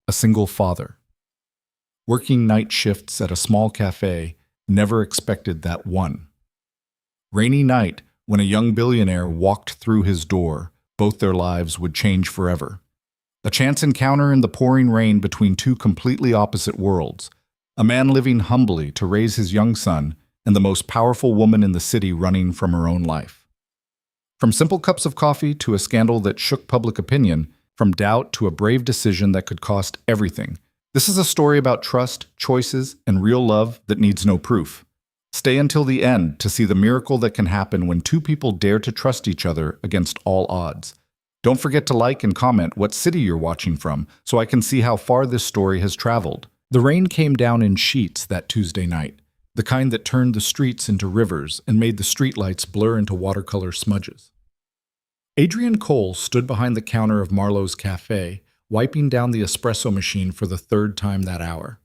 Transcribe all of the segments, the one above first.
a single father. Working night shifts at a small cafe, never expected that one. Rainy night, when a young billionaire walked through his door, both their lives would change forever. A chance encounter in the pouring rain between two completely opposite worlds. A man living humbly to raise his young son, and the most powerful woman in the city running from her own life. From simple cups of coffee to a scandal that shook public opinion, from doubt to a brave decision that could cost everything. This is a story about trust, choices, and real love that needs no proof. Stay until the end to see the miracle that can happen when two people dare to trust each other against all odds. Don't forget to like and comment what city you're watching from so I can see how far this story has traveled. The rain came down in sheets that Tuesday night, the kind that turned the streets into rivers and made the streetlights blur into watercolor smudges. Adrian Cole stood behind the counter of Marlowe's cafe, wiping down the espresso machine for the third time that hour.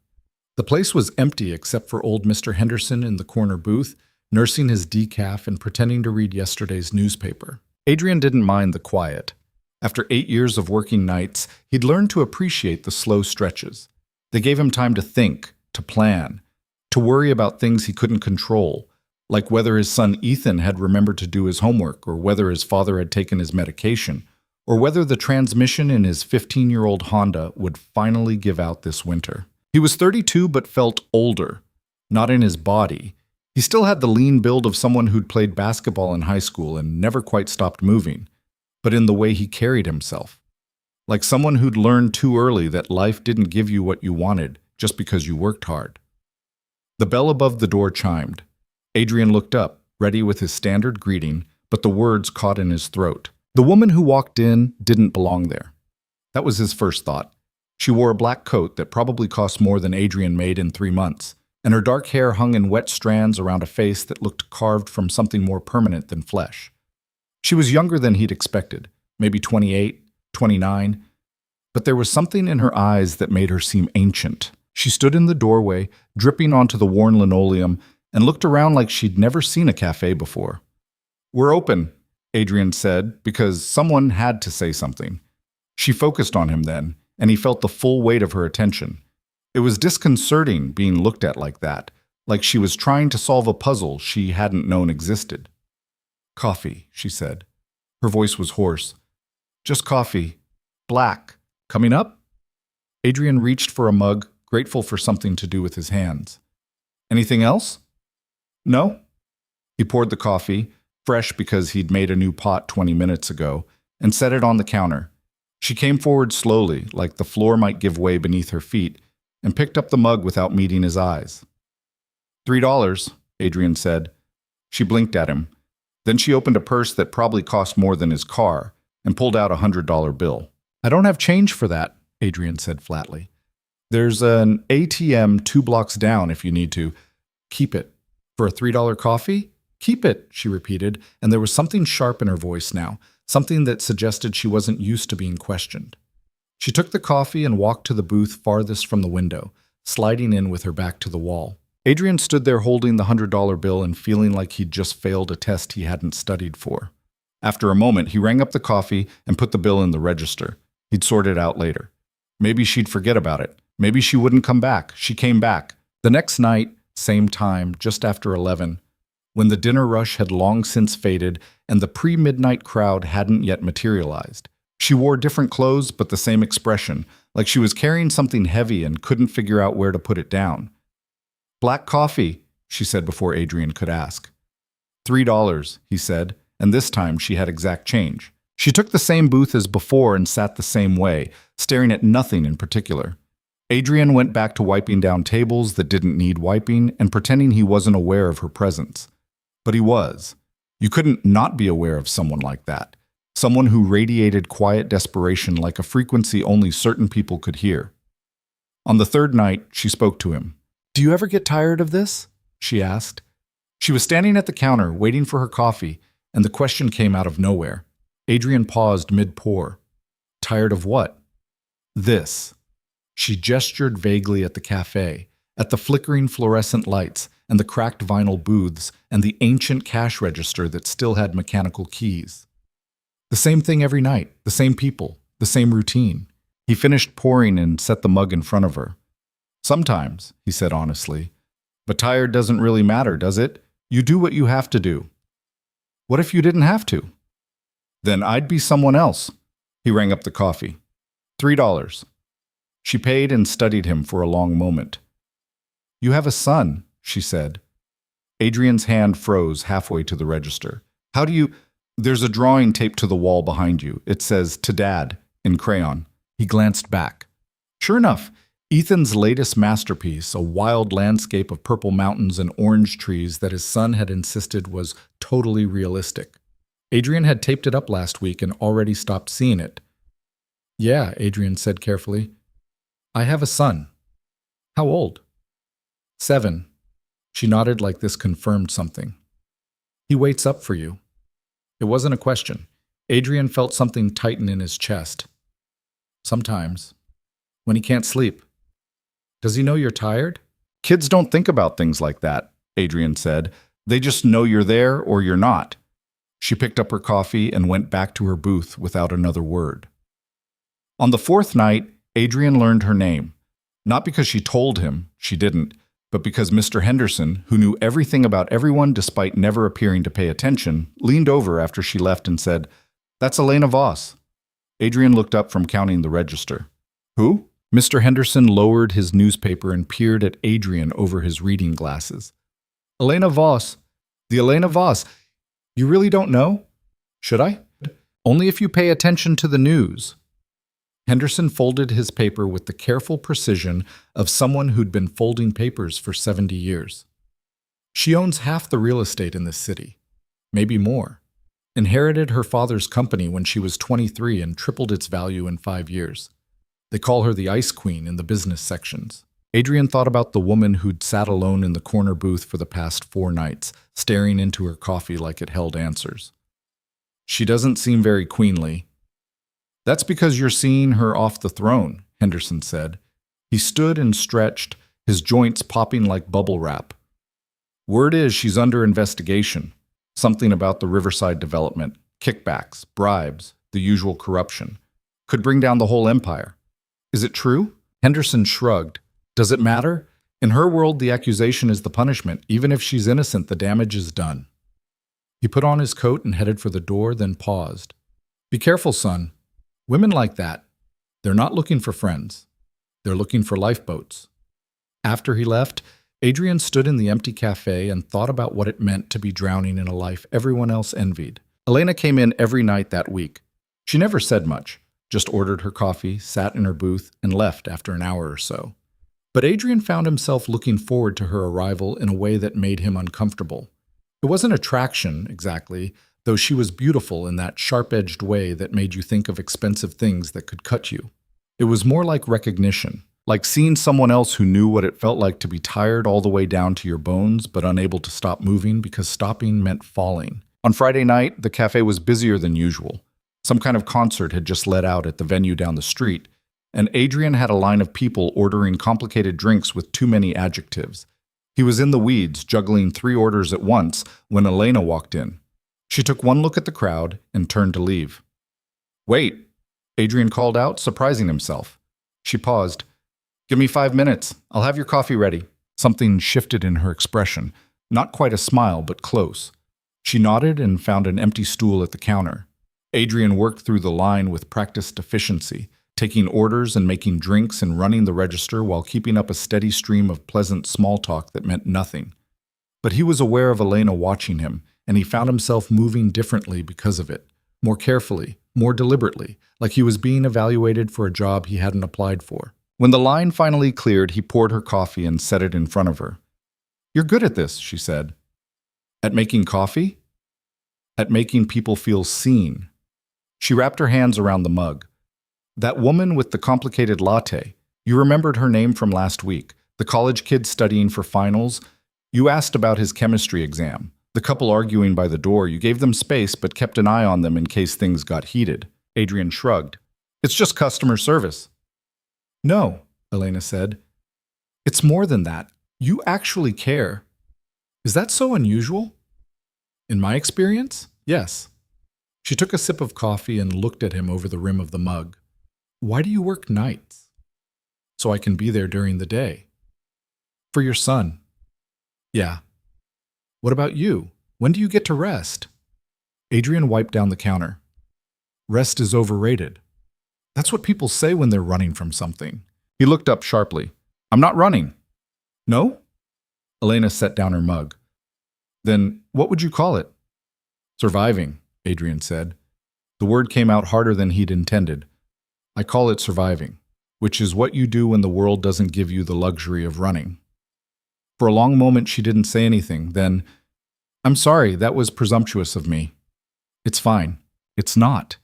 The place was empty except for old Mr. Henderson in the corner booth, nursing his decaf and pretending to read yesterday's newspaper. Adrian didn't mind the quiet. After 8 years of working nights, he'd learned to appreciate the slow stretches. They gave him time to think, to plan, to worry about things he couldn't control, like whether his son Ethan had remembered to do his homework, or whether his father had taken his medication, or whether the transmission in his 15-year-old Honda would finally give out this winter. He was 32 but felt older, not in his body. He still had the lean build of someone who'd played basketball in high school and never quite stopped moving, but in the way he carried himself. Like someone who'd learned too early that life didn't give you what you wanted just because you worked hard. The bell above the door chimed. Adrian looked up, ready with his standard greeting, but the words caught in his throat. The woman who walked in didn't belong there. That was his first thought. She wore a black coat that probably cost more than Adrian made in 3 months, and her dark hair hung in wet strands around a face that looked carved from something more permanent than flesh. She was younger than he'd expected, maybe 28, 29, but there was something in her eyes that made her seem ancient. She stood in the doorway, dripping onto the worn linoleum, and looked around like she'd never seen a cafe before. "We're open," Adrian said, because someone had to say something. She focused on him then, and he felt the full weight of her attention. It was disconcerting being looked at like that, like she was trying to solve a puzzle she hadn't known existed. "Coffee," she said. Her voice was hoarse. "Just coffee. Black. Coming up?" Adrian reached for a mug, grateful for something to do with his hands. "Anything else?" "No." He poured the coffee, fresh because he'd made a new pot 20 minutes ago, and set it on the counter. She came forward slowly, like the floor might give way beneath her feet, and picked up the mug without meeting his eyes. $3, Adrian said. She blinked at him. Then she opened a purse that probably cost more than his car and pulled out a $100 bill. "I don't have change for that," Adrian said flatly. "There's an ATM 2 blocks down if you need to. Keep it." "For a $3 coffee?" "Keep it," she repeated, and there was something sharp in her voice now, something that suggested she wasn't used to being questioned. She took the coffee and walked to the booth farthest from the window, sliding in with her back to the wall. Adrian stood there holding the $100 bill and feeling like he'd just failed a test he hadn't studied for. After a moment, he rang up the coffee and put the bill in the register. He'd sort it out later. Maybe she'd forget about it. Maybe she wouldn't come back. She came back. The next night, same time, just after 11, when the dinner rush had long since faded and the pre-midnight crowd hadn't yet materialized. She wore different clothes but the same expression, like she was carrying something heavy and couldn't figure out where to put it down. "Black coffee," she said before Adrian could ask. $3, he said, and this time she had exact change. She took the same booth as before and sat the same way, staring at nothing in particular. Adrian went back to wiping down tables that didn't need wiping and pretending he wasn't aware of her presence. But he was. You couldn't not be aware of someone like that. Someone who radiated quiet desperation like a frequency only certain people could hear. On the third night, she spoke to him. "Do you ever get tired of this?" she asked. She was standing at the counter, waiting for her coffee, and the question came out of nowhere. Adrian paused mid-pour. "Tired of what?" "This." She gestured vaguely at the cafe, at the flickering fluorescent lights, and the cracked vinyl booths, and the ancient cash register that still had mechanical keys. The same thing every night, the same people, the same routine. He finished pouring and set the mug in front of her. Sometimes, he said honestly. But tired doesn't really matter, does it? You do what you have to do. What if you didn't have to? Then I'd be someone else. He rang up the coffee. $3. She paid and studied him for a long moment. You have a son, she said. Adrian's hand froze halfway to the register. How do you... There's a drawing taped to the wall behind you. It says, "To Dad," in crayon. He glanced back. Sure enough, Ethan's latest masterpiece, a wild landscape of purple mountains and orange trees that his son had insisted was totally realistic. Adrian had taped it up last week and already stopped seeing it. Yeah, Adrian said carefully. I have a son. How old? 7. She nodded like this confirmed something. He waits up for you. It wasn't a question. Adrian felt something tighten in his chest. Sometimes. When he can't sleep. Does he know you're tired? Kids don't think about things like that, Adrian said. They just know you're there or you're not. She picked up her coffee and went back to her booth without another word. On the 4th night, Adrian learned her name. Not because she told him, she didn't, but because Mr. Henderson, who knew everything about everyone despite never appearing to pay attention, leaned over after she left and said, That's Elena Voss. Adrian looked up from counting the register. Who? Mr. Henderson lowered his newspaper and peered at Adrian over his reading glasses. Elena Voss. The Elena Voss. You really don't know? Should I? Only if you pay attention to the news. Henderson folded his paper with the careful precision of someone who'd been folding papers for 70 years. She owns half the real estate in this city, maybe more. Inherited her father's company when she was 23 and tripled its value in 5 years. They call her the Ice Queen in the business sections. Adrian thought about the woman who'd sat alone in the corner booth for the past 4 nights, staring into her coffee like it held answers. She doesn't seem very queenly. That's because you're seeing her off the throne, Henderson said. He stood and stretched, his joints popping like bubble wrap. Word is she's under investigation. Something about the Riverside development, kickbacks, bribes, the usual corruption. Could bring down the whole empire. Is it true? Henderson shrugged. Does it matter? In her world, the accusation is the punishment. Even if she's innocent, the damage is done. He put on his coat and headed for the door, then paused. Be careful, son. Women like that, they're not looking for friends. They're looking for lifeboats. After he left, Adrian stood in the empty café and thought about what it meant to be drowning in a life everyone else envied. Elena came in every night that week. She never said much, just ordered her coffee, sat in her booth, and left after an hour or so. But Adrian found himself looking forward to her arrival in a way that made him uncomfortable. It wasn't attraction, exactly, though she was beautiful in that sharp-edged way that made you think of expensive things that could cut you. It was more like recognition, like seeing someone else who knew what it felt like to be tired all the way down to your bones but unable to stop moving because stopping meant falling. On Friday night, the cafe was busier than usual. Some kind of concert had just let out at the venue down the street, and Adrian had a line of people ordering complicated drinks with too many adjectives. He was in the weeds, juggling 3 orders at once, when Elena walked in. She took one look at the crowd and turned to leave. Wait, Adrian called out, surprising himself. She paused. Give me 5 minutes. I'll have your coffee ready. Something shifted in her expression, not quite a smile, but close. She nodded and found an empty stool at the counter. Adrian worked through the line with practiced efficiency, taking orders and making drinks and running the register while keeping up a steady stream of pleasant small talk that meant nothing. But he was aware of Elena watching him, and he found himself moving differently because of it, more carefully, more deliberately, like he was being evaluated for a job he hadn't applied for. When the line finally cleared, he poured her coffee and set it in front of her. You're good at this, she said. At making coffee? At making people feel seen. She wrapped her hands around the mug. That woman with the complicated latte, you remembered her name from last week, the college kid studying for finals. You asked about his chemistry exam. The couple arguing by the door, you gave them space but kept an eye on them in case things got heated. Adrian shrugged. It's just customer service. No, Elena said. It's more than that. You actually care. Is that so unusual? In my experience, yes. She took a sip of coffee and looked at him over the rim of the mug. Why do you work nights? So I can be there during the day. For your son. Yeah. What about you? When do you get to rest? Adrian wiped down the counter. Rest is overrated. That's what people say when they're running from something. He looked up sharply. I'm not running. No? Elena set down her mug. Then what would you call it? Surviving, Adrian said. The word came out harder than he'd intended. I call it surviving, which is what you do when the world doesn't give you the luxury of running. For a long moment she didn't say anything. Then, I'm sorry, that was presumptuous of me. It's fine. It's not.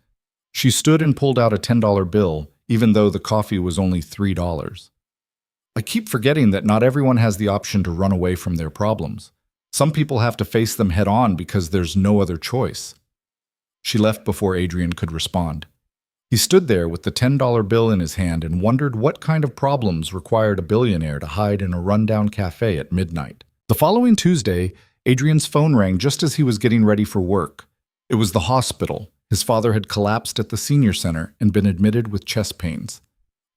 She stood and pulled out a $10 bill, even though the coffee was only $3. I keep forgetting that not everyone has the option to run away from their problems. Some people have to face them head on because there's no other choice. She left before Adrian could respond. He stood there with the $10 bill in his hand and wondered what kind of problems required a billionaire to hide in a rundown cafe at midnight. The following Tuesday, Adrian's phone rang just as he was getting ready for work. It was the hospital. His father had collapsed at the senior center and been admitted with chest pains.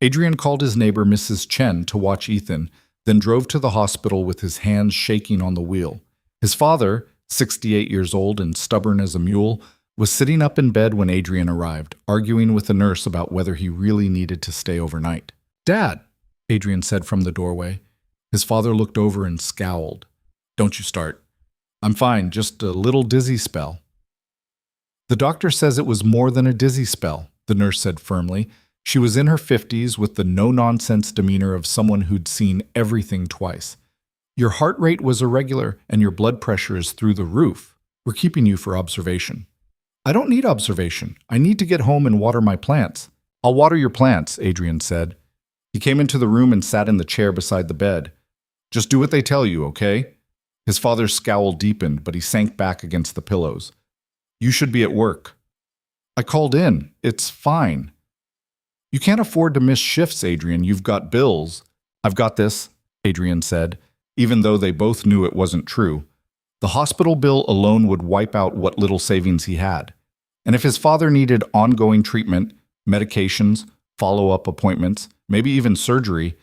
Adrian called his neighbor Mrs. Chen to watch Ethan, then drove to the hospital with his hands shaking on the wheel. His father, 68 years old and stubborn as a mule, was sitting up in bed when Adrian arrived, arguing with the nurse about whether he really needed to stay overnight. Dad, Adrian said from the doorway. His father looked over and scowled. Don't you start. I'm fine, just a little dizzy spell. The doctor says it was more than a dizzy spell, the nurse said firmly. She was in her 50s with the no-nonsense demeanor of someone who'd seen everything twice. Your heart rate was irregular and your blood pressure is through the roof. We're keeping you for observation. I don't need observation. I need to get home and water my plants. I'll water your plants, Adrian said. He came into the room and sat in the chair beside the bed. Just do what they tell you, okay? His father's scowl deepened, but he sank back against the pillows. You should be at work. I called in. It's fine. You can't afford to miss shifts, Adrian. You've got bills. I've got this, Adrian said, even though they both knew it wasn't true. The hospital bill alone would wipe out what little savings he had. And if his father needed ongoing treatment, medications, follow-up appointments, maybe even surgery,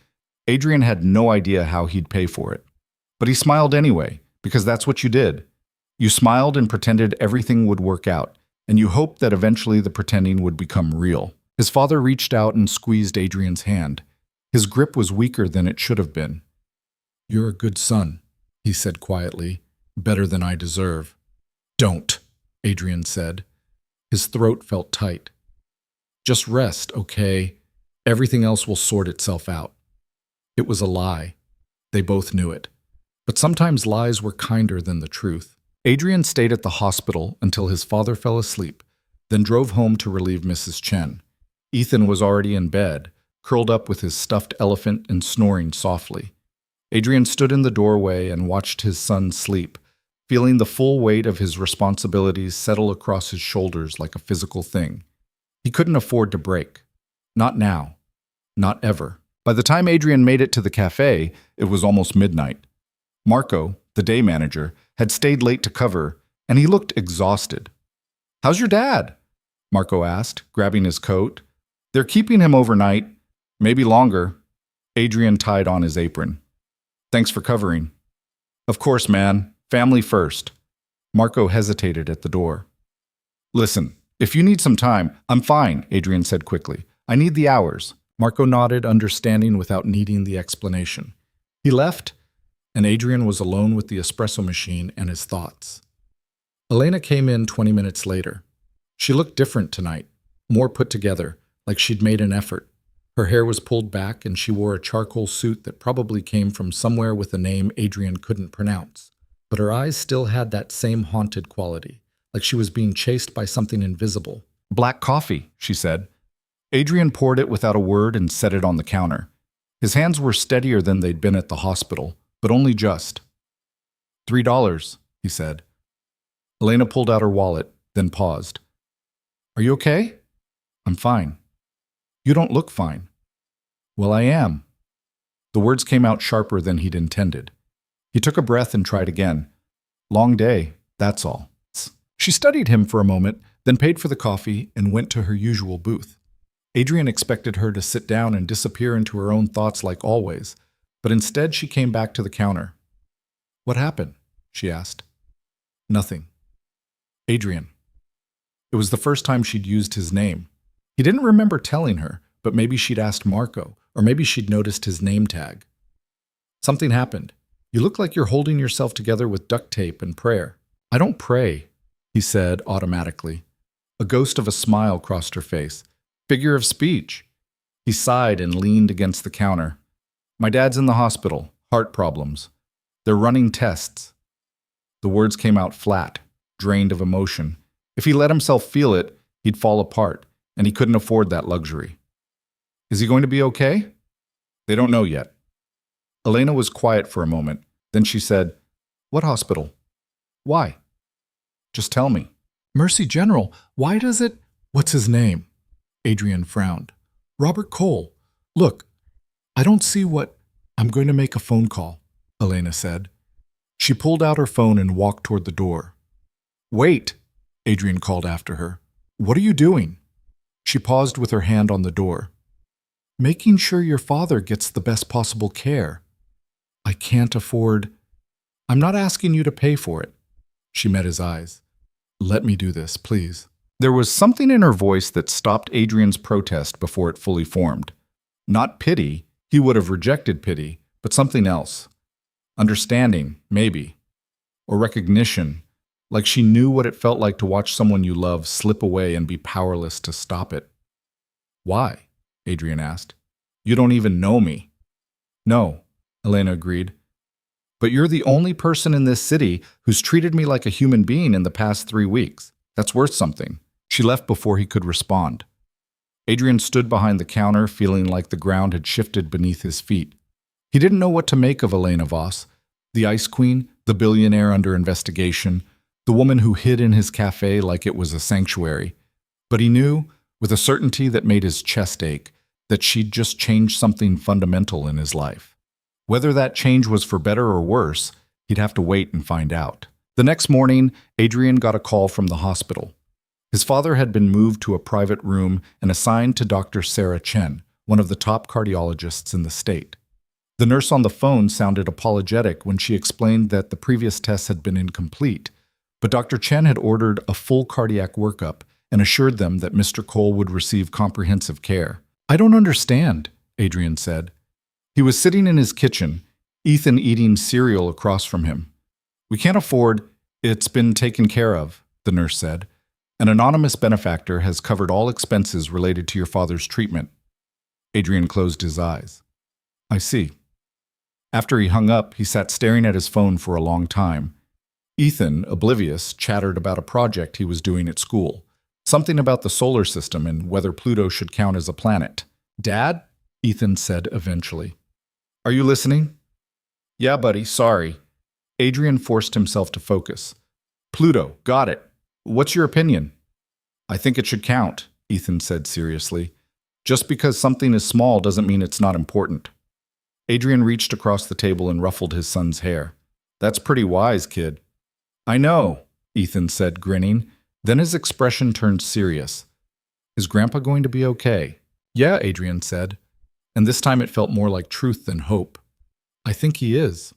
Adrian had no idea how he'd pay for it. But he smiled anyway, because that's what you did. You smiled and pretended everything would work out, and you hoped that eventually the pretending would become real. His father reached out and squeezed Adrian's hand. His grip was weaker than it should have been. You're a good son, he said quietly. Better than I deserve. Don't, Adrian said. His throat felt tight. Just rest, okay? Everything else will sort itself out. It was a lie. They both knew it. But sometimes lies were kinder than the truth. Adrian stayed at the hospital until his father fell asleep, then drove home to relieve Mrs. Chen. Ethan was already in bed, curled up with his stuffed elephant and snoring softly. Adrian stood in the doorway and watched his son sleep, feeling the full weight of his responsibilities settle across his shoulders like a physical thing. He couldn't afford to break. Not now. Not ever. By the time Adrian made it to the cafe, it was almost midnight. Marco, the day manager, had stayed late to cover, and he looked exhausted. How's your dad? Marco asked, grabbing his coat. They're keeping him overnight, maybe longer. Adrian tied on his apron. Thanks for covering. Of course, man. Family first. Marco hesitated at the door. Listen, if you need some time, I'm fine, Adrian said quickly. I need the hours. Marco nodded, understanding without needing the explanation. He left, and Adrian was alone with the espresso machine and his thoughts. Elena came in 20 minutes later. She looked different tonight, more put together, like she'd made an effort. Her hair was pulled back, and she wore a charcoal suit that probably came from somewhere with a name Adrian couldn't pronounce. But her eyes still had that same haunted quality, like she was being chased by something invisible. Black coffee, she said. Adrian poured it without a word and set it on the counter. His hands were steadier than they'd been at the hospital, but only just. $3, he said. Elena pulled out her wallet, then paused. Are you okay? I'm fine. You don't look fine. Well, I am. The words came out sharper than he'd intended. He took a breath and tried again. Long day, that's all. She studied him for a moment, then paid for the coffee and went to her usual booth. Adrian expected her to sit down and disappear into her own thoughts like always, but instead she came back to the counter. "What happened?" she asked. "Nothing." "Adrian." It was the first time she'd used his name. He didn't remember telling her, but maybe she'd asked Marco, or maybe she'd noticed his name tag. "Something happened. You look like you're holding yourself together with duct tape and prayer." "I don't pray," he said automatically. A ghost of a smile crossed her face. "Figure of speech." He sighed and leaned against the counter. "My dad's in the hospital. Heart problems. They're running tests." The words came out flat, drained of emotion. If he let himself feel it, he'd fall apart, and he couldn't afford that luxury. "Is he going to be okay?" "They don't know yet." Elena was quiet for a moment. Then she said, "What hospital? Why?" "Just tell me." "Mercy General. Why does it—" "What's his name?" Adrian frowned. "Robert Cole. Look, I don't see what—" "I'm going to make a phone call," Elena said. She pulled out her phone and walked toward the door. "Wait," Adrian called after her. "What are you doing?" She paused with her hand on the door. "Making sure your father gets the best possible care. I can't afford—" "I'm not asking you to pay for it." She met his eyes. "Let me do this, please." There was something in her voice that stopped Adrian's protest before it fully formed. Not pity, he would have rejected pity, but something else. Understanding, maybe. Or recognition, like she knew what it felt like to watch someone you love slip away and be powerless to stop it. "Why?" Adrian asked. "You don't even know me." "No," Elena agreed. "But you're the only person in this city who's treated me like a human being in the past 3 weeks. That's worth something." She left before he could respond. Adrian stood behind the counter, feeling like the ground had shifted beneath his feet. He didn't know what to make of Elena Voss, the ice queen, the billionaire under investigation, the woman who hid in his café like it was a sanctuary. But he knew, with a certainty that made his chest ache, that she'd just changed something fundamental in his life. Whether that change was for better or worse, he'd have to wait and find out. The next morning, Adrian got a call from the hospital. His father had been moved to a private room and assigned to Dr. Sarah Chen, one of the top cardiologists in the state. The nurse on the phone sounded apologetic when she explained that the previous tests had been incomplete, but Dr. Chen had ordered a full cardiac workup and assured them that Mr. Cole would receive comprehensive care. "I don't understand," Adrian said. He was sitting in his kitchen, Ethan eating cereal across from him. "We can't afford—" "It's been taken care of," the nurse said. "An anonymous benefactor has covered all expenses related to your father's treatment." Adrian closed his eyes. "I see." After he hung up, he sat staring at his phone for a long time. Ethan, oblivious, chattered about a project he was doing at school. Something about the solar system and whether Pluto should count as a planet. "Dad?" Ethan said eventually. "Are you listening?" "Yeah, buddy, sorry." Adrian forced himself to focus. "Pluto, got it. What's your opinion?" "I think it should count," Ethan said seriously. "Just because something is small doesn't mean it's not important." Adrian reached across the table and ruffled his son's hair. "That's pretty wise, kid." "I know," Ethan said, grinning. Then his expression turned serious. "Is Grandpa going to be okay?" "Yeah," Adrian said. And this time it felt more like truth than hope. "I think he is."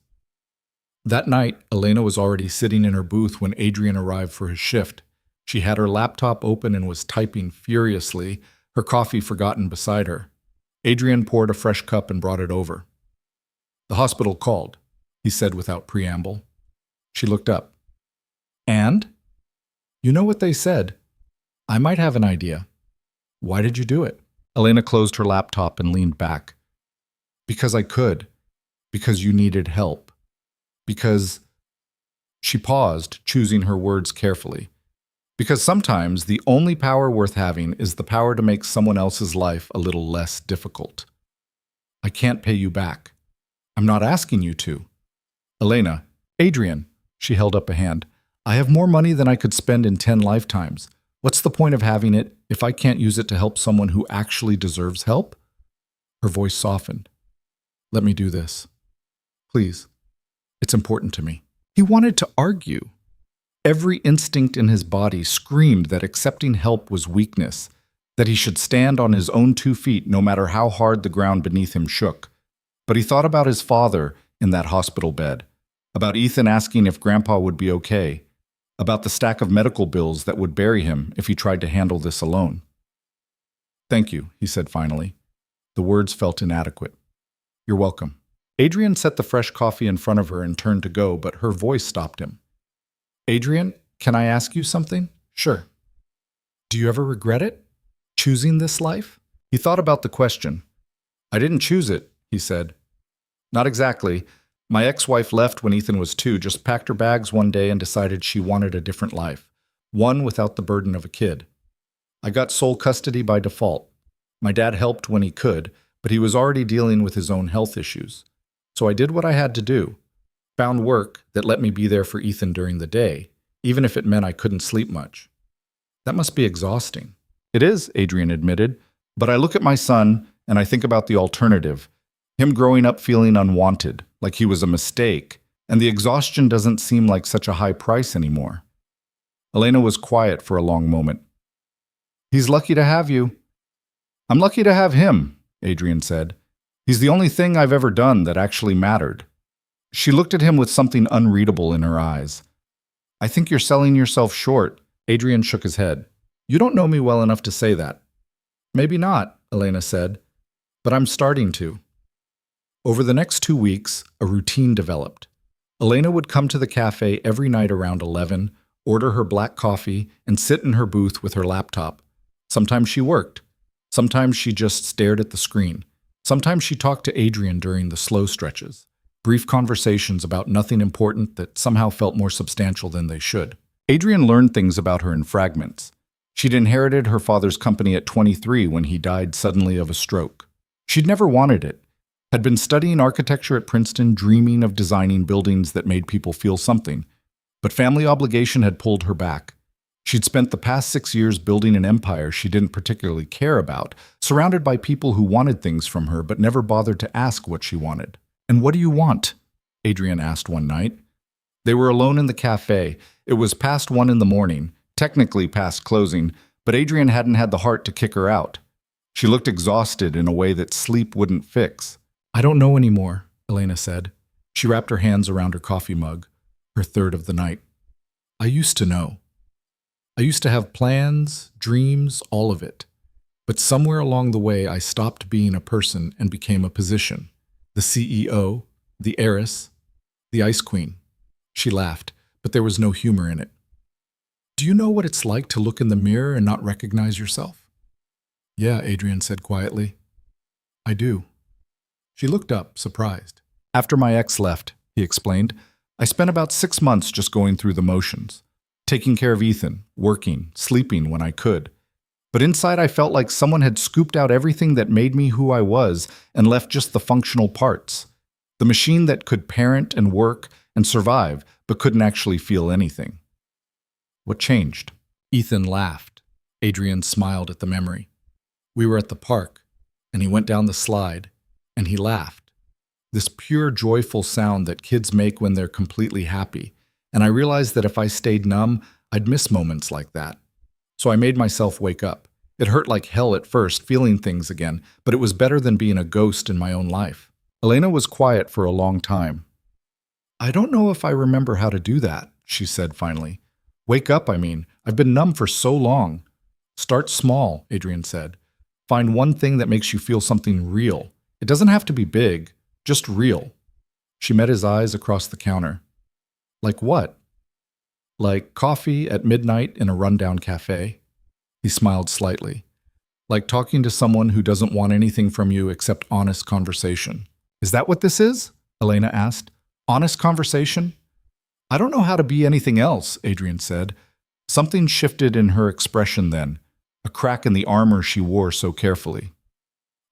That night, Elena was already sitting in her booth when Adrian arrived for his shift. She had her laptop open and was typing furiously, her coffee forgotten beside her. Adrian poured a fresh cup and brought it over. "The hospital called," he said without preamble. She looked up. "And?" "You know what they said. I might have an idea." "Why did you do it?" Elena closed her laptop and leaned back. "Because I could. Because you needed help. Because—" She paused, choosing her words carefully. "Because sometimes the only power worth having is the power to make someone else's life a little less difficult. I can't pay you back. I'm not asking you to." "Elena." "Adrian," she held up a hand. "I have more money than I could spend in 10 lifetimes. What's the point of having it if I can't use it to help someone who actually deserves help?" Her voice softened. "Let me do this. Please. It's important to me." He wanted to argue. Every instinct in his body screamed that accepting help was weakness, that he should stand on his own 2 feet no matter how hard the ground beneath him shook. But he thought about his father in that hospital bed, about Ethan asking if Grandpa would be okay, about the stack of medical bills that would bury him if he tried to handle this alone. "Thank you," he said finally. The words felt inadequate. "You're welcome." Adrian set the fresh coffee in front of her and turned to go, but her voice stopped him. "Adrian, can I ask you something?" "Sure." "Do you ever regret it? Choosing this life?" He thought about the question. "I didn't choose it," he said. "Not exactly. My ex-wife left when Ethan was 2, just packed her bags one day and decided she wanted a different life, one without the burden of a kid. I got sole custody by default. My dad helped when he could, but he was already dealing with his own health issues. So I did what I had to do. Found work that let me be there for Ethan during the day, even if it meant I couldn't sleep much. That must be exhausting." "It is," Adrian admitted, "but I look at my son and I think about the alternative. Him growing up feeling unwanted, like he was a mistake, and the exhaustion doesn't seem like such a high price anymore." Elena was quiet for a long moment. "He's lucky to have you." "I'm lucky to have him," Adrian said. "He's the only thing I've ever done that actually mattered." She looked at him with something unreadable in her eyes. "I think you're selling yourself short." Adrian shook his head. "You don't know me well enough to say that." "Maybe not," Elena said, "but I'm starting to." Over the next 2 weeks, a routine developed. Elena would come to the cafe every night around 11, order her black coffee, and sit in her booth with her laptop. Sometimes she worked. Sometimes she just stared at the screen. Sometimes she talked to Adrian during the slow stretches, brief conversations about nothing important that somehow felt more substantial than they should. Adrian learned things about her in fragments. She'd inherited her father's company at 23 when he died suddenly of a stroke. She'd never wanted it. Had been studying architecture at Princeton, dreaming of designing buildings that made people feel something. But family obligation had pulled her back. She'd spent the past 6 years building an empire she didn't particularly care about, surrounded by people who wanted things from her but never bothered to ask what she wanted. "And what do you want?" Adrian asked one night. They were alone in the cafe. It was past 1 in the morning, technically past closing, but Adrian hadn't had the heart to kick her out. She looked exhausted in a way that sleep wouldn't fix. "I don't know anymore," Elena said. She wrapped her hands around her coffee mug, her third of the night. "I used to know. I used to have plans, dreams, all of it. But somewhere along the way, I stopped being a person and became a position. The CEO, the heiress, the ice queen." She laughed, but there was no humor in it. "Do you know what it's like to look in the mirror and not recognize yourself?" "Yeah," Adrian said quietly. "I do." She looked up, surprised. "After my ex left," he explained, "I spent about 6 months just going through the motions, taking care of Ethan, working, sleeping when I could. But inside I felt like someone had scooped out everything that made me who I was and left just the functional parts. The machine that could parent and work and survive, but couldn't actually feel anything." "What changed?" Ethan laughed. Adrian smiled at the memory. "We were at the park, and he went down the slide, and he laughed. This pure, joyful sound that kids make when they're completely happy. And I realized that if I stayed numb, I'd miss moments like that. So I made myself wake up. It hurt like hell at first, feeling things again, but it was better than being a ghost in my own life." Elena was quiet for a long time. "I don't know if I remember how to do that," she said finally. "Wake up, I mean. I've been numb for so long." "Start small," Adrian said. "Find one thing that makes you feel something real. It doesn't have to be big, just real." She met his eyes across the counter. "Like what?" "Like coffee at midnight in a rundown cafe." He smiled slightly. "Like talking to someone who doesn't want anything from you except honest conversation." "Is that what this is?" Elena asked. "Honest conversation?" "I don't know how to be anything else," Adrian said. Something shifted in her expression then, a crack in the armor she wore so carefully.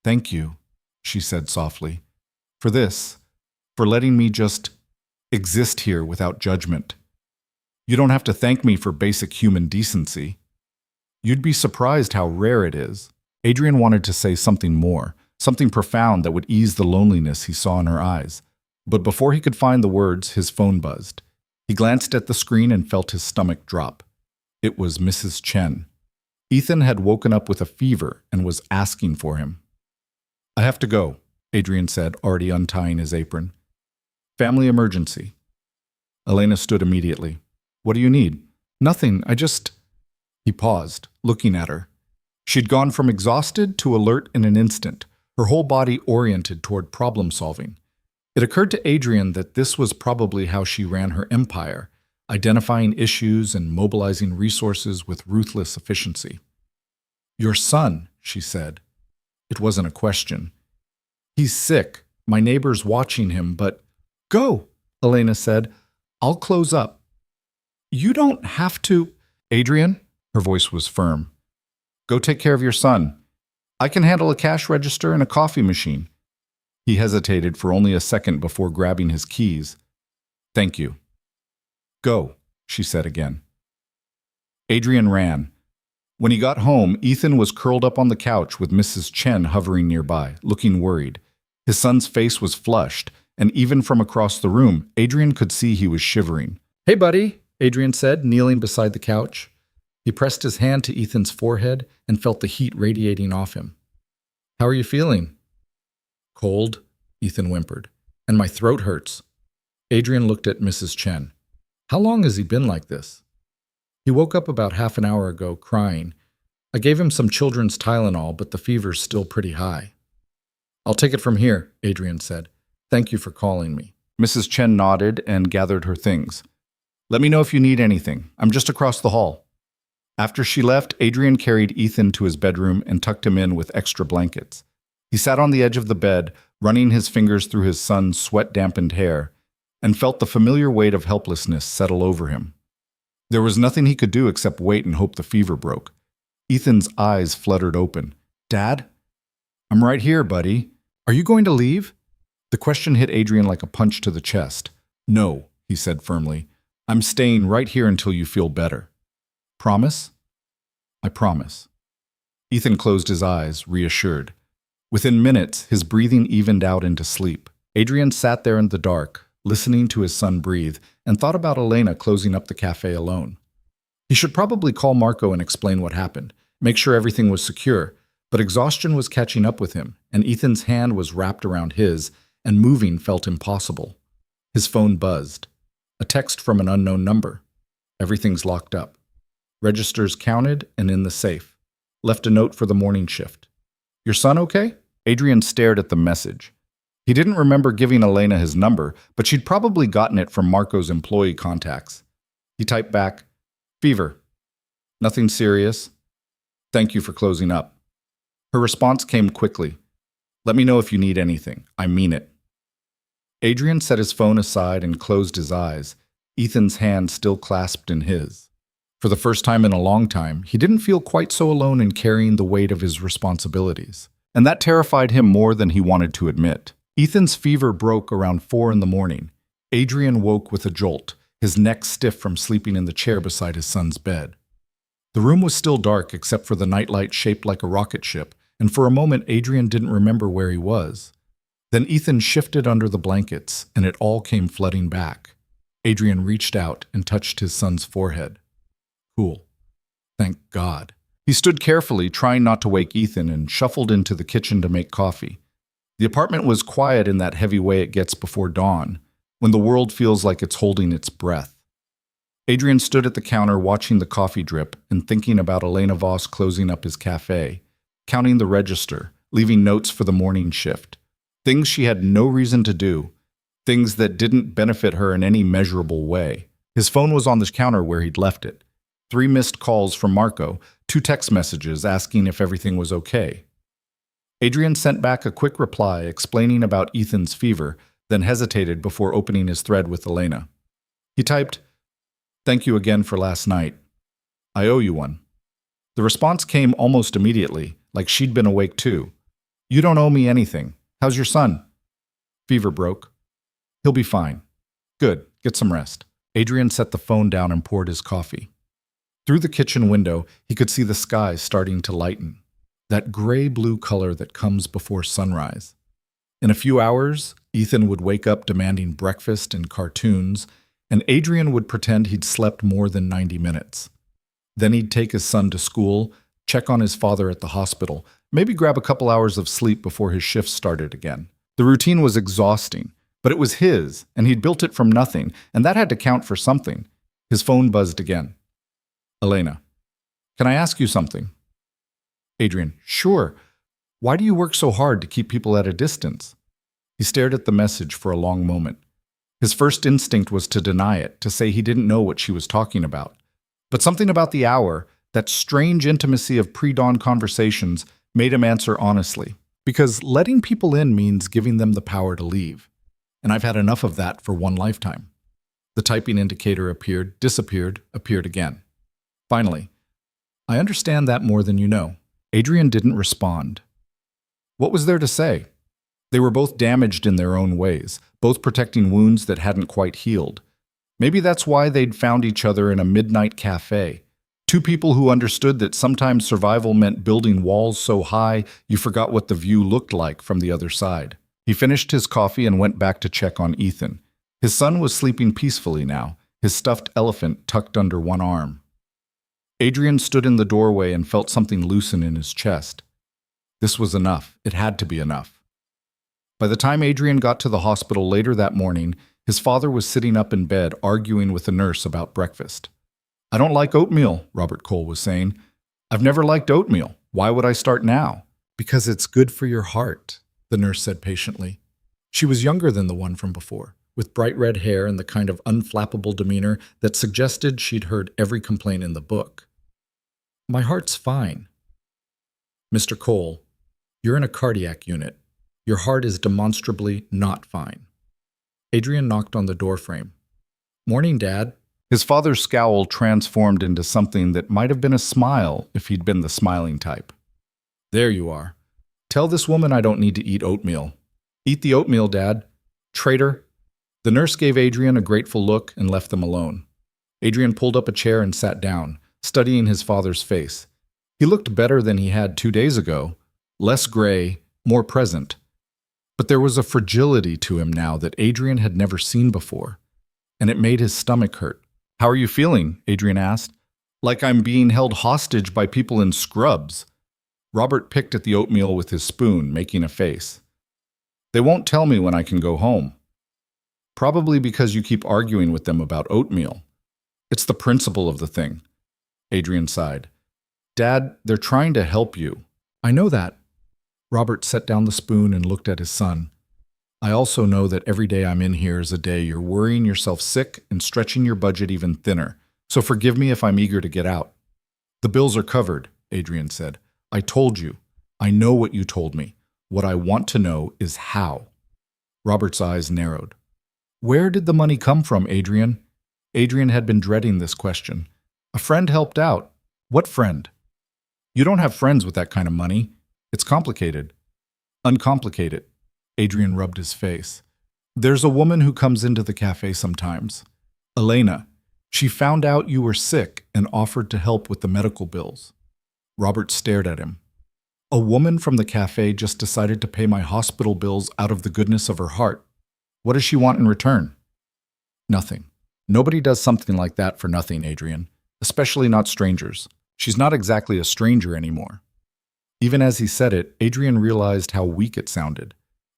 "Thank you," she said softly, "for this, for letting me just exist here without judgment. You don't have to thank me for basic human decency. You'd be surprised how rare it is." Adrian wanted to say something more, something profound that would ease the loneliness he saw in her eyes. But before he could find the words, his phone buzzed. He glanced at the screen and felt his stomach drop. It was Mrs. Chen. Ethan had woken up with a fever and was asking for him. "I have to go," Adrian said, already untying his apron. "Family emergency." Elena stood immediately. "What do you need?" "Nothing, I just—" He paused, looking at her. She'd gone from exhausted to alert in an instant, her whole body oriented toward problem-solving. It occurred to Adrian that this was probably how she ran her empire, identifying issues and mobilizing resources with ruthless efficiency. "Your son," she said. It wasn't a question. "He's sick. My neighbor's watching him, but—" "Go," Elena said. "I'll close up." "You don't have to—" "Adrian," her voice was firm. "Go take care of your son. I can handle a cash register and a coffee machine." He hesitated for only a second before grabbing his keys. "Thank you." "Go," she said again. Adrian ran. When he got home, Ethan was curled up on the couch with Mrs. Chen hovering nearby, looking worried. His son's face was flushed, and even from across the room, Adrian could see he was shivering. "Hey, buddy," Adrian said, kneeling beside the couch. He pressed his hand to Ethan's forehead and felt the heat radiating off him. "How are you feeling?" "Cold," Ethan whimpered, "and my throat hurts." Adrian looked at Mrs. Chen. "How long has he been like this?" "He woke up about half an hour ago, crying. I gave him some children's Tylenol, but the fever's still pretty high." "I'll take it from here," Adrian said. "Thank you for calling me." Mrs. Chen nodded and gathered her things. "Let me know if you need anything. I'm just across the hall." After she left, Adrian carried Ethan to his bedroom and tucked him in with extra blankets. He sat on the edge of the bed, running his fingers through his son's sweat-dampened hair, and felt the familiar weight of helplessness settle over him. There was nothing he could do except wait and hope the fever broke. Ethan's eyes fluttered open. "Dad?" "I'm right here, buddy. Are you going to leave?" The question hit Adrian like a punch to the chest. "No," he said firmly. "I'm staying right here until you feel better." "Promise?" "I promise." Ethan closed his eyes, reassured. Within minutes, his breathing evened out into sleep. Adrian sat there in the dark, listening to his son breathe, and thought about Elena closing up the cafe alone. He should probably call Marco and explain what happened, make sure everything was secure, but exhaustion was catching up with him, and Ethan's hand was wrapped around his, and moving felt impossible. His phone buzzed. A text from an unknown number. "Everything's locked up. Registers counted and in the safe. Left a note for the morning shift." "Your son okay?" Adrian stared at the message. He didn't remember giving Elena his number, but she'd probably gotten it from Marco's employee contacts. He typed back, "Fever. Nothing serious. Thank you for closing up." Her response came quickly. "Let me know if you need anything. I mean it." Adrian set his phone aside and closed his eyes, Ethan's hand still clasped in his. For the first time in a long time, he didn't feel quite so alone in carrying the weight of his responsibilities. And that terrified him more than he wanted to admit. Ethan's fever broke around 4 in the morning. Adrian woke with a jolt, his neck stiff from sleeping in the chair beside his son's bed. The room was still dark except for the nightlight shaped like a rocket ship, and for a moment Adrian didn't remember where he was. Then Ethan shifted under the blankets, and it all came flooding back. Adrian reached out and touched his son's forehead. Cool. Thank God. He stood carefully, trying not to wake Ethan, and shuffled into the kitchen to make coffee. The apartment was quiet in that heavy way it gets before dawn, when the world feels like it's holding its breath. Adrian stood at the counter watching the coffee drip and thinking about Elena Voss closing up his cafe, counting the register, leaving notes for the morning shift. Things she had no reason to do, things that didn't benefit her in any measurable way. His phone was on the counter where he'd left it. 3 missed calls from Marco, 2 text messages asking if everything was okay. Adrian sent back a quick reply explaining about Ethan's fever, then hesitated before opening his thread with Elena. He typed, "Thank you again for last night. I owe you one." The response came almost immediately, like she'd been awake too. "You don't owe me anything. How's your son?" "Fever broke. He'll be fine." "Good. Get some rest." Adrian set the phone down and poured his coffee. Through the kitchen window, he could see the sky starting to lighten, that gray-blue color that comes before sunrise. In a few hours, Ethan would wake up demanding breakfast and cartoons, and Adrian would pretend he'd slept more than 90 minutes. Then he'd take his son to school, check on his father at the hospital, maybe grab a couple hours of sleep before his shift started again. The routine was exhausting, but it was his, and he'd built it from nothing, and that had to count for something. His phone buzzed again. Elena, can I ask you something? Adrian, sure. Why do you work so hard to keep people at a distance? He stared at the message for a long moment. His first instinct was to deny it, to say he didn't know what she was talking about. But something about the hour, that strange intimacy of pre-dawn conversations, made him answer honestly. Because letting people in means giving them the power to leave. And I've had enough of that for one lifetime. The typing indicator appeared, disappeared, appeared again. Finally, I understand that more than you know. Adrian didn't respond. What was there to say? They were both damaged in their own ways, both protecting wounds that hadn't quite healed. Maybe that's why they'd found each other in a midnight cafe. Two people who understood that sometimes survival meant building walls so high you forgot what the view looked like from the other side. He finished his coffee and went back to check on Ethan. His son was sleeping peacefully now, his stuffed elephant tucked under one arm. Adrian stood in the doorway and felt something loosen in his chest. This was enough. It had to be enough. By the time Adrian got to the hospital later that morning, his father was sitting up in bed arguing with a nurse about breakfast. I don't like oatmeal, Robert Cole was saying. I've never liked oatmeal. Why would I start now? Because it's good for your heart, the nurse said patiently. She was younger than the one from before, with bright red hair and the kind of unflappable demeanor that suggested she'd heard every complaint in the book. My heart's fine. Mr. Cole, you're in a cardiac unit. Your heart is demonstrably not fine. Adrian knocked on the doorframe. Morning, Dad. His father's scowl transformed into something that might have been a smile if he'd been the smiling type. There you are. Tell this woman I don't need to eat oatmeal. Eat the oatmeal, Dad. Traitor. The nurse gave Adrian a grateful look and left them alone. Adrian pulled up a chair and sat down, studying his father's face. He looked better than he had 2 days ago, less gray, more present. But there was a fragility to him now that Adrian had never seen before, and it made his stomach hurt. How are you feeling? Adrian asked. Like I'm being held hostage by people in scrubs. Robert picked at the oatmeal with his spoon, making a face. They won't tell me when I can go home. Probably because you keep arguing with them about oatmeal. It's the principle of the thing. Adrian sighed. Dad, they're trying to help you. I know that. Robert set down the spoon and looked at his son. I also know that every day I'm in here is a day you're worrying yourself sick and stretching your budget even thinner, so forgive me if I'm eager to get out. The bills are covered, Adrian said. I told you. I know what you told me. What I want to know is how. Robert's eyes narrowed. Where did the money come from, Adrian? Adrian had been dreading this question. A friend helped out. What friend? You don't have friends with that kind of money. It's complicated. Uncomplicate. Adrian rubbed his face. There's a woman who comes into the cafe sometimes. Elena. She found out you were sick and offered to help with the medical bills. Robert stared at him. A woman from the cafe just decided to pay my hospital bills out of the goodness of her heart. What does she want in return? Nothing. Nobody does something like that for nothing, Adrian. Especially not strangers. She's not exactly a stranger anymore. Even as he said it, Adrian realized how weak it sounded.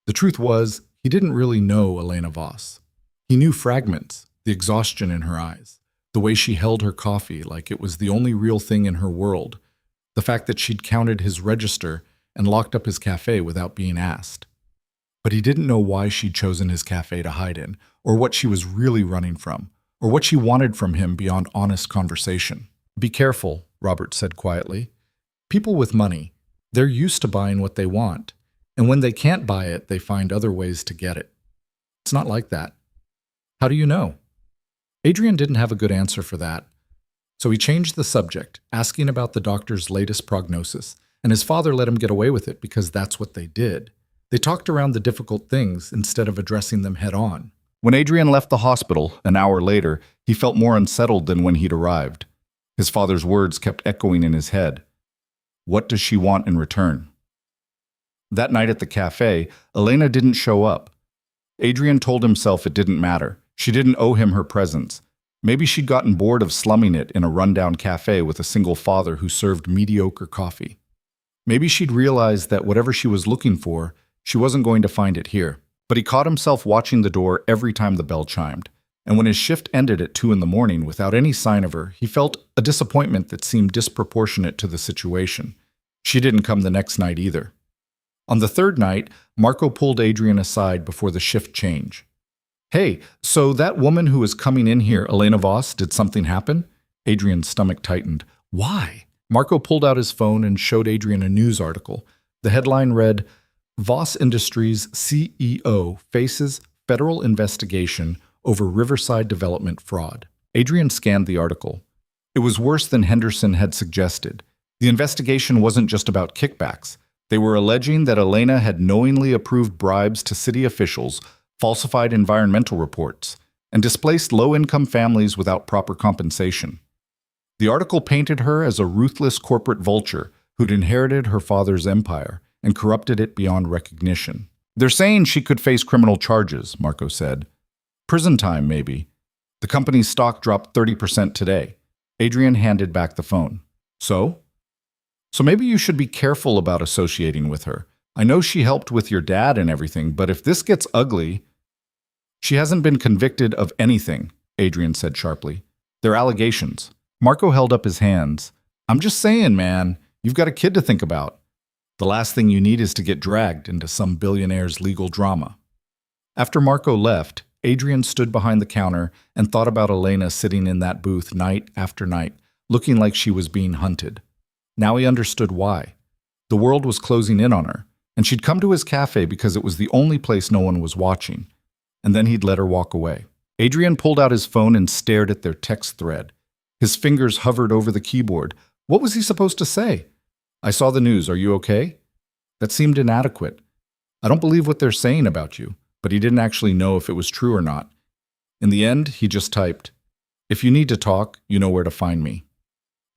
The truth was, he didn't really know Elena Voss. He knew fragments, the exhaustion in her eyes, the way she held her coffee like it was the only real thing in her world, the fact that she'd counted his register and locked up his cafe without being asked. But he didn't know why she'd chosen his cafe to hide in, or what she was really running from, or what she wanted from him beyond honest conversation. Be careful, Robert said quietly. People with money, they're used to buying what they want, and when they can't buy it, they find other ways to get it. It's not like that. How do you know? Adrian didn't have a good answer for that, so he changed the subject, asking about the doctor's latest prognosis, and his father let him get away with it because that's what they did. They talked around the difficult things instead of addressing them head on. When Adrian left the hospital, an hour later, he felt more unsettled than when he'd arrived. His father's words kept echoing in his head. What does she want in return? That night at the cafe, Elena didn't show up. Adrian told himself it didn't matter. She didn't owe him her presence. Maybe she'd gotten bored of slumming it in a rundown cafe with a single father who served mediocre coffee. Maybe she'd realized that whatever she was looking for, she wasn't going to find it here. But he caught himself watching the door every time the bell chimed. And when his shift ended at 2 in the morning without any sign of her, he felt a disappointment that seemed disproportionate to the situation. She didn't come the next night either. On the third night, Marco pulled Adrian aside before the shift change. "Hey, so that woman who was coming in here, Elena Voss, did something happen?" Adrian's stomach tightened. "Why?" Marco pulled out his phone and showed Adrian a news article. The headline read, "Voss Industries CEO faces federal investigation over Riverside development fraud." Adrian scanned the article. It was worse than Henderson had suggested. The investigation wasn't just about kickbacks. They were alleging that Elena had knowingly approved bribes to city officials, falsified environmental reports, and displaced low-income families without proper compensation. The article painted her as a ruthless corporate vulture who'd inherited her father's empire and corrupted it beyond recognition. "They're saying she could face criminal charges," Marco said. "Prison time, maybe." The company's stock dropped 30% today. Adrian handed back the phone. So maybe you should be careful about associating with her. I know she helped with your dad and everything, but if this gets ugly..." "She hasn't been convicted of anything," Adrian said sharply. "They're allegations." Marco held up his hands. "I'm just saying, man, you've got a kid to think about. The last thing you need is to get dragged into some billionaire's legal drama." After Marco left, Adrian stood behind the counter and thought about Elena sitting in that booth night after night, looking like she was being hunted. Now he understood why. The world was closing in on her, and she'd come to his cafe because it was the only place no one was watching. And then he'd let her walk away. Adrian pulled out his phone and stared at their text thread. His fingers hovered over the keyboard. What was he supposed to say? "I saw the news. Are you okay?" That seemed inadequate. "I don't believe what they're saying about you," but he didn't actually know if it was true or not. In the end, he just typed, "If you need to talk, you know where to find me."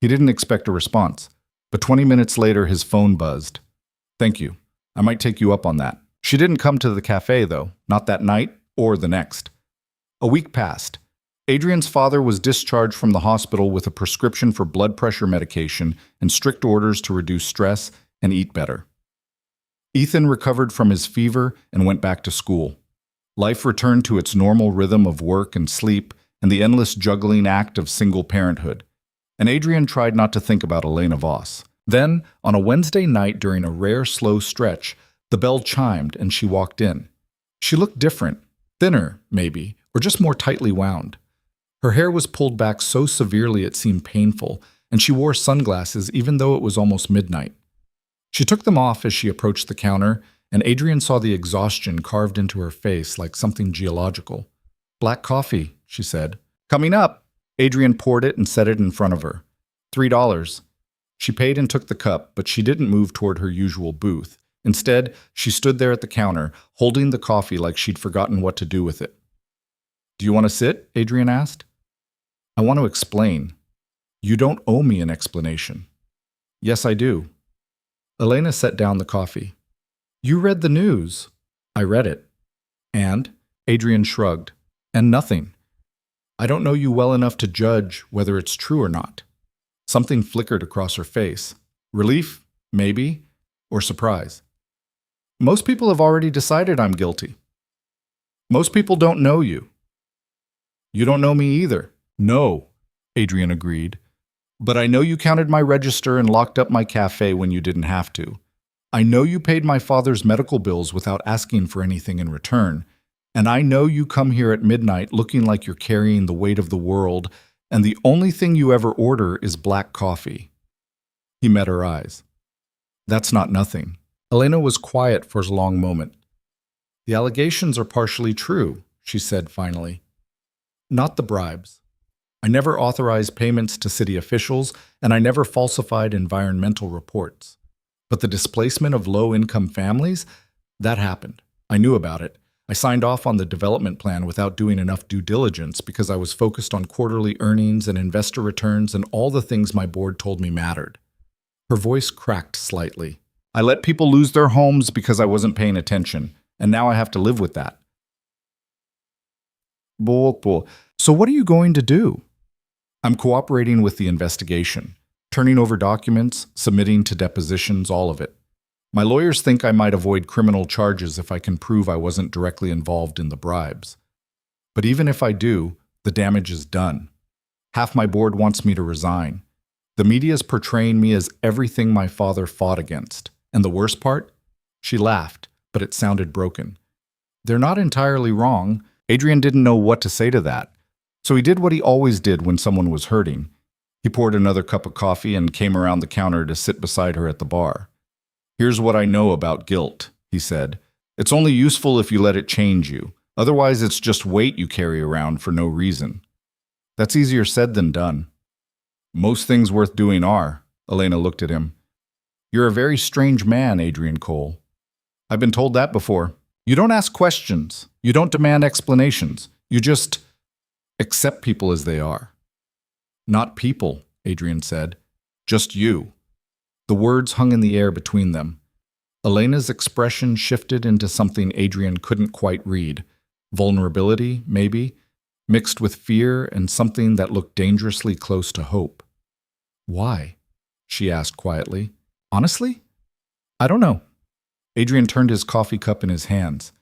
He didn't expect a response, but 20 minutes later his phone buzzed. "Thank you. I might take you up on that." She didn't come to the cafe, though, not that night or the next. A week passed. Adrian's father was discharged from the hospital with a prescription for blood pressure medication and strict orders to reduce stress and eat better. Ethan recovered from his fever and went back to school. Life returned to its normal rhythm of work and sleep and the endless juggling act of single parenthood. And Adrian tried not to think about Elena Voss. Then, on a Wednesday night during a rare slow stretch, the bell chimed and she walked in. She looked different, thinner, maybe, or just more tightly wound. Her hair was pulled back so severely it seemed painful, and she wore sunglasses even though it was almost midnight. She took them off as she approached the counter, and Adrian saw the exhaustion carved into her face like something geological. "Black coffee," she said. "Coming up." Adrian poured it and set it in front of her. $3. She paid and took the cup, but she didn't move toward her usual booth. Instead, she stood there at the counter, holding the coffee like she'd forgotten what to do with it. "Do you want to sit?" Adrian asked. "I want to explain." "You don't owe me an explanation." "Yes, I do." Elena set down the coffee. "You read the news." "I read it." "And?" Adrian shrugged. "And nothing. I don't know you well enough to judge whether it's true or not." Something flickered across her face. Relief, maybe, or surprise. "Most people have already decided I'm guilty." "Most people don't know you." "You don't know me either." "No," Adrian agreed. "But I know you counted my register and locked up my cafe when you didn't have to. I know you paid my father's medical bills without asking for anything in return. And I know you come here at midnight looking like you're carrying the weight of the world, and the only thing you ever order is black coffee." He met her eyes. "That's not nothing." Elena was quiet for a long moment. "The allegations are partially true," she said finally. "Not the bribes. I never authorized payments to city officials, and I never falsified environmental reports. But the displacement of low-income families? That happened. I knew about it. I signed off on the development plan without doing enough due diligence because I was focused on quarterly earnings and investor returns and all the things my board told me mattered." Her voice cracked slightly. "I let people lose their homes because I wasn't paying attention, and now I have to live with that." So what are you going to do? I'm cooperating with the investigation, turning over documents, submitting to depositions, all of it. My lawyers think I might avoid criminal charges if I can prove I wasn't directly involved in the bribes. But even if I do, the damage is done. Half my board wants me to resign. The media's portraying me as everything my father fought against. And the worst part? She laughed, but it sounded broken. They're not entirely wrong. Adrian didn't know what to say to that. So he did what he always did when someone was hurting. He poured another cup of coffee and came around the counter to sit beside her at the bar. Here's what I know about guilt, he said. It's only useful if you let it change you. Otherwise, it's just weight you carry around for no reason. That's easier said than done. Most things worth doing are. Elena looked at him. You're a very strange man, Adrian Cole. I've been told that before. You don't ask questions. You don't demand explanations. You just accept people as they are. Not people, Adrian said. Just you. The words hung in the air between them. Elena's expression shifted into something Adrian couldn't quite read. Vulnerability, maybe, mixed with fear and something that looked dangerously close to hope. Why? She asked quietly. Honestly? I don't know. Adrian turned his coffee cup in his hands.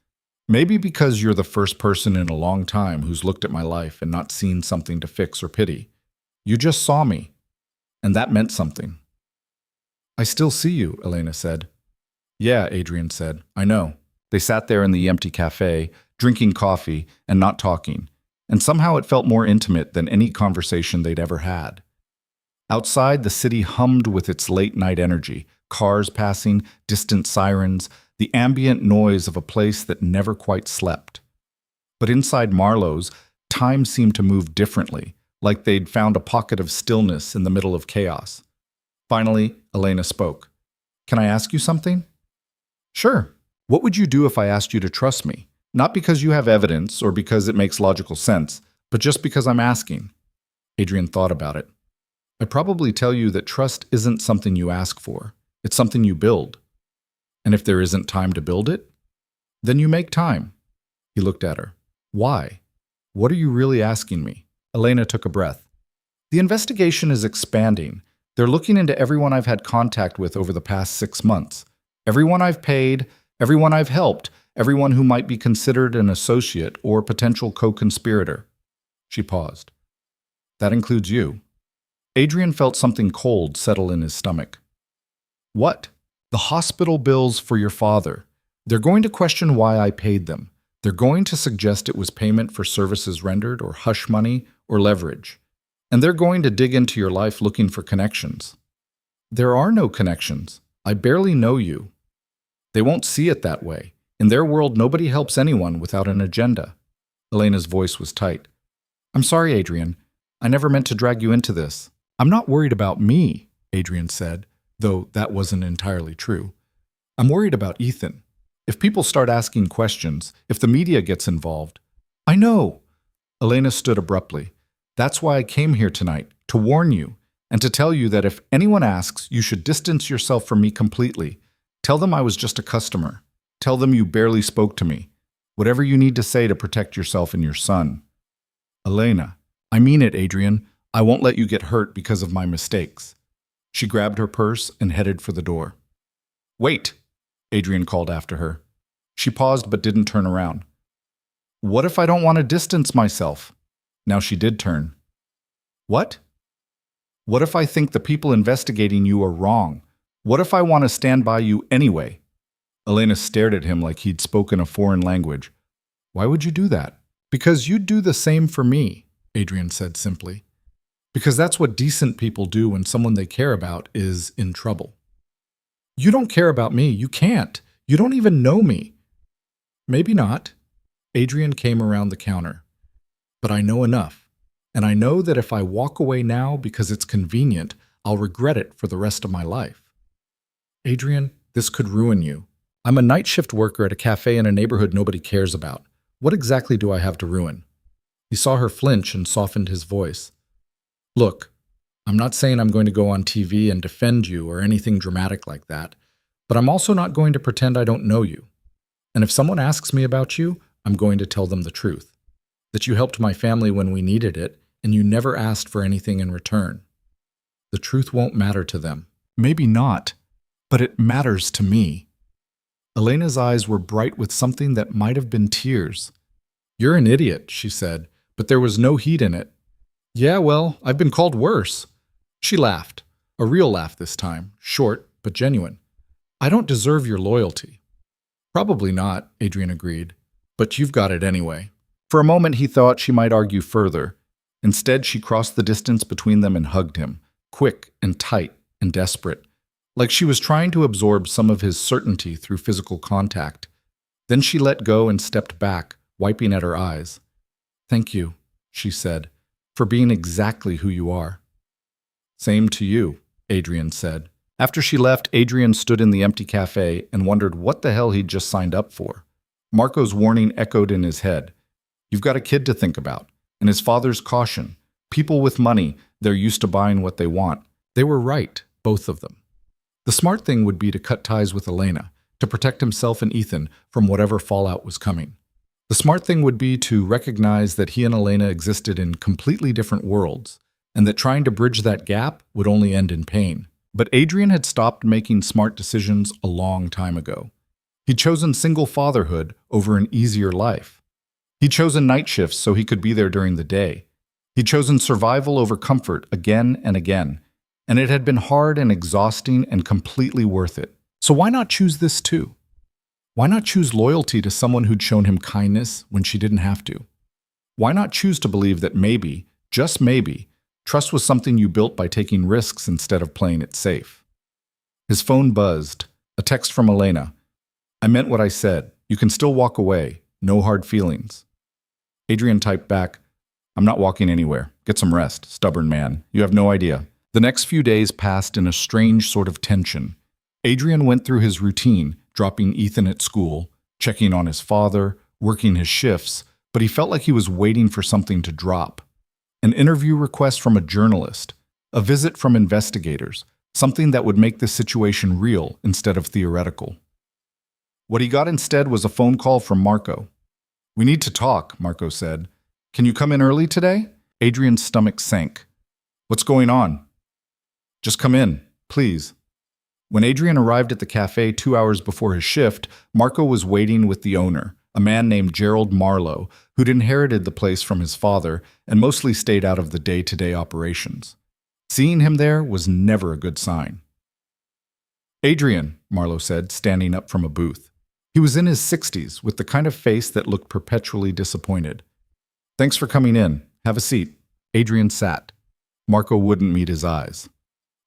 Maybe because you're the first person in a long time who's looked at my life and not seen something to fix or pity. You just saw me, and that meant something. I still see you, Elena said. Yeah, Adrian said. I know. They sat there in the empty cafe, drinking coffee and not talking, and somehow it felt more intimate than any conversation they'd ever had. Outside, the city hummed with its late-night energy, cars passing, distant sirens, the ambient noise of a place that never quite slept. But inside Marlowe's, time seemed to move differently, like they'd found a pocket of stillness in the middle of chaos. Finally, Elena spoke. Can I ask you something? Sure. What would you do if I asked you to trust me? Not because you have evidence or because it makes logical sense, but just because I'm asking. Adrian thought about it. I'd probably tell you that trust isn't something you ask for. It's something you build. And if there isn't time to build it, then you make time. He looked at her. Why? What are you really asking me? Elena took a breath. The investigation is expanding. They're looking into everyone I've had contact with over the past 6 months. Everyone I've paid, everyone I've helped, everyone who might be considered an associate or potential co-conspirator. She paused. That includes you. Adrian felt something cold settle in his stomach. What? The hospital bills for your father. They're going to question why I paid them. They're going to suggest it was payment for services rendered or hush money or leverage. And they're going to dig into your life looking for connections. There are no connections. I barely know you. They won't see it that way. In their world, nobody helps anyone without an agenda. Elena's voice was tight. I'm sorry, Adrian. I never meant to drag you into this. I'm not worried about me, Adrian said, though that wasn't entirely true. I'm worried about Ethan. If people start asking questions, if the media gets involved. I know. Elena stood abruptly. That's why I came here tonight, to warn you, and to tell you that if anyone asks, you should distance yourself from me completely. Tell them I was just a customer. Tell them you barely spoke to me. Whatever you need to say to protect yourself and your son. Elena, I mean it, Adrian. I won't let you get hurt because of my mistakes. She grabbed her purse and headed for the door. Wait, Adrian called after her. She paused but didn't turn around. What if I don't want to distance myself? Now she did turn. What? What if I think the people investigating you are wrong? What if I want to stand by you anyway? Elena stared at him like he'd spoken a foreign language. Why would you do that? Because you'd do the same for me, Adrian said simply. Because that's what decent people do when someone they care about is in trouble. You don't care about me. You can't. You don't even know me. Maybe not. Adrian came around the counter. But I know enough. And I know that if I walk away now because it's convenient, I'll regret it for the rest of my life. Adrian, this could ruin you. I'm a night shift worker at a cafe in a neighborhood nobody cares about. What exactly do I have to ruin? He saw her flinch and softened his voice. Look, I'm not saying I'm going to go on TV and defend you or anything dramatic like that, but I'm also not going to pretend I don't know you. And if someone asks me about you, I'm going to tell them the truth. that you helped my family when we needed it, and you never asked for anything in return. The truth won't matter to them. Maybe not, but it matters to me. Elena's eyes were bright with something that might have been tears. You're an idiot, she said, but there was no heat in it. Yeah, well, I've been called worse. She laughed, a real laugh this time, short but genuine. I don't deserve your loyalty. Probably not, Adrian agreed, but you've got it anyway. For a moment he thought she might argue further. Instead, she crossed the distance between them and hugged him, quick and tight and desperate, like she was trying to absorb some of his certainty through physical contact. Then she let go and stepped back, wiping at her eyes. Thank you, she said, for being exactly who you are. Same to you, Adrian said. After she left, Adrian stood in the empty cafe and wondered what the hell he'd just signed up for. Marco's warning echoed in his head. You've got a kid to think about, and his father's caution. People with money, they're used to buying what they want. They were right, both of them. The smart thing would be to cut ties with Elena, to protect himself and Ethan from whatever fallout was coming. The smart thing would be to recognize that he and Elena existed in completely different worlds, and that trying to bridge that gap would only end in pain. But Adrian had stopped making smart decisions a long time ago. He'd chosen single fatherhood over an easier life. He'd chosen night shifts so he could be there during the day. He'd chosen survival over comfort again and again, and it had been hard and exhausting and completely worth it. So why not choose this too? Why not choose loyalty to someone who'd shown him kindness when she didn't have to? Why not choose to believe that maybe, just maybe, trust was something you built by taking risks instead of playing it safe? His phone buzzed. A text from Elena. I meant what I said. You can still walk away. No hard feelings. Adrian typed back, I'm not walking anywhere. Get some rest, stubborn man. You have no idea. The next few days passed in a strange sort of tension. Adrian went through his routine, dropping Ethan at school, checking on his father, working his shifts, but he felt like he was waiting for something to drop. An interview request from a journalist, a visit from investigators, something that would make this situation real instead of theoretical. What he got instead was a phone call from Marco. We need to talk, Marco said. Can you come in early today? Adrian's stomach sank. What's going on? Just come in, please. When Adrian arrived at the cafe 2 hours before his shift, Marco was waiting with the owner, a man named Gerald Marlowe, who'd inherited the place from his father and mostly stayed out of the day-to-day operations. Seeing him there was never a good sign. Adrian, Marlowe said, standing up from a booth. He was in his 60s, with the kind of face that looked perpetually disappointed. Thanks for coming in. Have a seat. Adrian sat. Marco wouldn't meet his eyes.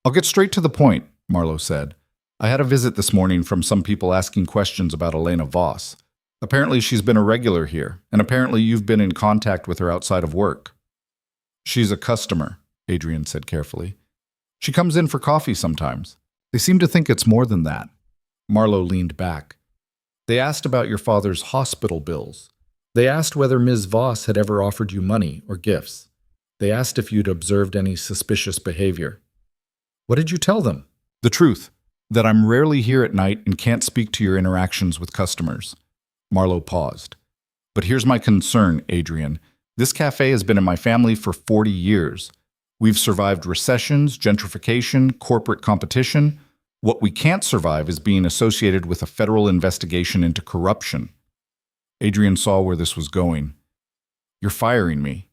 I'll get straight to the point, Marlowe said. I had a visit this morning from some people asking questions about Elena Voss. Apparently she's been a regular here, and apparently you've been in contact with her outside of work. She's a customer, Adrian said carefully. She comes in for coffee sometimes. They seem to think it's more than that. Marlowe leaned back. They asked about your father's hospital bills. They asked whether Ms. Voss had ever offered you money or gifts. They asked if you'd observed any suspicious behavior. What did you tell them? The truth, that I'm rarely here at night and can't speak to your interactions with customers. Marlowe paused. But here's my concern, Adrian. This cafe has been in my family for 40 years. We've survived recessions, gentrification, corporate competition. What we can't survive is being associated with a federal investigation into corruption. Adrian saw where this was going. You're firing me.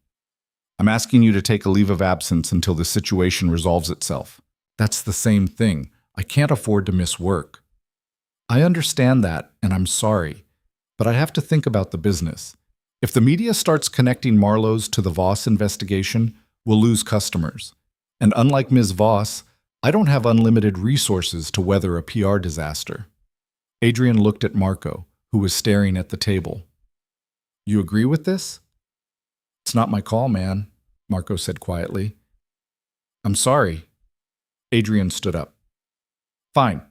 I'm asking you to take a leave of absence until the situation resolves itself. That's the same thing. I can't afford to miss work. I understand that, and I'm sorry, but I have to think about the business. If the media starts connecting Marlowe's to the Voss investigation, we'll lose customers. And unlike Ms. Voss, I don't have unlimited resources to weather a PR disaster. Adrian looked at Marco, who was staring at the table. You agree with this? It's not my call, man, Marco said quietly. I'm sorry. Adrian stood up. Fine.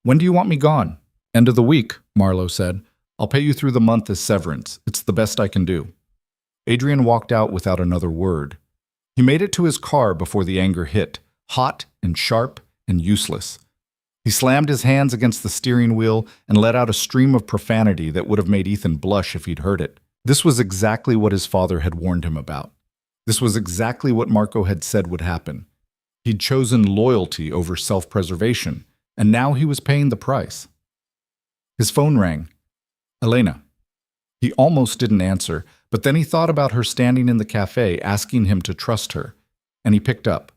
When do you want me gone? End of the week, Marlowe said. I'll pay you through the month as severance. It's the best I can do. Adrian walked out without another word. He made it to his car before the anger hit, hot and sharp and useless. He slammed his hands against the steering wheel and let out a stream of profanity that would have made Ethan blush if he'd heard it. This was exactly what his father had warned him about. This was exactly what Marco had said would happen. He'd chosen loyalty over self-preservation, and now he was paying the price. His phone rang. Elena. He almost didn't answer, but then he thought about her standing in the cafe asking him to trust her, and he picked up.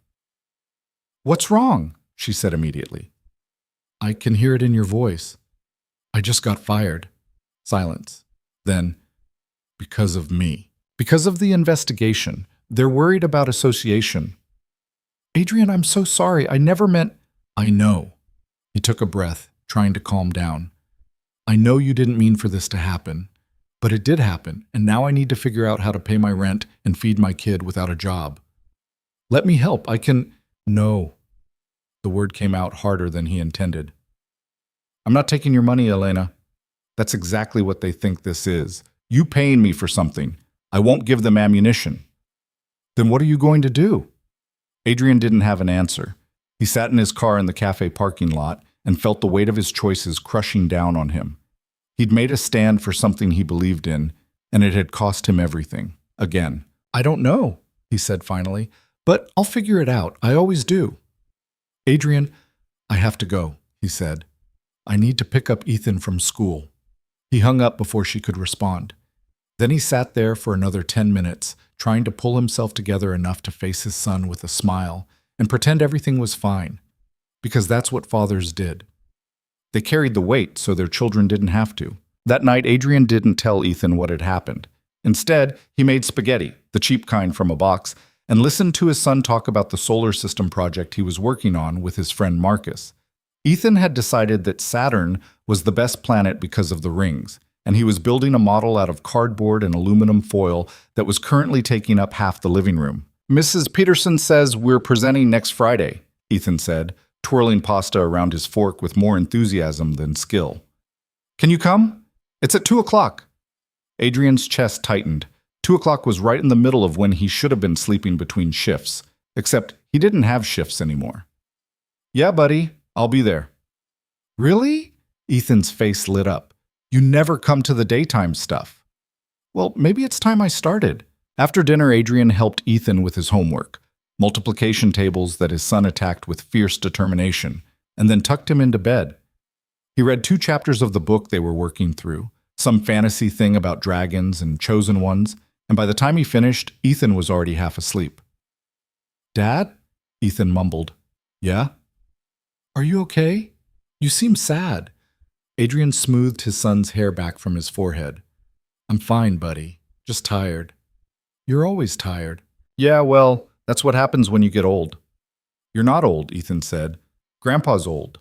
"What's wrong?" she said immediately. "I can hear it in your voice. I just got fired." Silence. Then, "Because of me. Because of the investigation. They're worried about association." "Adrian, I'm so sorry. I never meant—" "I know." He took a breath, trying to calm down. "I know you didn't mean for this to happen, but it did happen, and now I need to figure out how to pay my rent and feed my kid without a job. Let me help. I can—" "No." The word came out harder than he intended. "I'm not taking your money, Elena. That's exactly what they think this is. You paying me for something. I won't give them ammunition." "Then what are you going to do?" Adrian didn't have an answer. He sat in his car in the cafe parking lot and felt the weight of his choices crushing down on him. He'd made a stand for something he believed in, and it had cost him everything. Again. "I don't know," he said finally, "but I'll figure it out. I always do." "Adrian, I have to go," he said. "I need to pick up Ethan from school." He hung up before she could respond. Then he sat there for another 10 minutes, trying to pull himself together enough to face his son with a smile and pretend everything was fine, because that's what fathers did. They carried the weight so their children didn't have to. That night, Adrian didn't tell Ethan what had happened. Instead, he made spaghetti, the cheap kind from a box, and listened to his son talk about the solar system project he was working on with his friend Marcus. Ethan had decided that Saturn was the best planet because of the rings, and he was building a model out of cardboard and aluminum foil that was currently taking up half the living room. "Mrs. Peterson says we're presenting next Friday," Ethan said, twirling pasta around his fork with more enthusiasm than skill. "Can you come? It's at 2 o'clock. Adrian's chest tightened. 2 o'clock was right in the middle of when he should have been sleeping between shifts, except he didn't have shifts anymore. "Yeah, buddy, I'll be there." "Really?" Ethan's face lit up. "You never come to the daytime stuff." "Well, maybe it's time I started." After dinner, Adrian helped Ethan with his homework, multiplication tables that his son attacked with fierce determination, and then tucked him into bed. He read 2 chapters of the book they were working through, some fantasy thing about dragons and chosen ones, and by the time he finished, Ethan was already half asleep. "Dad?" Ethan mumbled. "Yeah?" "Are you okay? You seem sad." Adrian smoothed his son's hair back from his forehead. "I'm fine, buddy. Just tired." "You're always tired." "Yeah, well, that's what happens when you get old." "You're not old," Ethan said. "Grandpa's old."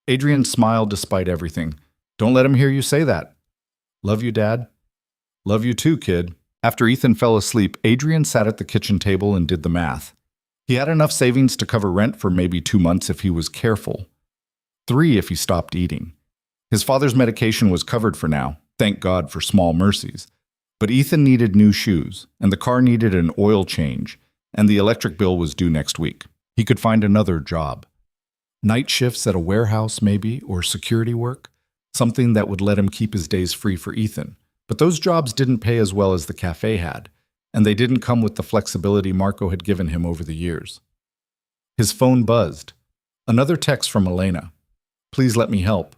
Adrian smiled despite everything. "Don't let him hear you say that." "Love you, Dad." "Love you too, kid." After Ethan fell asleep, Adrian sat at the kitchen table and did the math. He had enough savings to cover rent for maybe 2 months if he was careful. 3 if he stopped eating. His father's medication was covered for now, thank God for small mercies. But Ethan needed new shoes, and the car needed an oil change, and the electric bill was due next week. He could find another job. Night shifts at a warehouse, maybe, or security work, something that would let him keep his days free for Ethan. But those jobs didn't pay as well as the cafe had, and they didn't come with the flexibility Marco had given him over the years. His phone buzzed. Another text from Elena. "Please let me help.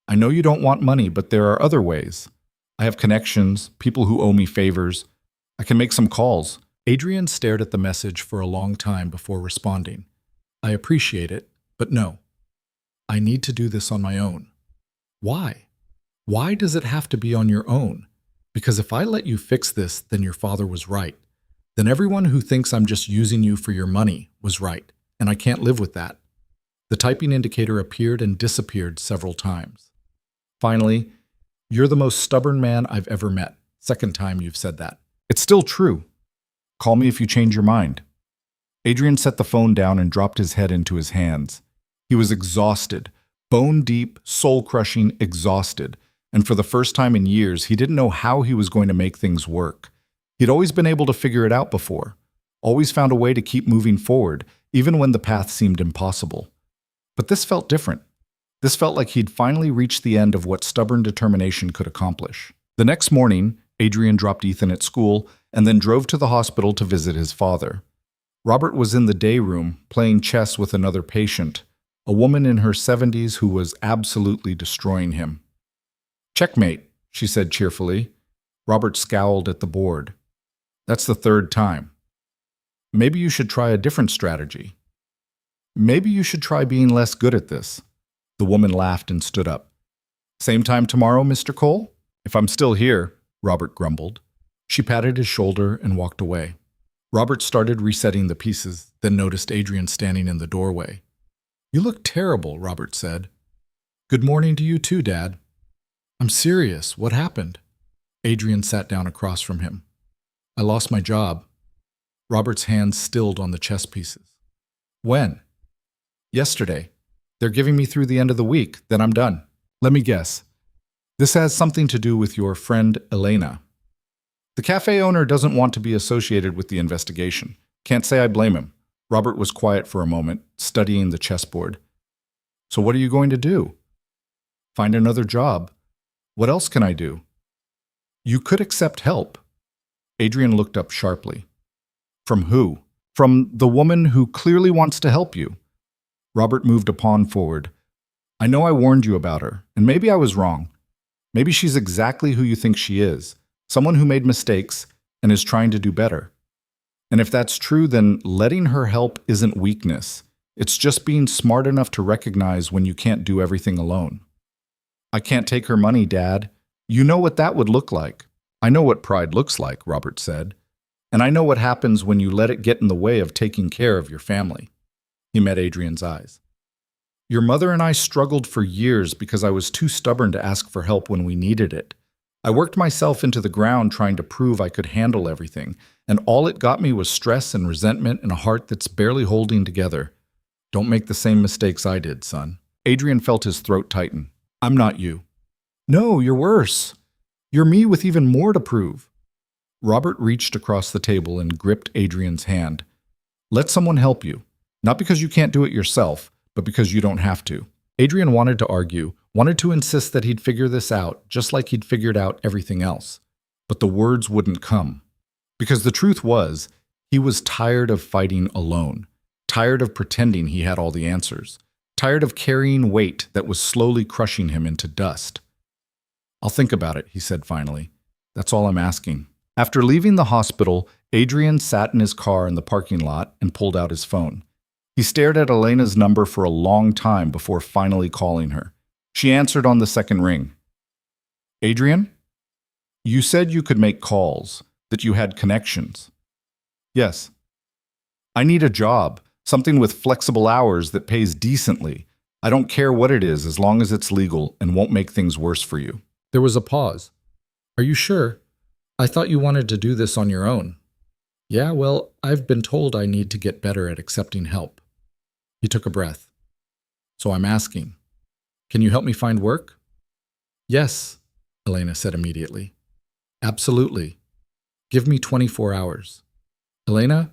I know you don't want money, but there are other ways. I have connections, people who owe me favors. I can make some calls." Adrian stared at the message for a long time before responding. "I appreciate it, but no. I need to do this on my own." "Why? Why does it have to be on your own? Because if I let you fix this, then your father was right. Then everyone who thinks I'm just using you for your money was right, and I can't live with that." The typing indicator appeared and disappeared several times. Finally, "You're the most stubborn man I've ever met. Second time you've said that. It's still true. Call me if you change your mind." Adrian set the phone down and dropped his head into his hands. He was exhausted, bone-deep, soul-crushing exhausted, and for the first time in years, he didn't know how he was going to make things work. He'd always been able to figure it out before, always found a way to keep moving forward, even when the path seemed impossible. But this felt different. This felt like he'd finally reached the end of what stubborn determination could accomplish. The next morning, Adrian dropped Ethan at school and then drove to the hospital to visit his father. Robert was in the day room playing chess with another patient, a woman in her 70s who was absolutely destroying him. "Checkmate," she said cheerfully. Robert scowled at the board. "That's the third time. Maybe you should try a different strategy. Maybe you should try being less good at this." The woman laughed and stood up. "Same time tomorrow, Mr. Cole?" "If I'm still here," Robert grumbled. She patted his shoulder and walked away. Robert started resetting the pieces, then noticed Adrian standing in the doorway. "You look terrible," Robert said. "Good morning to you too, Dad." "I'm serious. What happened?" Adrian sat down across from him. "I lost my job." Robert's hands stilled on the chess pieces. "When?" "Yesterday. They're giving me through the end of the week, then I'm done." "Let me guess. This has something to do with your friend Elena." "The cafe owner doesn't want to be associated with the investigation. Can't say I blame him." Robert was quiet for a moment, studying the chessboard. "So what are you going to do?" "Find another job. What else can I do?" "You could accept help." Adrian looked up sharply. "From who?" "From the woman who clearly wants to help you." Robert moved a pawn forward. "I know I warned you about her, and maybe I was wrong. Maybe she's exactly who you think she is, someone who made mistakes and is trying to do better. And if that's true, then letting her help isn't weakness. It's just being smart enough to recognize when you can't do everything alone." "I can't take her money, Dad. You know what that would look like." "I know what pride looks like," Robert said. "And I know what happens when you let it get in the way of taking care of your family." He met Adrian's eyes. "Your mother and I struggled for years because I was too stubborn to ask for help when we needed it. I worked myself into the ground trying to prove I could handle everything, and all it got me was stress and resentment and a heart that's barely holding together. Don't make the same mistakes I did, son." Adrian felt his throat tighten. "I'm not you." "No, you're worse. You're me with even more to prove." Robert reached across the table and gripped Adrian's hand. "Let someone help you. Not because you can't do it yourself, but because you don't have to." Adrian wanted to argue, wanted to insist that he'd figure this out, just like he'd figured out everything else. But the words wouldn't come. Because the truth was, he was tired of fighting alone, tired of pretending he had all the answers, tired of carrying weight that was slowly crushing him into dust. "I'll think about it," he said finally. "That's all I'm asking." After leaving the hospital, Adrian sat in his car in the parking lot and pulled out his phone. He stared at Elena's number for a long time before finally calling her. She answered on the second ring. "Adrian? You said you could make calls, that you had connections." "Yes." "I need a job, something with flexible hours that pays decently. I don't care what it is as long as it's legal and won't make things worse for you." There was a pause. "Are you sure? I thought you wanted to do this on your own." "Yeah, well, I've been told I need to get better at accepting help." He took a breath. "So I'm asking, can you help me find work?" "Yes," Elena said immediately. "Absolutely. Give me 24 hours. Elena,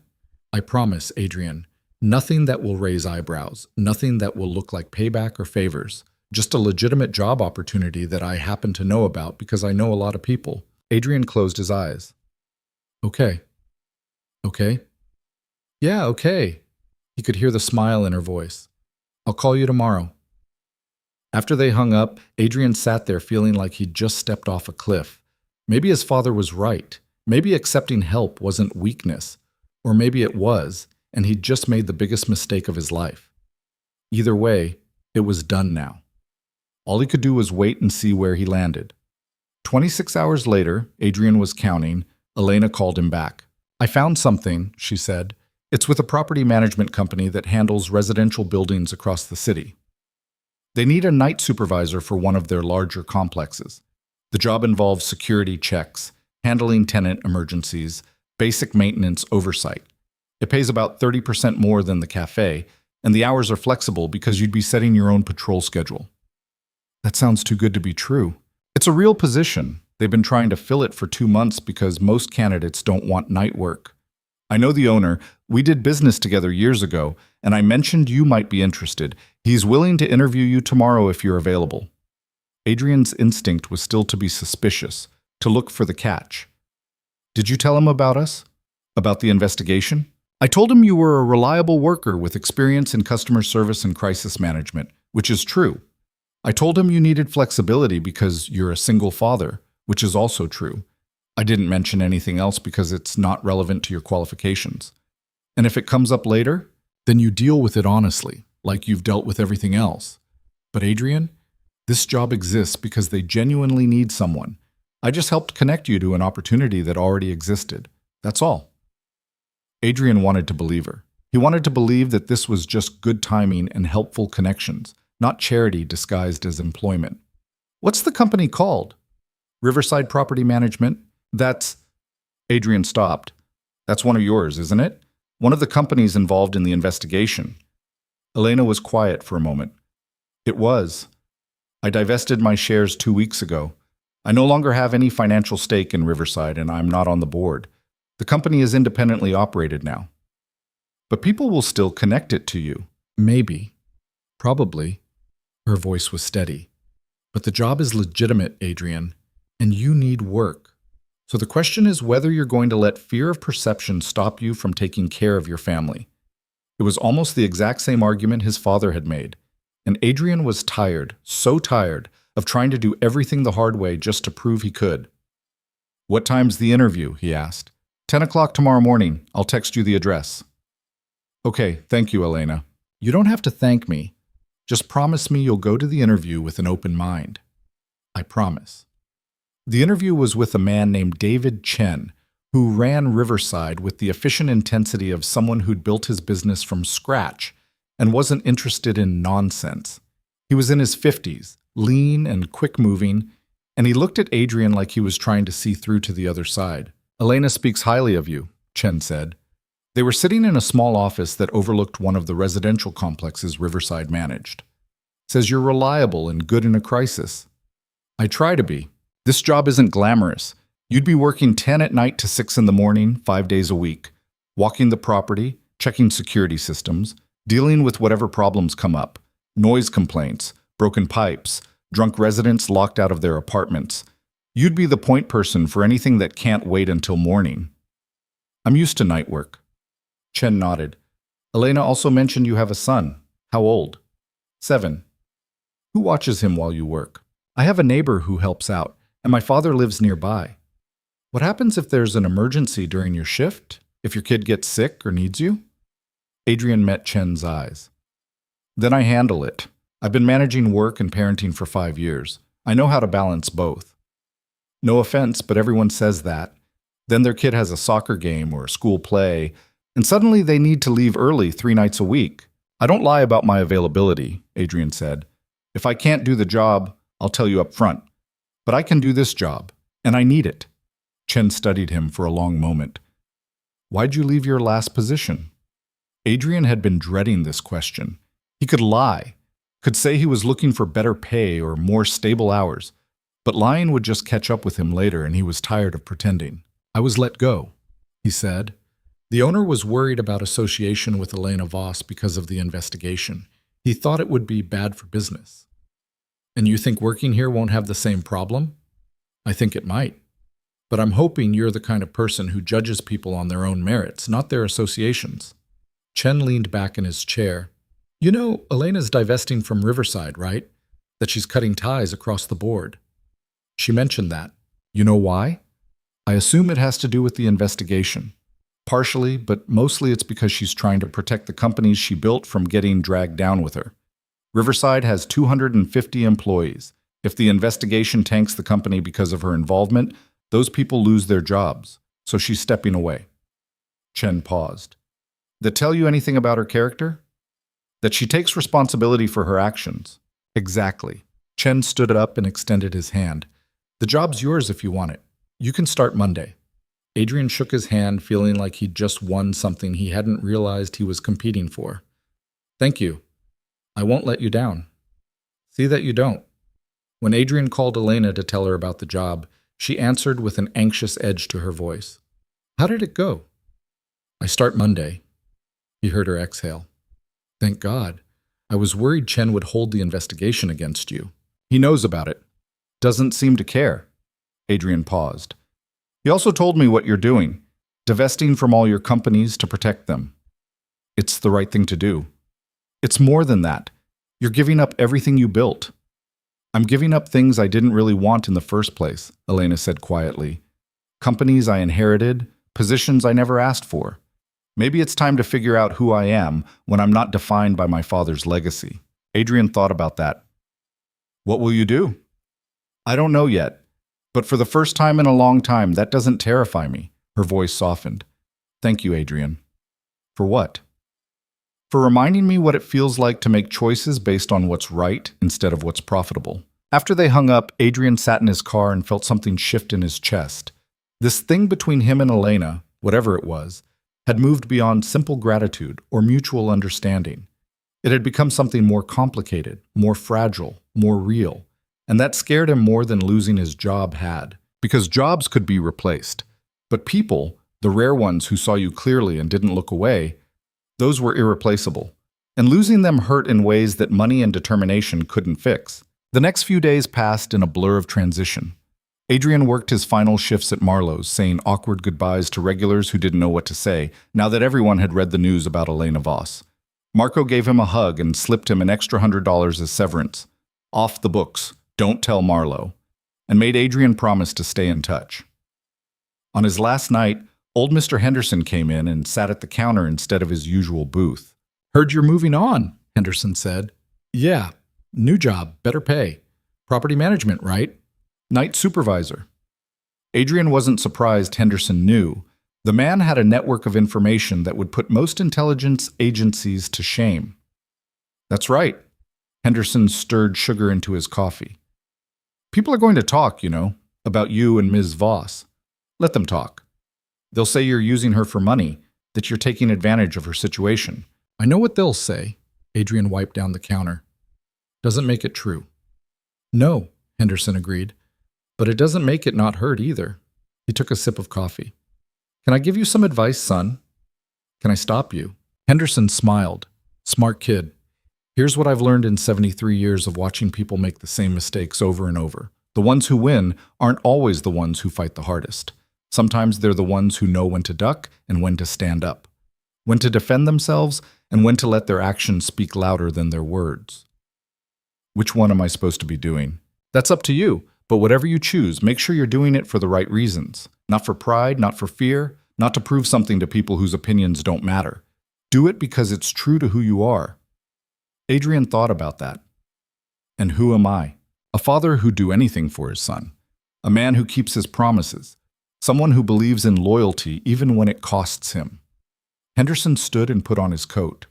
I promise, Adrian, nothing that will raise eyebrows, nothing that will look like payback or favors, just a legitimate job opportunity that I happen to know about because I know a lot of people." Adrian closed his eyes. "Okay. Okay? Yeah, okay." He could hear the smile in her voice. "I'll call you tomorrow." After they hung up, Adrian sat there feeling like he'd just stepped off a cliff. Maybe his father was right. Maybe accepting help wasn't weakness. Or maybe it was, and he'd just made the biggest mistake of his life. Either way, it was done now. All he could do was wait and see where he landed. 26 hours later, Adrian was counting. Elena called him back. "I found something," she said. "It's with a property management company that handles residential buildings across the city. They need a night supervisor for one of their larger complexes. The job involves security checks, handling tenant emergencies, basic maintenance oversight. It pays about 30% more than the cafe, and the hours are flexible because you'd be setting your own patrol schedule." "That sounds too good to be true." "It's a real position. They've been trying to fill it for 2 months because most candidates don't want night work. I know the owner. We did business together years ago, and I mentioned you might be interested. He's willing to interview you tomorrow if you're available." Adrian's instinct was still to be suspicious, to look for the catch. Did you tell him about us? About the investigation? I told him you were a reliable worker with experience in customer service and crisis management, which is true. I told him you needed flexibility because you're a single father, which is also true. I didn't mention anything else because it's not relevant to your qualifications. And if it comes up later, then you deal with it honestly, like you've dealt with everything else. But Adrian, this job exists because they genuinely need someone. I just helped connect you to an opportunity that already existed. That's all. Adrian wanted to believe her. He wanted to believe that this was just good timing and helpful connections, not charity disguised as employment. What's the company called? Riverside Property Management? That's... Adrian stopped. That's one of yours, isn't it? One of the companies involved in the investigation. Elena was quiet for a moment. It was. I divested my shares 2 weeks ago. I no longer have any financial stake in Riverside, and I'm not on the board. The company is independently operated now. But people will still connect it to you. Maybe. Probably. Her voice was steady. But the job is legitimate, Adrian, and you need work. So the question is whether you're going to let fear of perception stop you from taking care of your family. It was almost the exact same argument his father had made, and Adrian was tired, so tired, of trying to do everything the hard way just to prove he could. What time's the interview? He asked. 10 o'clock tomorrow morning. I'll text you the address. Okay, thank you, Elena. You don't have to thank me. Just promise me you'll go to the interview with an open mind. I promise. The interview was with a man named David Chen, who ran Riverside with the efficient intensity of someone who'd built his business from scratch and wasn't interested in nonsense. He was in his 50s, lean and quick-moving, and he looked at Adrian like he was trying to see through to the other side. Elena speaks highly of you, Chen said. They were sitting in a small office that overlooked one of the residential complexes Riverside managed. Says you're reliable and good in a crisis. I try to be. This job isn't glamorous. You'd be working 10 at night to 6 in the morning, 5 days a week, walking the property, checking security systems, dealing with whatever problems come up, noise complaints, broken pipes, drunk residents locked out of their apartments. You'd be the point person for anything that can't wait until morning. I'm used to night work. Chen nodded. Elena also mentioned you have a son. How old? 7. Who watches him while you work? I have a neighbor who helps out, and my father lives nearby. What happens if there's an emergency during your shift? If your kid gets sick or needs you? Adrian met Chen's eyes. Then I handle it. I've been managing work and parenting for 5 years. I know how to balance both. No offense, but everyone says that. Then their kid has a soccer game or a school play, and suddenly they need to leave early 3 nights a week. I don't lie about my availability, Adrian said. If I can't do the job, I'll tell you up front. But I can do this job, and I need it. Chen studied him for a long moment. Why'd you leave your last position? Adrian had been dreading this question. He could lie, could say he was looking for better pay or more stable hours, but lying would just catch up with him later, and he was tired of pretending. I was let go, he said. The owner was worried about association with Elena Voss because of the investigation. He thought it would be bad for business. And you think working here won't have the same problem? I think it might. But I'm hoping you're the kind of person who judges people on their own merits, not their associations. Chen leaned back in his chair. You know, Elena's divesting from Riverside, right? That she's cutting ties across the board. She mentioned that. You know why? I assume it has to do with the investigation. Partially, but mostly it's because she's trying to protect the companies she built from getting dragged down with her. Riverside has 250 employees. If the investigation tanks the company because of her involvement, those people lose their jobs, so she's stepping away. Chen paused. That tell you anything about her character? That she takes responsibility for her actions. Exactly. Chen stood up and extended his hand. The job's yours if you want it. You can start Monday. Adrian shook his hand, feeling like he'd just won something he hadn't realized he was competing for. Thank you. I won't let you down. See that you don't. When Adrian called Elena to tell her about the job, she answered with an anxious edge to her voice. How did it go? I start Monday. He heard her exhale. Thank God. I was worried Chen would hold the investigation against you. He knows about it. Doesn't seem to care. Adrian paused. He also told me what you're doing, divesting from all your companies to protect them. It's the right thing to do. It's more than that. You're giving up everything you built. I'm giving up things I didn't really want in the first place, Elena said quietly. Companies I inherited, positions I never asked for. Maybe it's time to figure out who I am when I'm not defined by my father's legacy. Adrian thought about that. What will you do? I don't know yet, but for the first time in a long time, that doesn't terrify me. Her voice softened. Thank you, Adrian. For what? For reminding me what it feels like to make choices based on what's right instead of what's profitable. After they hung up, Adrian sat in his car and felt something shift in his chest. This thing between him and Elena, whatever it was, had moved beyond simple gratitude or mutual understanding. It had become something more complicated, more fragile, more real. And that scared him more than losing his job had. Because jobs could be replaced. But people, the rare ones who saw you clearly and didn't look away, those were irreplaceable. And losing them hurt in ways that money and determination couldn't fix. The next few days passed in a blur of transition. Adrian worked his final shifts at Marlowe's, saying awkward goodbyes to regulars who didn't know what to say, now that everyone had read the news about Elena Voss. Marco gave him a hug and slipped him an extra $100 as severance. Off the books, don't tell Marlowe, and made Adrian promise to stay in touch. On his last night, old Mr. Henderson came in and sat at the counter instead of his usual booth. Heard you're moving on, Henderson said. Yeah, new job, better pay. Property management, right? Night supervisor. Adrian wasn't surprised Henderson knew. The man had a network of information that would put most intelligence agencies to shame. That's right. Henderson stirred sugar into his coffee. People are going to talk, about you and Ms. Voss. Let them talk. They'll say you're using her for money, that you're taking advantage of her situation. I know what they'll say. Adrian wiped down the counter. Doesn't make it true. No, Henderson agreed. But it doesn't make it not hurt either. He took a sip of coffee. Can I give you some advice, son? Can I stop you? Henderson smiled. Smart kid. Here's what I've learned in 73 years of watching people make the same mistakes over and over. The ones who win aren't always the ones who fight the hardest. Sometimes they're the ones who know when to duck and when to stand up, when to defend themselves and when to let their actions speak louder than their words. Which one am I supposed to be doing? That's up to you. But whatever you choose, make sure you're doing it for the right reasons. Not for pride, not for fear, not to prove something to people whose opinions don't matter. Do it because it's true to who you are. Adrian thought about that. And who am I? A father who'd do anything for his son. A man who keeps his promises. Someone who believes in loyalty even when it costs him. Henderson stood and put on his coat.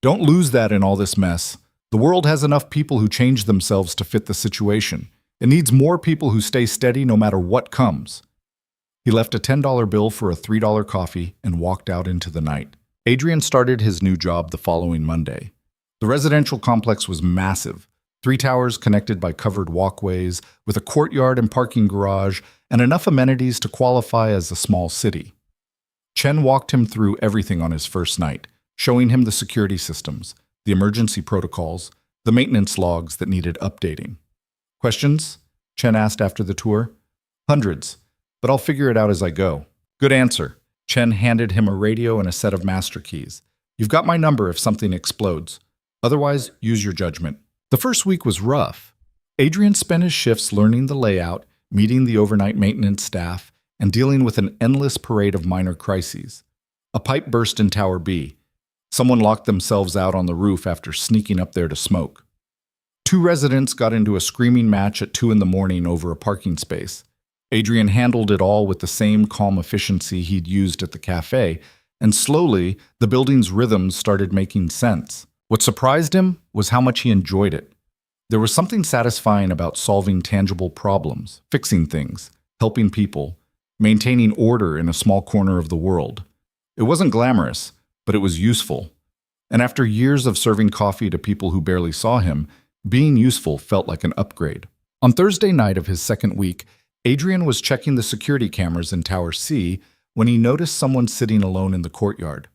Don't lose that in all this mess. The world has enough people who change themselves to fit the situation. It needs more people who stay steady no matter what comes. He left a $10 bill for a $3 coffee and walked out into the night. Adrian started his new job the following Monday. The residential complex was massive. 3 towers connected by covered walkways, with a courtyard and parking garage, and enough amenities to qualify as a small city. Chen walked him through everything on his first night, showing him the security systems, the emergency protocols, the maintenance logs that needed updating. Questions? Chen asked after the tour. Hundreds, but I'll figure it out as I go. Good answer. Chen handed him a radio and a set of master keys. You've got my number if something explodes. Otherwise, use your judgment. The first week was rough. Adrian spent his shifts learning the layout, meeting the overnight maintenance staff, and dealing with an endless parade of minor crises. A pipe burst in Tower B. Someone locked themselves out on the roof after sneaking up there to smoke. 2 residents got into a screaming match at 2 a.m. over a parking space. Adrian handled it all with the same calm efficiency he'd used at the café, and slowly, the building's rhythms started making sense. What surprised him was how much he enjoyed it. There was something satisfying about solving tangible problems, fixing things, helping people, maintaining order in a small corner of the world. It wasn't glamorous, but it was useful. And after years of serving coffee to people who barely saw him, being useful felt like an upgrade. On Thursday night of his second week, Adrian was checking the security cameras in Tower C when he noticed someone sitting alone in the courtyard.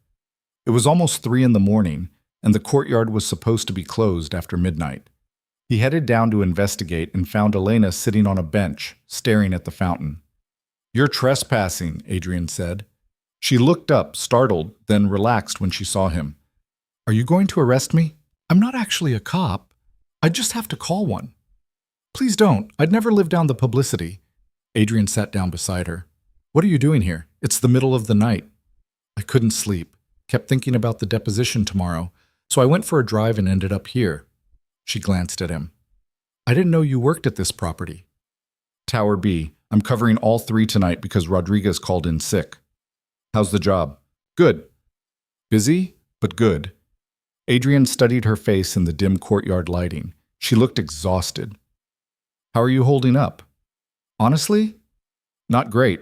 It was almost 3 a.m, and the courtyard was supposed to be closed after midnight. He headed down to investigate and found Elena sitting on a bench, staring at the fountain. "You're trespassing," Adrian said. She looked up, startled, then relaxed when she saw him. "Are you going to arrest me? I'm not actually a cop. I just have to call one." "Please don't. I'd never live down the publicity." Adrian sat down beside her. "What are you doing here? It's the middle of the night." "I couldn't sleep. Kept thinking about the deposition tomorrow, so I went for a drive and ended up here." She glanced at him. "I didn't know you worked at this property." "Tower B. I'm covering all 3 tonight because Rodriguez called in sick." "How's the job?" "Good." "Busy, but good." Adrian studied her face in the dim courtyard lighting. She looked exhausted. "How are you holding up?" "Honestly, not great.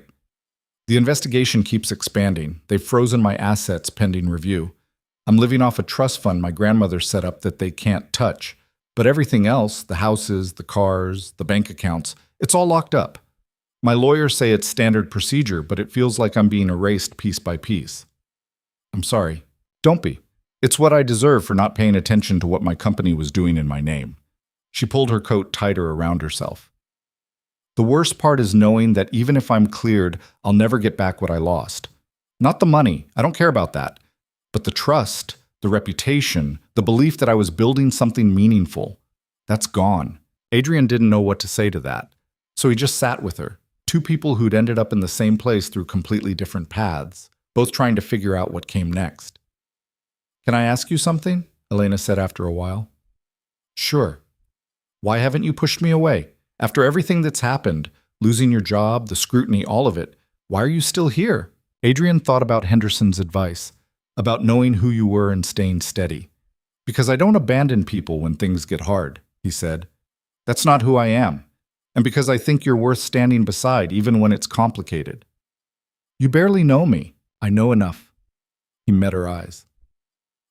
The investigation keeps expanding. They've frozen my assets pending review. I'm living off a trust fund my grandmother set up that they can't touch. But everything else, the houses, the cars, the bank accounts, it's all locked up. My lawyers say it's standard procedure, but it feels like I'm being erased piece by piece." "I'm sorry." "Don't be. It's what I deserve for not paying attention to what my company was doing in my name." She pulled her coat tighter around herself. "The worst part is knowing that even if I'm cleared, I'll never get back what I lost. Not the money, I don't care about that. But the trust, the reputation, the belief that I was building something meaningful, that's gone." Adrian didn't know what to say to that, so he just sat with her. 2 people who'd ended up in the same place through completely different paths, both trying to figure out what came next. "Can I ask you something?" Elena said after a while. "Sure." "Why haven't you pushed me away? After everything that's happened, losing your job, the scrutiny, all of it, why are you still here?" Adrian thought about Henderson's advice, about knowing who you were and staying steady. "Because I don't abandon people when things get hard," he said. "That's not who I am. And because I think you're worth standing beside even when it's complicated." "You barely know me." "I know enough." He met her eyes.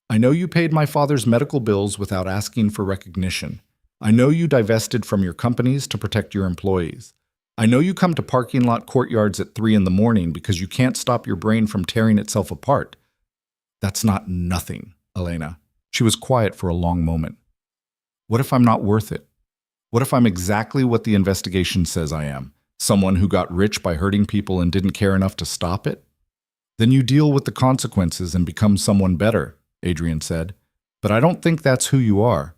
"I know you paid my father's medical bills without asking for recognition. I know you divested from your companies to protect your employees. I know you come to parking lot courtyards at 3 in the morning because you can't stop your brain from tearing itself apart. That's not nothing, Elena." She was quiet for a long moment. "What if I'm not worth it? What if I'm exactly what the investigation says I am? Someone who got rich by hurting people and didn't care enough to stop it?" "Then you deal with the consequences and become someone better," Adrian said. "But I don't think that's who you are.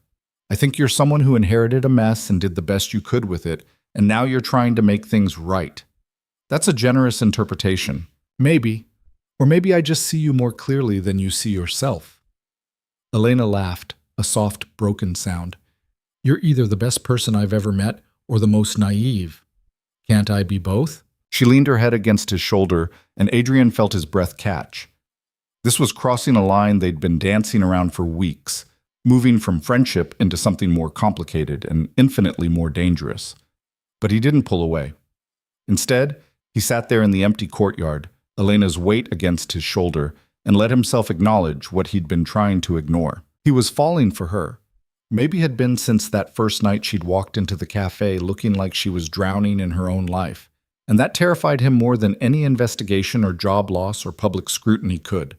I think you're someone who inherited a mess and did the best you could with it, and now you're trying to make things right. That's a generous interpretation. Maybe. Or maybe I just see you more clearly than you see yourself." Elena laughed, a soft, broken sound. "You're either the best person I've ever met or the most naive. Can't I be both?" She leaned her head against his shoulder, and Adrian felt his breath catch. This was crossing a line they'd been dancing around for weeks, moving from friendship into something more complicated and infinitely more dangerous. But he didn't pull away. Instead, he sat there in the empty courtyard, Elena's weight against his shoulder, and let himself acknowledge what he'd been trying to ignore. He was falling for her. Maybe had been since that first night she'd walked into the café looking like she was drowning in her own life. And that terrified him more than any investigation or job loss or public scrutiny could.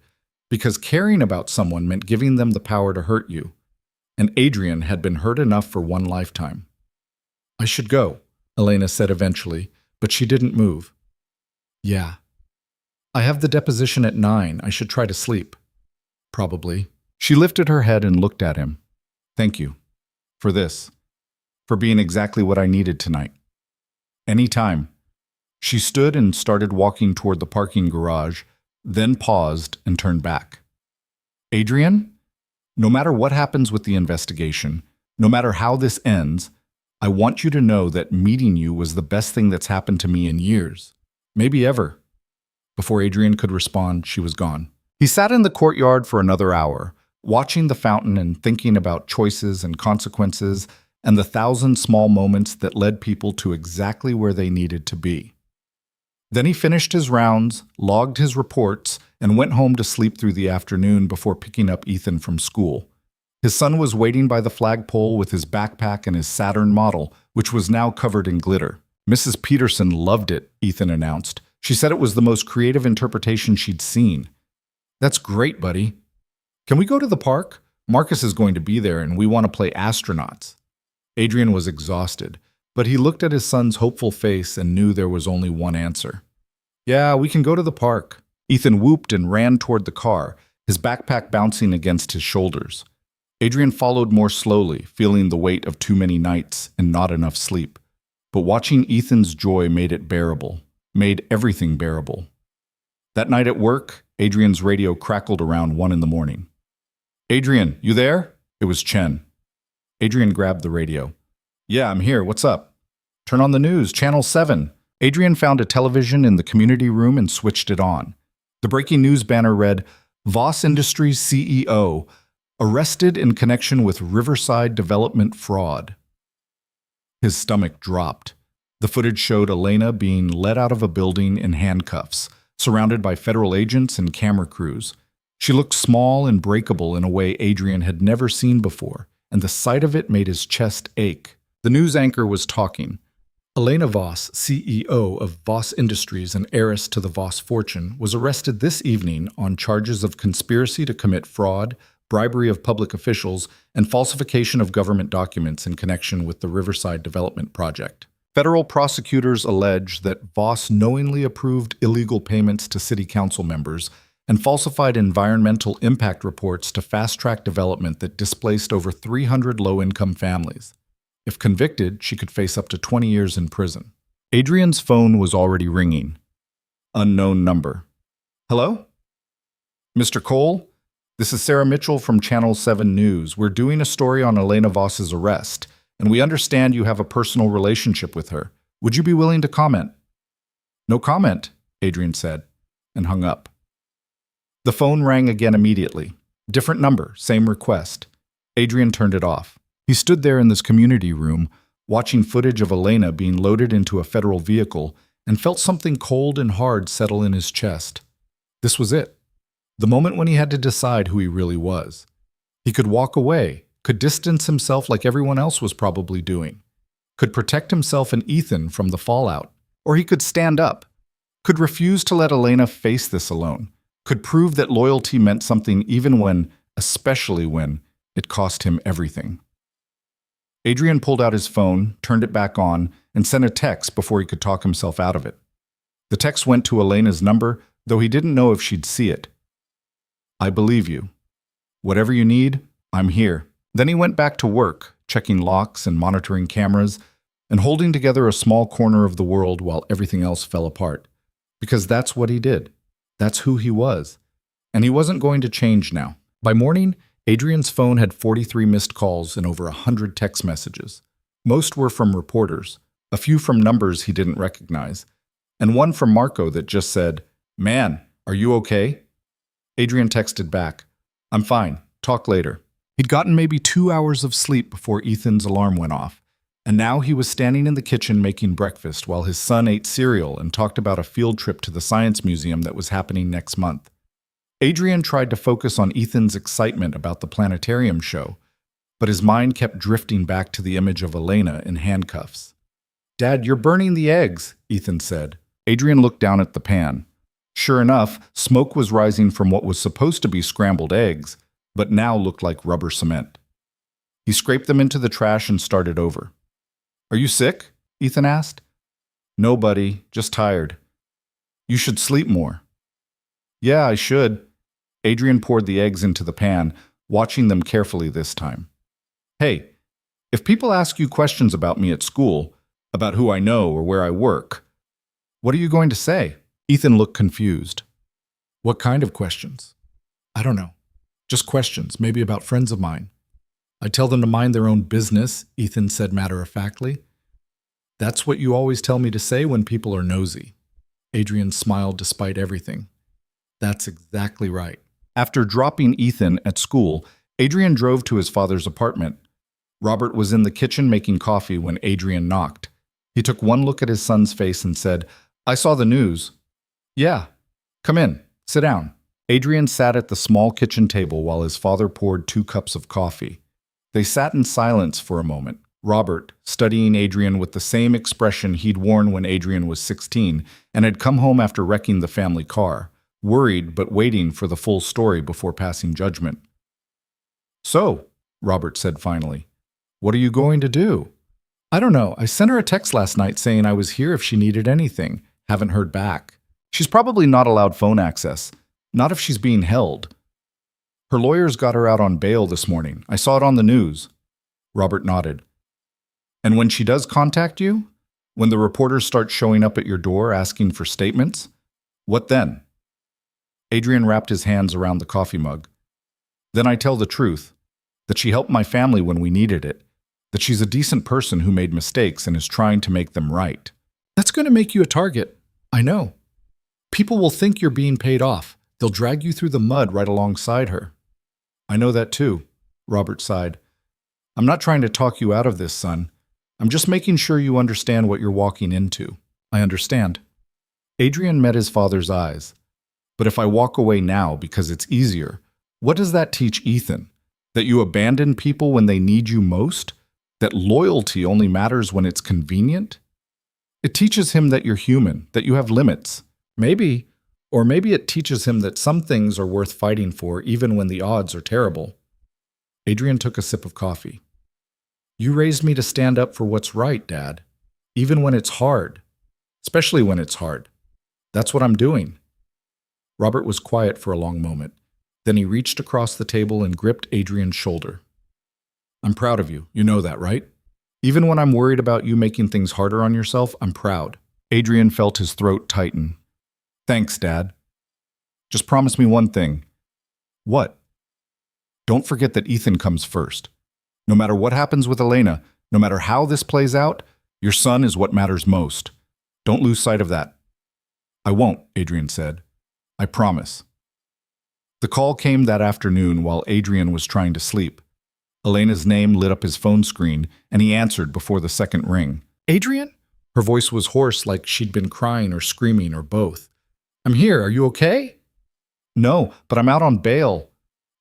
Because caring about someone meant giving them the power to hurt you. And Adrian had been hurt enough for one lifetime. "I should go," Elena said eventually, but she didn't move. "Yeah. I have the deposition at 9. I should try to sleep." "Probably." She lifted her head and looked at him. "Thank you. For this. For being exactly what I needed tonight. Any time." She stood and started walking toward the parking garage, then paused and turned back. "Adrian, no matter what happens with the investigation, no matter how this ends, I want you to know that meeting you was the best thing that's happened to me in years. Maybe ever." Before Adrian could respond, she was gone. He sat in the courtyard for another hour, watching the fountain and thinking about choices and consequences and the 1,000 small moments that led people to exactly where they needed to be. Then he finished his rounds, logged his reports, and went home to sleep through the afternoon before picking up Ethan from school. His son was waiting by the flagpole with his backpack and his Saturn model, which was now covered in glitter. "Mrs. Peterson loved it," Ethan announced. "She said it was the most creative interpretation she'd seen." "That's great, buddy. Can we go to the park? Marcus is going to be there and we want to play astronauts." Adrian was exhausted, but he looked at his son's hopeful face and knew there was only one answer. Yeah, we can go to the park. Ethan whooped and ran toward the car, his backpack bouncing against his shoulders. Adrian followed more slowly, feeling the weight of too many nights and not enough sleep. But watching Ethan's joy made it bearable, made everything bearable. That night at work, Adrian's radio crackled around 1 in the morning. Adrian, you there? It was Chen. Adrian grabbed the radio. Yeah, I'm here. What's up? Turn on the news, Channel 7. Adrian found a television in the community room and switched it on. The breaking news banner read, Voss Industries CEO, arrested in connection with Riverside development fraud. His stomach dropped. The footage showed Elena being led out of a building in handcuffs, surrounded by federal agents and camera crews. She looked small and breakable in a way Adrian had never seen before, and the sight of it made his chest ache. The news anchor was talking. Elena Voss, CEO of Voss Industries and heiress to the Voss fortune, was arrested this evening on charges of conspiracy to commit fraud, bribery of public officials, and falsification of government documents in connection with the Riverside Development Project. Federal prosecutors allege that Voss knowingly approved illegal payments to city council members and falsified environmental impact reports to fast-track development that displaced over 300 low-income families. If convicted, she could face up to 20 years in prison. Adrian's phone was already ringing. Unknown number. Hello? Mr. Cole? This is Sarah Mitchell from Channel 7 News. We're doing a story on Elena Voss's arrest, and we understand you have a personal relationship with her. Would you be willing to comment? No comment, Adrian said, and hung up. The phone rang again immediately. Different number, same request. Adrian turned it off. He stood there in this community room, watching footage of Elena being loaded into a federal vehicle, and felt something cold and hard settle in his chest. This was it. The moment when he had to decide who he really was. He could walk away, could distance himself like everyone else was probably doing, could protect himself and Ethan from the fallout, or he could stand up, could refuse to let Elena face this alone, could prove that loyalty meant something even when, especially when, it cost him everything. Adrian pulled out his phone, turned it back on, and sent a text before he could talk himself out of it. The text went to Elena's number, though he didn't know if she'd see it. I believe you. Whatever you need, I'm here. Then he went back to work, checking locks and monitoring cameras, and holding together a small corner of the world while everything else fell apart. Because that's what he did. That's who he was. And he wasn't going to change now. By morning, Adrian's phone had 43 missed calls and over 100 text messages. Most were from reporters, a few from numbers he didn't recognize, and one from Marco that just said, "Man, are you okay?" Adrian texted back, "I'm fine. Talk later." He'd gotten maybe 2 hours of sleep before Ethan's alarm went off, and now he was standing in the kitchen making breakfast while his son ate cereal and talked about a field trip to the science museum that was happening next month. Adrian tried to focus on Ethan's excitement about the planetarium show, but his mind kept drifting back to the image of Elena in handcuffs. "Dad, you're burning the eggs," Ethan said. Adrian looked down at the pan. Sure enough, smoke was rising from what was supposed to be scrambled eggs, but now looked like rubber cement. He scraped them into the trash and started over. "Are you sick?" Ethan asked. "No, buddy, just tired." "You should sleep more." "Yeah, I should." Adrian poured the eggs into the pan, watching them carefully this time. "Hey, if people ask you questions about me at school, about who I know or where I work, what are you going to say?" Ethan looked confused. "What kind of questions?" "I don't know. Just questions, maybe about friends of mine." "I tell them to mind their own business," Ethan said matter-of-factly. "That's what you always tell me to say when people are nosy." Adrian smiled despite everything. "That's exactly right." After dropping Ethan at school, Adrian drove to his father's apartment. Robert was in the kitchen making coffee when Adrian knocked. He took one look at his son's face and said, "I saw the news." "Yeah. Come in. Sit down." Adrian sat at the small kitchen table while his father poured 2 cups of coffee. They sat in silence for a moment, Robert studying Adrian with the same expression he'd worn when Adrian was 16 and had come home after wrecking the family car, worried but waiting for the full story before passing judgment. "So," Robert said finally, What are you going to do? I don't know. I sent her a text last night saying I was here if she needed anything. Haven't heard back. She's probably not allowed phone access. Not if she's being held. Her lawyers got her out on bail this morning. I saw it on the news. Robert nodded. And when she does contact you? When the reporters start showing up at your door asking for statements? What then? Adrian wrapped his hands around the coffee mug. Then I tell the truth, that she helped my family when we needed it, that she's a decent person who made mistakes and is trying to make them right. That's going to make you a target. I know. People will think you're being paid off. They'll drag you through the mud right alongside her. I know that too, Robert sighed. I'm not trying to talk you out of this, son. I'm just making sure you understand what you're walking into. I understand. Adrian met his father's eyes. But if I walk away now because it's easier, what does that teach Ethan? That you abandon people when they need you most? That loyalty only matters when it's convenient? It teaches him that you're human, that you have limits. Maybe it teaches him that some things are worth fighting for even when the odds are terrible. Adrian took a sip of coffee. You raised me to stand up for what's right, Dad. Even when it's hard. Especially when it's hard. That's what I'm doing. Robert was quiet for a long moment. Then he reached across the table and gripped Adrian's shoulder. I'm proud of you. You know that, right? Even when I'm worried about you making things harder on yourself, I'm proud. Adrian felt his throat tighten. Thanks, Dad. Just promise me one thing. What? Don't forget that Ethan comes first. No matter what happens with Elena, no matter how this plays out, your son is what matters most. Don't lose sight of that. I won't, Adrian said. I promise. The call came that afternoon while Adrian was trying to sleep. Elena's name lit up his phone screen, and he answered before the second ring. Adrian? Her voice was hoarse, like she'd been crying or screaming or both. I'm here. Are you okay? No, but I'm out on bail.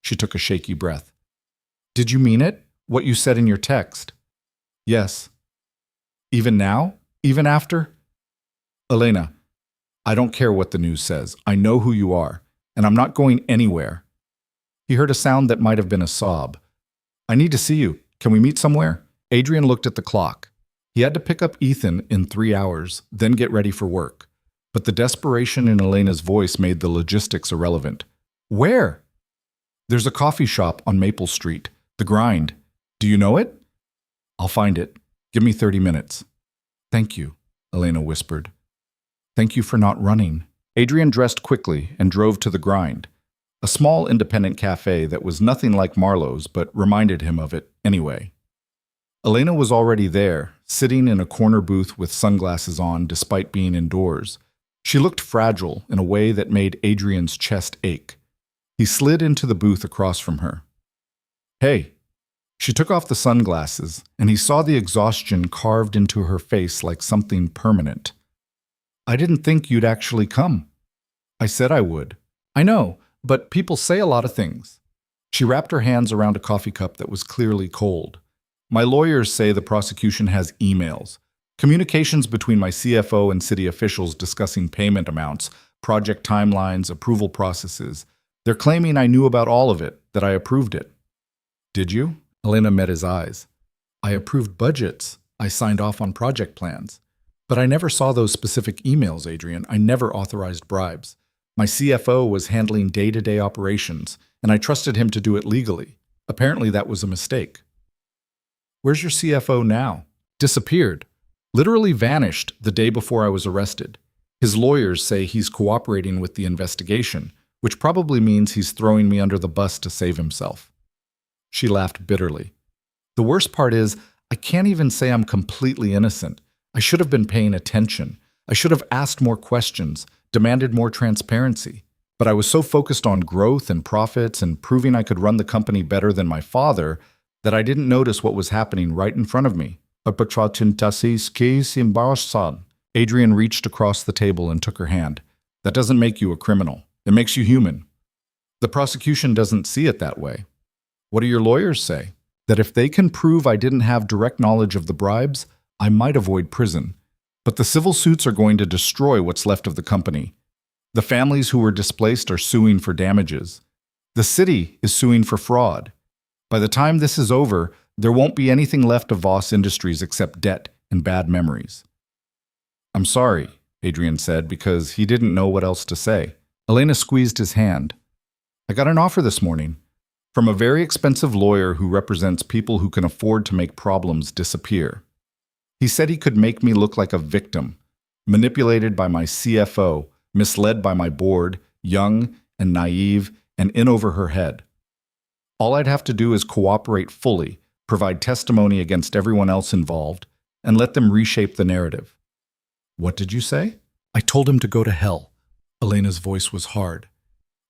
She took a shaky breath. Did you mean it? What you said in your text? Yes. Even now? Even after? Elena, I don't care what the news says. I know who you are, and I'm not going anywhere. He heard a sound that might have been a sob. I need to see you. Can we meet somewhere? Adrian looked at the clock. He had to pick up Ethan in 3 hours, then get ready for work. But the desperation in Elena's voice made the logistics irrelevant. Where? There's a coffee shop on Maple Street. The Grind. Do you know it? I'll find it. Give me 30 minutes. Thank you, Elena whispered. Thank you for not running. Adrian dressed quickly and drove to The Grind, a small independent cafe that was nothing like Marlowe's but reminded him of it anyway. Elena was already there, sitting in a corner booth with sunglasses on despite being indoors. She looked fragile in a way that made Adrian's chest ache. He slid into the booth across from her. Hey. She took off the sunglasses, and he saw the exhaustion carved into her face like something permanent. I didn't think you'd actually come. I said I would. I know, but people say a lot of things. She wrapped her hands around a coffee cup that was clearly cold. My lawyers say the prosecution has emails, communications between my CFO and city officials discussing payment amounts, project timelines, approval processes. They're claiming I knew about all of it, that I approved it. Did you? Elena met his eyes. I approved budgets. I signed off on project plans. But I never saw those specific emails, Adrian. I never authorized bribes. My CFO was handling day-to-day operations, and I trusted him to do it legally. Apparently that was a mistake. Where's your CFO now? Disappeared. Literally vanished the day before I was arrested. His lawyers say he's cooperating with the investigation, which probably means he's throwing me under the bus to save himself. She laughed bitterly. The worst part is, I can't even say I'm completely innocent. I should have been paying attention. I should have asked more questions, demanded more transparency. But I was so focused on growth and profits and proving I could run the company better than my father that I didn't notice what was happening right in front of me. Adrian reached across the table and took her hand. That doesn't make you a criminal. It makes you human. The prosecution doesn't see it that way. What do your lawyers say? That if they can prove I didn't have direct knowledge of the bribes, I might avoid prison. But the civil suits are going to destroy what's left of the company. The families who were displaced are suing for damages. The city is suing for fraud. By the time this is over, There won't be anything left of Voss Industries except debt and bad memories. I'm sorry, Adrian said, because he didn't know what else to say. Elena squeezed his hand. I got an offer this morning from a very expensive lawyer who represents people who can afford to make problems disappear. He said he could make me look like a victim, manipulated by my CFO, misled by my board, young and naive and in over her head. All I'd have to do is cooperate fully, provide testimony against everyone else involved, and let them reshape the narrative. What did you say? I told him to go to hell. Elena's voice was hard.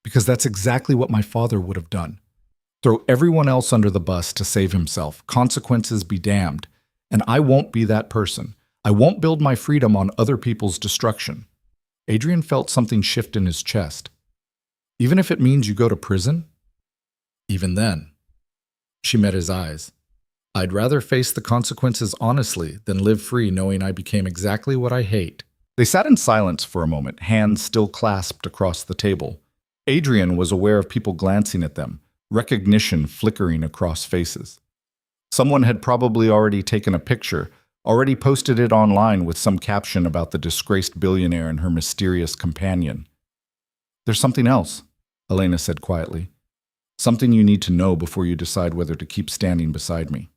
Because that's exactly what my father would have done. Throw everyone else under the bus to save himself. Consequences be damned. And I won't be that person. I won't build my freedom on other people's destruction. Adrian felt something shift in his chest. Even if it means you go to prison? Even then. She met his eyes. I'd rather face the consequences honestly than live free knowing I became exactly what I hate. They sat in silence for a moment, hands still clasped across the table. Adrian was aware of people glancing at them, recognition flickering across faces. Someone had probably already taken a picture, already posted it online with some caption about the disgraced billionaire and her mysterious companion. There's something else, Elena said quietly. Something you need to know before you decide whether to keep standing beside me.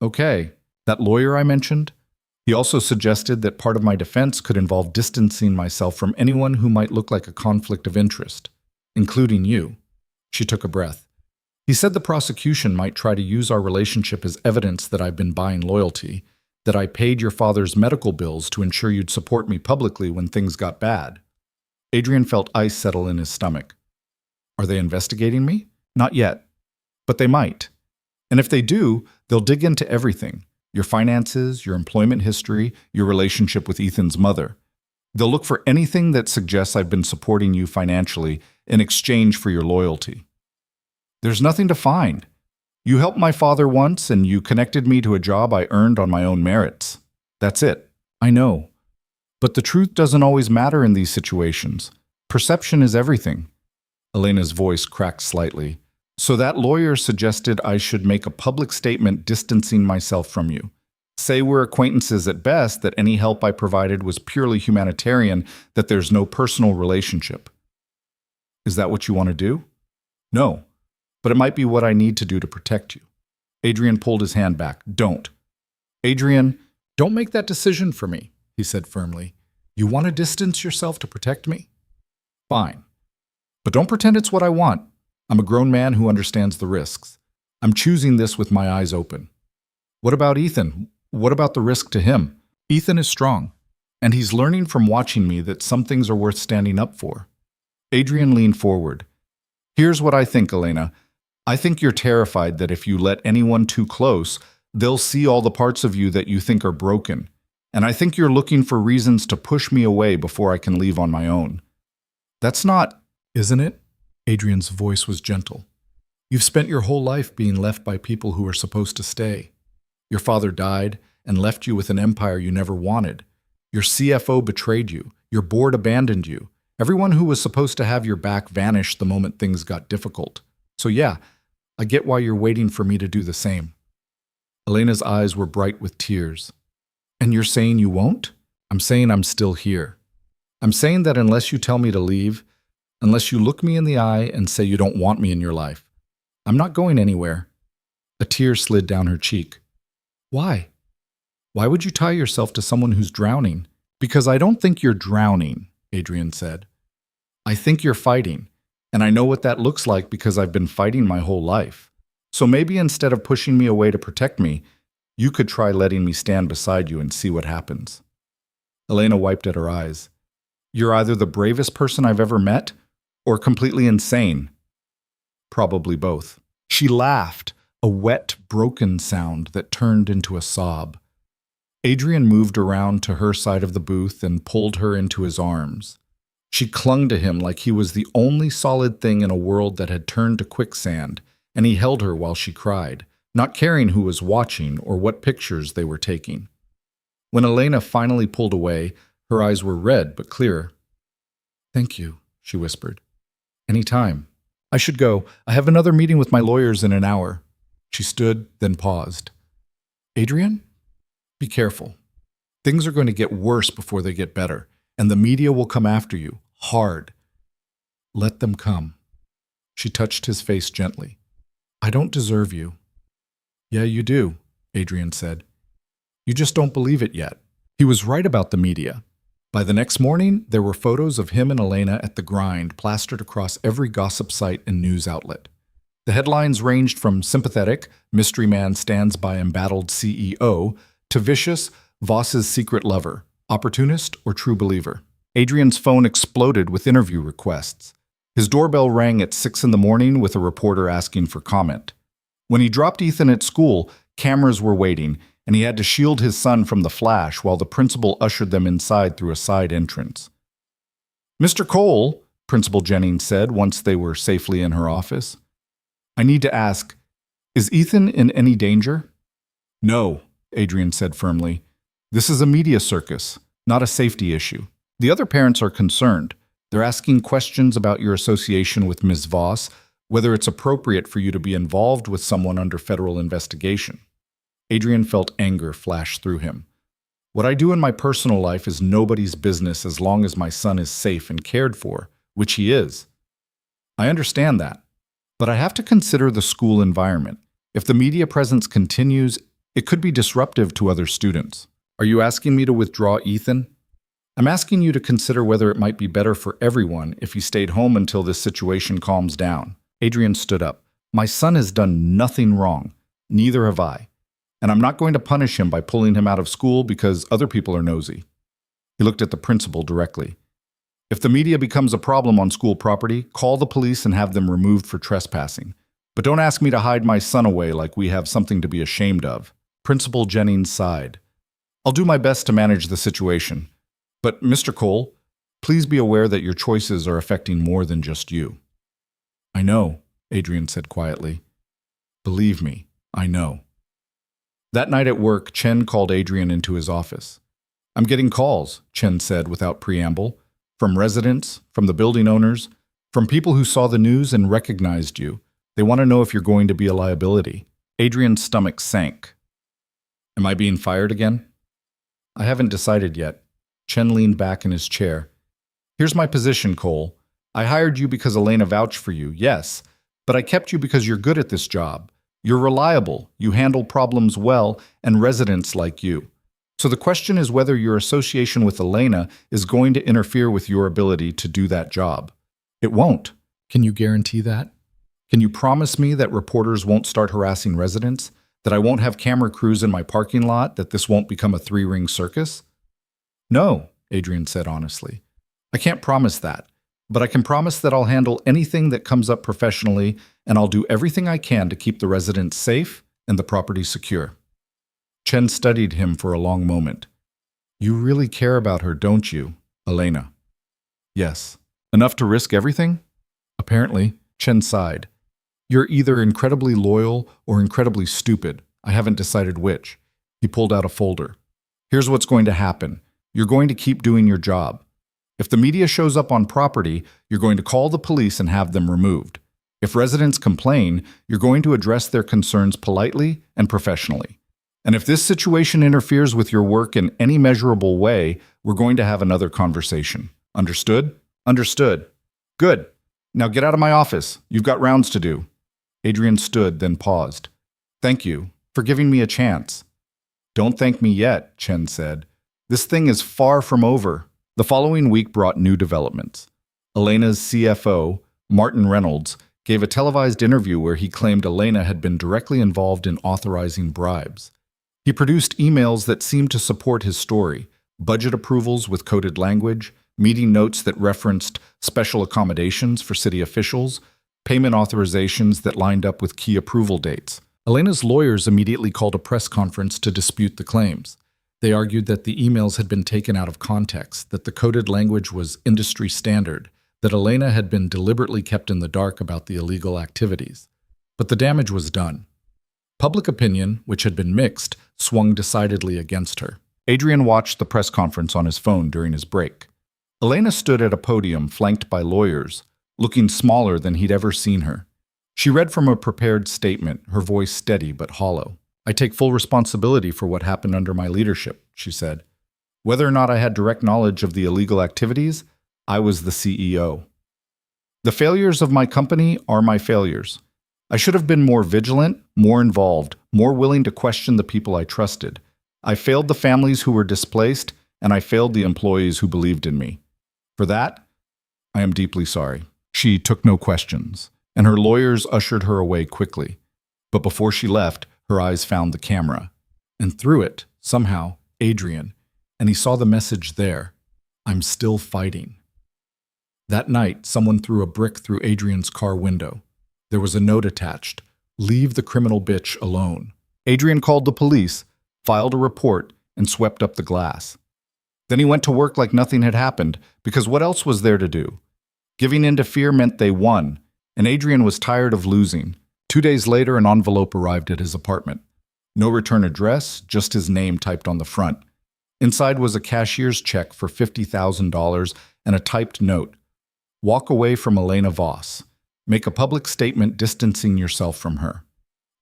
Okay, that lawyer I mentioned? He also suggested that part of my defense could involve distancing myself from anyone who might look like a conflict of interest, including you. She took a breath. He said the prosecution might try to use our relationship as evidence that I've been buying loyalty, that I paid your father's medical bills to ensure you'd support me publicly when things got bad. Adrian felt ice settle in his stomach. Are they investigating me? Not yet. But they might. And if they do, they'll dig into everything. Your finances, your employment history, your relationship with Ethan's mother. They'll look for anything that suggests I've been supporting you financially in exchange for your loyalty. There's nothing to find. You helped my father once and you connected me to a job I earned on my own merits. That's it. I know. But the truth doesn't always matter in these situations. Perception is everything. Elena's voice cracked slightly. So that lawyer suggested I should make a public statement distancing myself from you. Say we're acquaintances at best, that any help I provided was purely humanitarian, that there's no personal relationship. Is that what you want to do? No, but it might be what I need to do to protect you. Adrian pulled his hand back. Don't. Adrian, don't make that decision for me, he said firmly. You want to distance yourself to protect me? Fine. But don't pretend it's what I want. I'm a grown man who understands the risks. I'm choosing this with my eyes open. What about Ethan? What about the risk to him? Ethan is strong, and he's learning from watching me that some things are worth standing up for. Adrian leaned forward. Here's what I think, Elena. I think you're terrified that if you let anyone too close, they'll see all the parts of you that you think are broken. And I think you're looking for reasons to push me away before I can leave on my own. That's not, isn't it? Adrian's voice was gentle. You've spent your whole life being left by people who are supposed to stay. Your father died and left you with an empire you never wanted. Your CFO betrayed you. Your board abandoned you. Everyone who was supposed to have your back vanished the moment things got difficult. So yeah, I get why you're waiting for me to do the same. Elena's eyes were bright with tears. And you're saying you won't? I'm saying I'm still here. I'm saying that unless you tell me to leave, unless you look me in the eye and say you don't want me in your life, I'm not going anywhere. A tear slid down her cheek. Why? Why would you tie yourself to someone who's drowning? Because I don't think you're drowning, Adrian said. I think you're fighting, and I know what that looks like because I've been fighting my whole life. So maybe instead of pushing me away to protect me, you could try letting me stand beside you and see what happens. Elena wiped at her eyes. You're either the bravest person I've ever met, or completely insane. Probably both. She laughed, a wet, broken sound that turned into a sob. Adrian moved around to her side of the booth and pulled her into his arms. She clung to him like he was the only solid thing in a world that had turned to quicksand, and he held her while she cried, not caring who was watching or what pictures they were taking. When Elena finally pulled away, her eyes were red but clear. Thank you, she whispered. Any time. I should go. I have another meeting with my lawyers in an hour. She stood, then paused. Adrian? Be careful. Things are going to get worse before they get better, and the media will come after you, hard. Let them come. She touched his face gently. I don't deserve you. Yeah, you do, Adrian said. You just don't believe it yet. He was right about the media. By the next morning, there were photos of him and Elena at the grind plastered across every gossip site and news outlet. The headlines ranged from sympathetic, mystery man stands by embattled CEO, to vicious, Voss's secret lover, opportunist or true believer. Adrian's phone exploded with interview requests. His doorbell rang at 6 in the morning with a reporter asking for comment. When he dropped Ethan at school, cameras were waiting, and he had to shield his son from the flash while the principal ushered them inside through a side entrance. Mr. Cole, Principal Jennings said once they were safely in her office, I need to ask, is Ethan in any danger? No, Adrian said firmly. This is a media circus, not a safety issue. The other parents are concerned. They're asking questions about your association with Ms. Voss, whether it's appropriate for you to be involved with someone under federal investigation. Adrian felt anger flash through him. What I do in my personal life is nobody's business as long as my son is safe and cared for, which he is. I understand that, but I have to consider the school environment. If the media presence continues, it could be disruptive to other students. Are you asking me to withdraw Ethan? I'm asking you to consider whether it might be better for everyone if he stayed home until this situation calms down. Adrian stood up. My son has done nothing wrong. Neither have I. And I'm not going to punish him by pulling him out of school because other people are nosy. He looked at the principal directly. If the media becomes a problem on school property, call the police and have them removed for trespassing. But don't ask me to hide my son away like we have something to be ashamed of. Principal Jennings sighed. I'll do my best to manage the situation. But, Mr. Cole, please be aware that your choices are affecting more than just you. I know, Adrian said quietly. Believe me, I know. That night at work, Chen called Adrian into his office. I'm getting calls, Chen said without preamble, from residents, from the building owners, from people who saw the news and recognized you. They want to know if you're going to be a liability. Adrian's stomach sank. Am I being fired again? I haven't decided yet. Chen leaned back in his chair. Here's my position, Cole. I hired you because Elena vouched for you, yes, but I kept you because you're good at this job. You're reliable, you handle problems well, and residents like you. So the question is whether your association with Elena is going to interfere with your ability to do that job. It won't. Can you guarantee that? Can you promise me that reporters won't start harassing residents? That I won't have camera crews in my parking lot? That this won't become a three-ring circus? No, Adrian said honestly. I can't promise that, but I can promise that I'll handle anything that comes up professionally, and I'll do everything I can to keep the residents safe and the property secure. Chen studied him for a long moment. You really care about her, don't you, Elena? Yes. Enough to risk everything? Apparently, Chen sighed. You're either incredibly loyal or incredibly stupid. I haven't decided which. He pulled out a folder. Here's what's going to happen. You're going to keep doing your job. If the media shows up on property, you're going to call the police and have them removed. If residents complain, you're going to address their concerns politely and professionally. And if this situation interferes with your work in any measurable way, we're going to have another conversation. Understood? Understood. Good. Now get out of my office. You've got rounds to do. Adrian stood, then paused. Thank you for giving me a chance. Don't thank me yet, Chen said. This thing is far from over. The following week brought new developments. Elena's CFO, Martin Reynolds, gave a televised interview where he claimed Elena had been directly involved in authorizing bribes. He produced emails that seemed to support his story, budget approvals with coded language, meeting notes that referenced special accommodations for city officials, payment authorizations that lined up with key approval dates. Elena's lawyers immediately called a press conference to dispute the claims. They argued that the emails had been taken out of context, that the coded language was industry standard, that Elena had been deliberately kept in the dark about the illegal activities. But the damage was done. Public opinion, which had been mixed, swung decidedly against her. Adrian watched the press conference on his phone during his break. Elena stood at a podium flanked by lawyers, looking smaller than he'd ever seen her. She read from a prepared statement, her voice steady but hollow. I take full responsibility for what happened under my leadership, she said. Whether or not I had direct knowledge of the illegal activities, I was the CEO. The failures of my company are my failures. I should have been more vigilant, more involved, more willing to question the people I trusted. I failed the families who were displaced, and I failed the employees who believed in me. For that, I am deeply sorry. She took no questions, and her lawyers ushered her away quickly. But before she left, her eyes found the camera. And through it, somehow, Adrian, and he saw the message there. I'm still fighting. That night, someone threw a brick through Adrian's car window. There was a note attached. Leave the criminal bitch alone. Adrian called the police, filed a report, and swept up the glass. Then he went to work like nothing had happened, because what else was there to do? Giving in to fear meant they won, and Adrian was tired of losing. 2 days later, an envelope arrived at his apartment. No return address, just his name typed on the front. Inside was a cashier's check for $50,000 and a typed note. Walk away from Elena Voss. Make a public statement distancing yourself from her.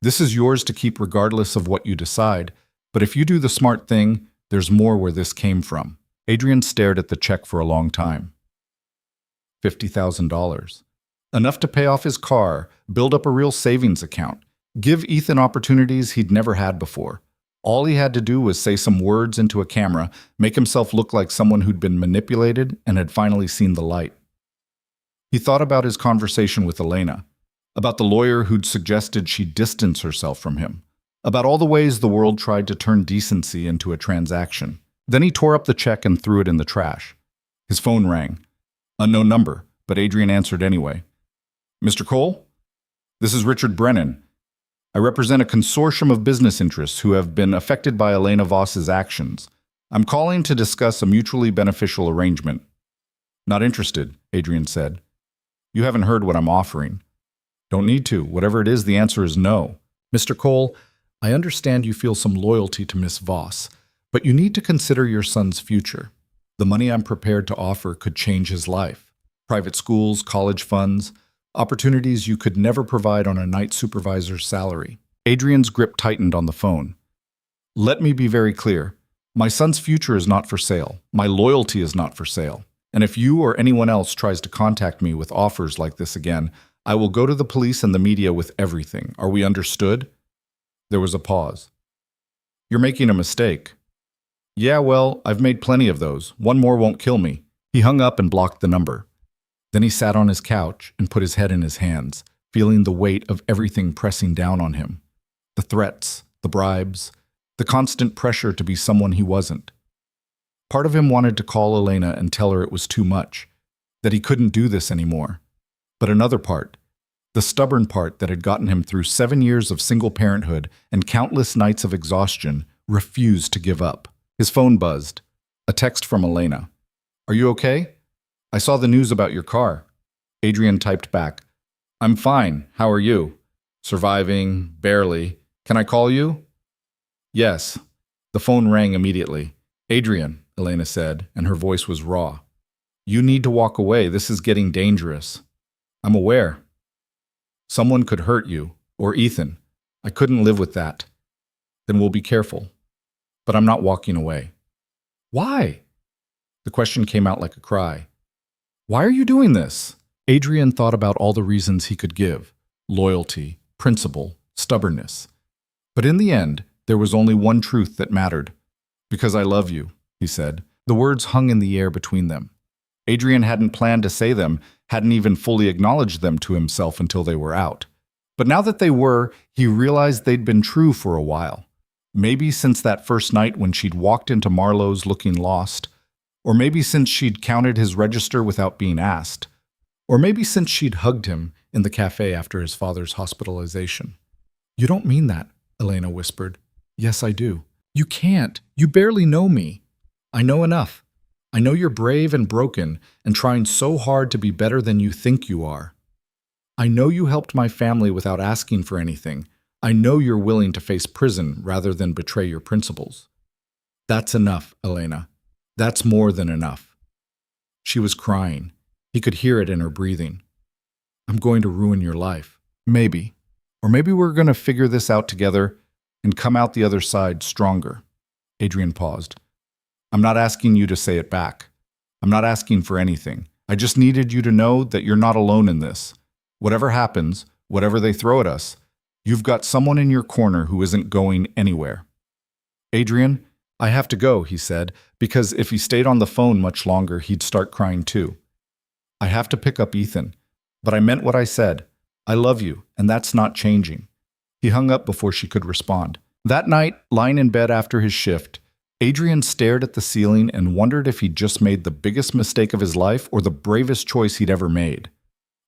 This is yours to keep regardless of what you decide, but if you do the smart thing, there's more where this came from. Adrian stared at the check for a long time. $50,000. Enough to pay off his car, build up a real savings account, give Ethan opportunities he'd never had before. All he had to do was say some words into a camera, make himself look like someone who'd been manipulated and had finally seen the light. He thought about his conversation with Elena, about the lawyer who'd suggested she distance herself from him, about all the ways the world tried to turn decency into a transaction. Then he tore up the check and threw it in the trash. His phone rang. Unknown number, but Adrian answered anyway. Mr. Cole? This is Richard Brennan. I represent a consortium of business interests who have been affected by Elena Voss's actions. I'm calling to discuss a mutually beneficial arrangement. Not interested, Adrian said. You haven't heard what I'm offering. Don't need to. Whatever it is, the answer is no. Mr. Cole, I understand you feel some loyalty to Miss Voss, but you need to consider your son's future. The money I'm prepared to offer could change his life. Private schools, college funds, opportunities you could never provide on a night supervisor's salary. Adrian's grip tightened on the phone. Let me be very clear. My son's future is not for sale. My loyalty is not for sale. And if you or anyone else tries to contact me with offers like this again, I will go to the police and the media with everything. Are we understood? There was a pause. You're making a mistake. Yeah, well, I've made plenty of those. One more won't kill me. He hung up and blocked the number. Then he sat on his couch and put his head in his hands, feeling the weight of everything pressing down on him. The threats, the bribes, the constant pressure to be someone he wasn't. Part of him wanted to call Elena and tell her it was too much, that he couldn't do this anymore. But another part, the stubborn part that had gotten him through 7 years of single parenthood and countless nights of exhaustion, refused to give up. His phone buzzed. A text from Elena. Are you okay? I saw the news about your car. Adrian typed back. I'm fine. How are you? Surviving, barely. Can I call you? Yes. The phone rang immediately. Adrian, Elena said, and her voice was raw. You need to walk away. This is getting dangerous. I'm aware. Someone could hurt you, or Ethan. I couldn't live with that. Then we'll be careful. But I'm not walking away. Why? The question came out like a cry. Why are you doing this? Adrian thought about all the reasons he could give. Loyalty, principle, stubbornness. But in the end, there was only one truth that mattered. Because I love you, he said. The words hung in the air between them. Adrian hadn't planned to say them, hadn't even fully acknowledged them to himself until they were out. But now that they were, he realized they'd been true for a while. Maybe since that first night when she'd walked into Marlowe's looking lost, or maybe since she'd counted his register without being asked, or maybe since she'd hugged him in the cafe after his father's hospitalization. You don't mean that, Elena whispered. Yes, I do. You can't. You barely know me. I know enough. I know you're brave and broken and trying so hard to be better than you think you are. I know you helped my family without asking for anything. I know you're willing to face prison rather than betray your principles. That's enough, Elena. That's more than enough. She was crying. He could hear it in her breathing. I'm going to ruin your life. Maybe. Or maybe we're going to figure this out together and come out the other side stronger. Adrian paused. I'm not asking you to say it back. I'm not asking for anything. I just needed you to know that you're not alone in this. Whatever happens, whatever they throw at us, you've got someone in your corner who isn't going anywhere. Adrian, I have to go, he said, because if he stayed on the phone much longer, he'd start crying too. I have to pick up Ethan, but I meant what I said. I love you, and that's not changing. He hung up before she could respond. That night, lying in bed after his shift, Adrian stared at the ceiling and wondered if he'd just made the biggest mistake of his life or the bravest choice he'd ever made.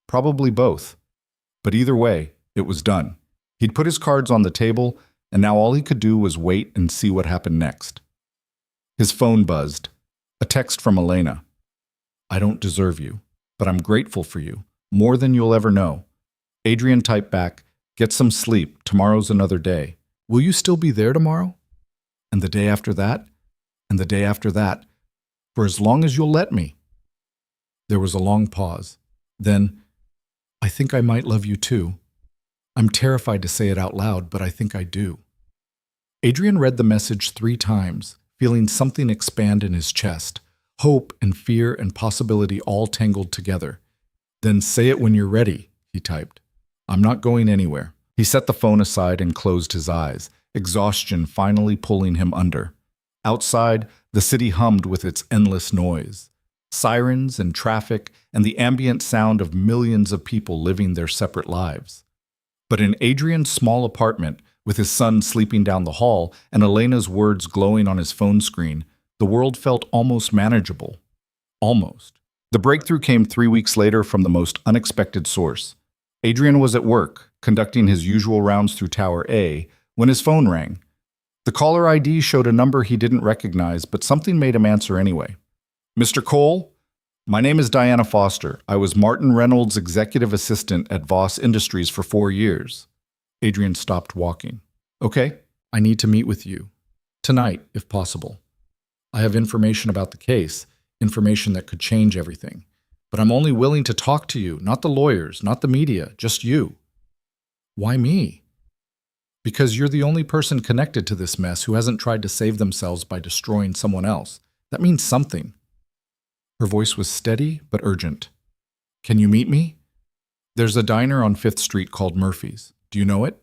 Probably both. But either way, it was done. He'd put his cards on the table, and now all he could do was wait and see what happened next. His phone buzzed. A text from Elena. I don't deserve you, but I'm grateful for you, more than you'll ever know. Adrian typed back, get some sleep, tomorrow's another day. Will you still be there tomorrow? And the day after that? And the day after that? For as long as you'll let me. There was a long pause. Then, I think I might love you too. I'm terrified to say it out loud, but I think I do. Adrian read the message 3 times, feeling something expand in his chest, hope and fear and possibility all tangled together. Then say it when you're ready, he typed. I'm not going anywhere. He set the phone aside and closed his eyes, exhaustion finally pulling him under. Outside, the city hummed with its endless noise. Sirens and traffic and the ambient sound of millions of people living their separate lives. But in Adrian's small apartment, with his son sleeping down the hall and Elena's words glowing on his phone screen, the world felt almost manageable. Almost. The breakthrough came 3 weeks later from the most unexpected source. Adrian was at work, conducting his usual rounds through Tower A, when his phone rang. The caller ID showed a number he didn't recognize, but something made him answer anyway. Mr. Cole? My name is Diana Foster. I was Martin Reynolds' executive assistant at Voss Industries for 4 years. Adrian stopped walking. Okay, I need to meet with you. Tonight, if possible. I have information about the case, information that could change everything. But I'm only willing to talk to you, not the lawyers, not the media, just you. Why me? Because you're the only person connected to this mess who hasn't tried to save themselves by destroying someone else. That means something. Her voice was steady but urgent. Can you meet me? There's a diner on 5th Street called Murphy's. Do you know it?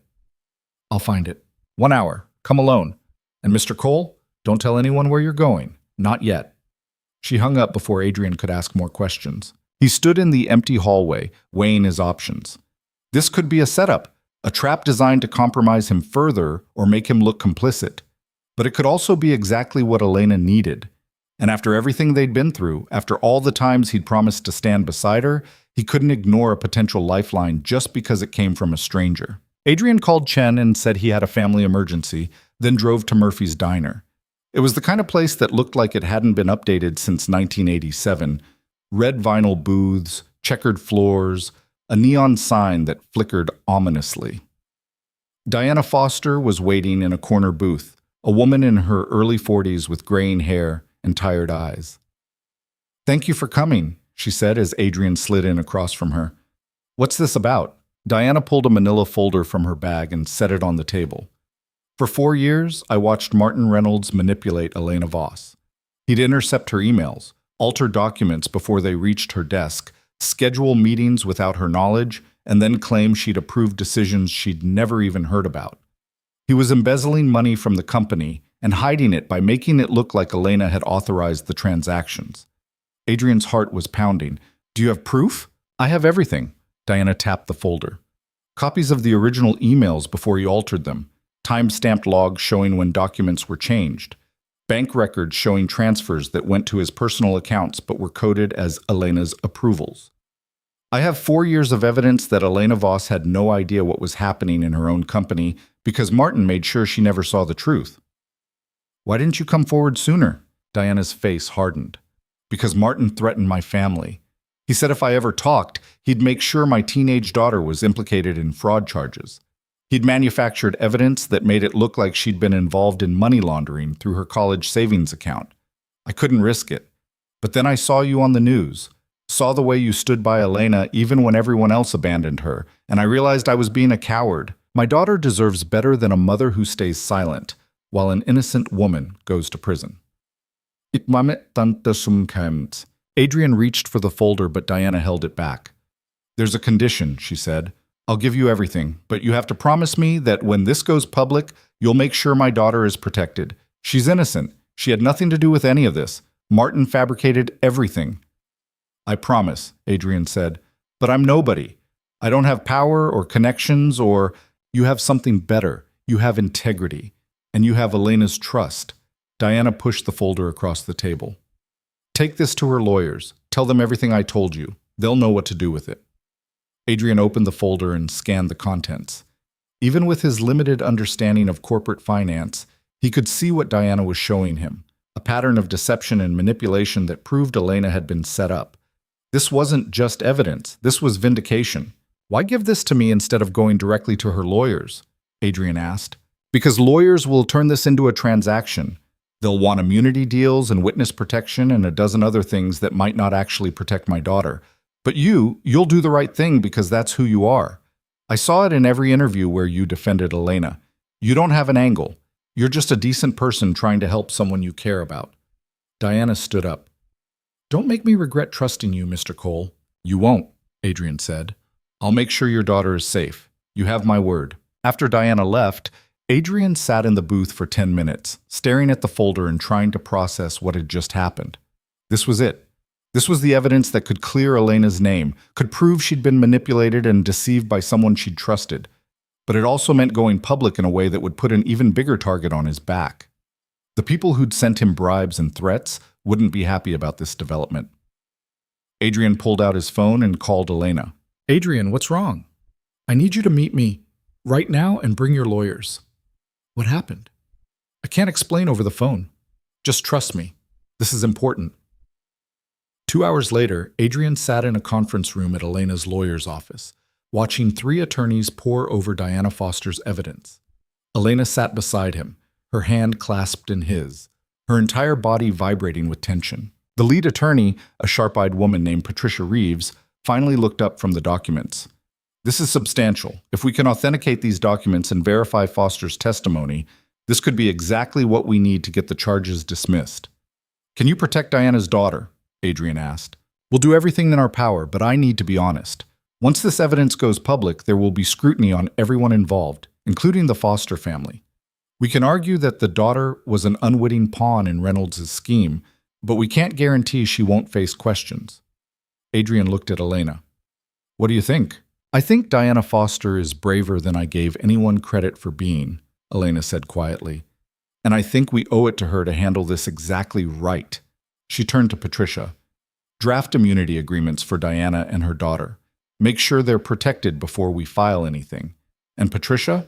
I'll find it. 1 hour. Come alone. And Mr. Cole, don't tell anyone where you're going. Not yet. She hung up before Adrian could ask more questions. He stood in the empty hallway, weighing his options. This could be a setup, a trap designed to compromise him further or make him look complicit. But it could also be exactly what Elena needed. And after everything they'd been through, after all the times he'd promised to stand beside her, he couldn't ignore a potential lifeline just because it came from a stranger. Adrian called Chen and said he had a family emergency, then drove to Murphy's Diner. It was the kind of place that looked like it hadn't been updated since 1987. Red vinyl booths, checkered floors, a neon sign that flickered ominously. Diana Foster was waiting in a corner booth, a woman in her early 40s with graying hair and tired eyes. Thank you for coming, she said as Adrian slid in across from her. What's this about? Diana pulled a manila folder from her bag and set it on the table. For 4 years, I watched Martin Reynolds manipulate Elena Voss. He'd intercept her emails, alter documents before they reached her desk, schedule meetings without her knowledge, and then claim she'd approved decisions she'd never even heard about. He was embezzling money from the company and hiding it by making it look like Elena had authorized the transactions. Adrian's heart was pounding. Do you have proof? I have everything. Diana tapped the folder. Copies of the original emails before he altered them, time-stamped logs showing when documents were changed, bank records showing transfers that went to his personal accounts but were coded as Elena's approvals. I have 4 years of evidence that Elena Voss had no idea what was happening in her own company because Martin made sure she never saw the truth. Why didn't you come forward sooner? Diana's face hardened. Because Martin threatened my family. He said if I ever talked, he'd make sure my teenage daughter was implicated in fraud charges. He'd manufactured evidence that made it look like she'd been involved in money laundering through her college savings account. I couldn't risk it. But then I saw you on the news. Saw the way you stood by Elena even when everyone else abandoned her, and I realized I was being a coward. My daughter deserves better than a mother who stays silent, while an innocent woman goes to prison. Adrian reached for the folder, but Diana held it back. There's a condition, she said. I'll give you everything, but you have to promise me that when this goes public, you'll make sure my daughter is protected. She's innocent. She had nothing to do with any of this. Martin fabricated everything. I promise, Adrian said, but I'm nobody. I don't have power or connections, or you have something better. You have integrity, and you have Elena's trust. Diana pushed the folder across the table. Take this to her lawyers. Tell them everything I told you. They'll know what to do with it. Adrian opened the folder and scanned the contents. Even with his limited understanding of corporate finance, he could see what Diana was showing him, a pattern of deception and manipulation that proved Elena had been set up. This wasn't just evidence, this was vindication. Why give this to me instead of going directly to her lawyers? Adrian asked. Because lawyers will turn this into a transaction. They'll want immunity deals and witness protection and a dozen other things that might not actually protect my daughter. But you'll do the right thing because that's who you are. I saw it in every interview where you defended Elena. You don't have an angle. You're just a decent person trying to help someone you care about. Diana stood up. Don't make me regret trusting you, Mr. Cole. You won't, Adrian said. I'll make sure your daughter is safe. You have my word. After Diana left, Adrian sat in the booth for 10 minutes, staring at the folder and trying to process what had just happened. This was it. This was the evidence that could clear Elena's name, could prove she'd been manipulated and deceived by someone she'd trusted. But it also meant going public in a way that would put an even bigger target on his back. The people who'd sent him bribes and threats wouldn't be happy about this development. Adrian pulled out his phone and called Elena. Adrian, what's wrong? I need you to meet me right now and bring your lawyers. What happened? I can't explain over the phone. Just trust me. This is important. 2 hours later, Adrian sat in a conference room at Elena's lawyer's office, watching 3 attorneys pore over Diana Foster's evidence. Elena sat beside him, her hand clasped in his, her entire body vibrating with tension. The lead attorney, a sharp-eyed woman named Patricia Reeves, finally looked up from the documents. This is substantial. If we can authenticate these documents and verify Foster's testimony, this could be exactly what we need to get the charges dismissed. Can you protect Diana's daughter? Adrian asked. We'll do everything in our power, but I need to be honest. Once this evidence goes public, there will be scrutiny on everyone involved, including the Foster family. We can argue that the daughter was an unwitting pawn in Reynolds' scheme, but we can't guarantee she won't face questions. Adrian looked at Elena. What do you think? I think Diana Foster is braver than I gave anyone credit for being, Elena said quietly. And I think we owe it to her to handle this exactly right. She turned to Patricia. Draft immunity agreements for Diana and her daughter. Make sure they're protected before we file anything. And Patricia?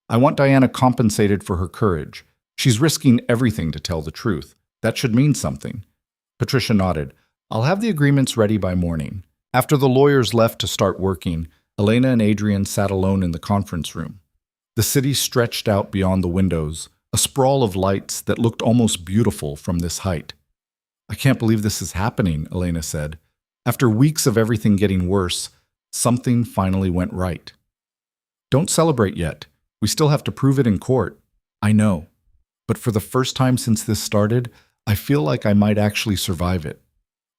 I want Diana compensated for her courage. She's risking everything to tell the truth. That should mean something. Patricia nodded. I'll have the agreements ready by morning. After the lawyers left to start working, Elena and Adrian sat alone in the conference room. The city stretched out beyond the windows, a sprawl of lights that looked almost beautiful from this height. I can't believe this is happening, Elena said. After weeks of everything getting worse, something finally went right. Don't celebrate yet. We still have to prove it in court. I know. But for the first time since this started, I feel like I might actually survive it.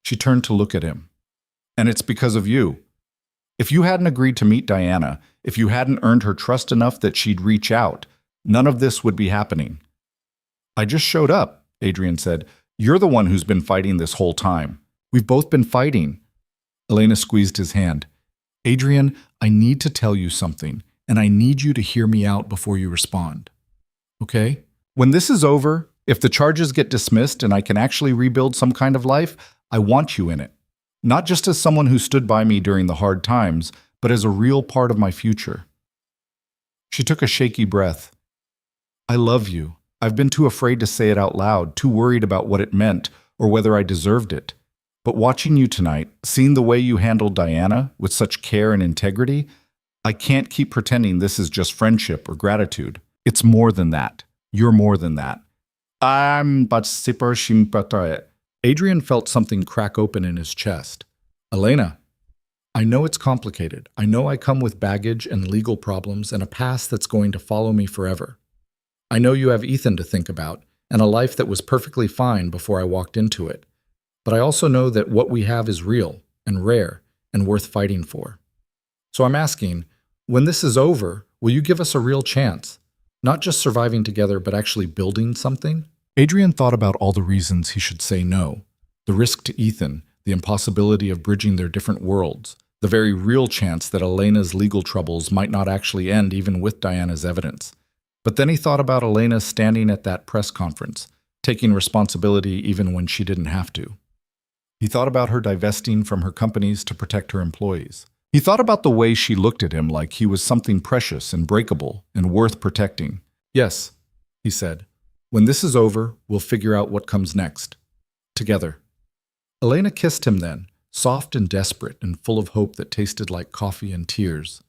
She turned to look at him. And it's because of you. If you hadn't agreed to meet Diana, if you hadn't earned her trust enough that she'd reach out, none of this would be happening. I just showed up, Adrian said. You're the one who's been fighting this whole time. We've both been fighting. Elena squeezed his hand. Adrian, I need to tell you something, and I need you to hear me out before you respond. Okay? When this is over, if the charges get dismissed and I can actually rebuild some kind of life, I want you in it. Not just as someone who stood by me during the hard times, but as a real part of my future. She took a shaky breath. I love you. I've been too afraid to say it out loud, too worried about what it meant or whether I deserved it. But watching you tonight, seeing the way you handled Diana with such care and integrity, I can't keep pretending this is just friendship or gratitude. It's more than that. You're more than that. Adrian felt something crack open in his chest. Elena, I know it's complicated. I know I come with baggage and legal problems and a past that's going to follow me forever. I know you have Ethan to think about and a life that was perfectly fine before I walked into it. But I also know that what we have is real and rare and worth fighting for. So I'm asking, when this is over, will you give us a real chance? Not just surviving together, but actually building something? Adrian thought about all the reasons he should say no. The risk to Ethan, the impossibility of bridging their different worlds, the very real chance that Elena's legal troubles might not actually end even with Diana's evidence. But then he thought about Elena standing at that press conference, taking responsibility even when she didn't have to. He thought about her divesting from her companies to protect her employees. He thought about the way she looked at him like he was something precious and breakable and worth protecting. Yes, he said, when this is over, we'll figure out what comes next. Together. Elena kissed him then, soft and desperate and full of hope that tasted like coffee and tears.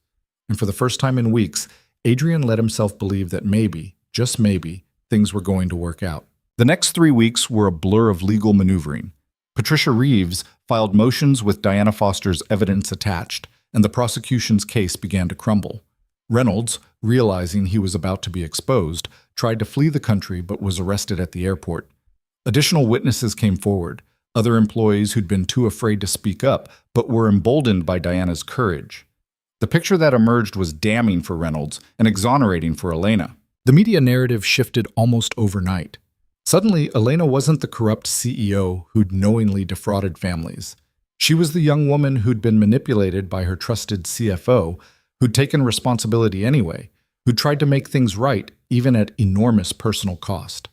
And for the first time in weeks, Adrian let himself believe that maybe, just maybe, things were going to work out. The next 3 weeks were a blur of legal maneuvering. Patricia Reeves filed motions with Diana Foster's evidence attached, and the prosecution's case began to crumble. Reynolds, realizing he was about to be exposed, tried to flee the country but was arrested at the airport. Additional witnesses came forward, other employees who'd been too afraid to speak up but were emboldened by Diana's courage. The picture that emerged was damning for Reynolds and exonerating for Elena. The media narrative shifted almost overnight. Suddenly, Elena wasn't the corrupt CEO who'd knowingly defrauded families. She was the young woman who'd been manipulated by her trusted CFO, who'd taken responsibility anyway, who'd tried to make things right even at enormous personal cost.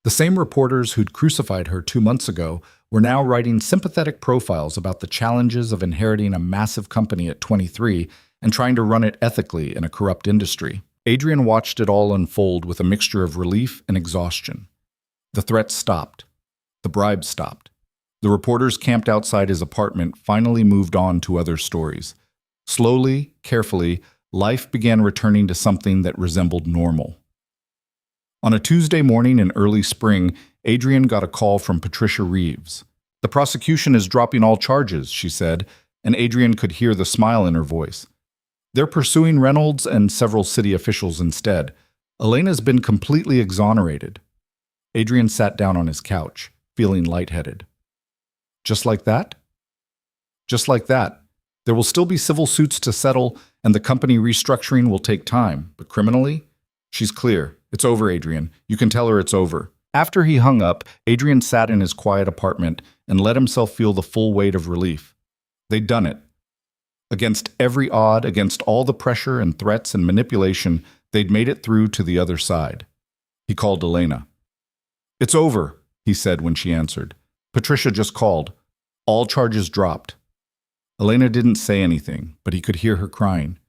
The same reporters who'd crucified her 2 months ago were now writing sympathetic profiles about the challenges of inheriting a massive company at 23 and trying to run it ethically in a corrupt industry. Adrian watched it all unfold with a mixture of relief and exhaustion. The threats stopped. The bribes stopped. The reporters camped outside his apartment finally moved on to other stories. Slowly, carefully, life began returning to something that resembled normal. On a Tuesday morning in early spring, Adrian got a call from Patricia Reeves. "The prosecution is dropping all charges," she said, and Adrian could hear the smile in her voice. "They're pursuing Reynolds and several city officials instead. Elena's been completely exonerated." Adrian sat down on his couch, feeling lightheaded. Just like that? Just like that. There will still be civil suits to settle, and the company restructuring will take time, but criminally? She's clear. It's over, Adrian. You can tell her it's over. After he hung up, Adrian sat in his quiet apartment and let himself feel the full weight of relief. They'd done it. Against every odd, against all the pressure and threats and manipulation, they'd made it through to the other side. He called Elena. "It's over," he said when she answered. "Patricia just called. All charges dropped." Elena didn't say anything, but he could hear her crying.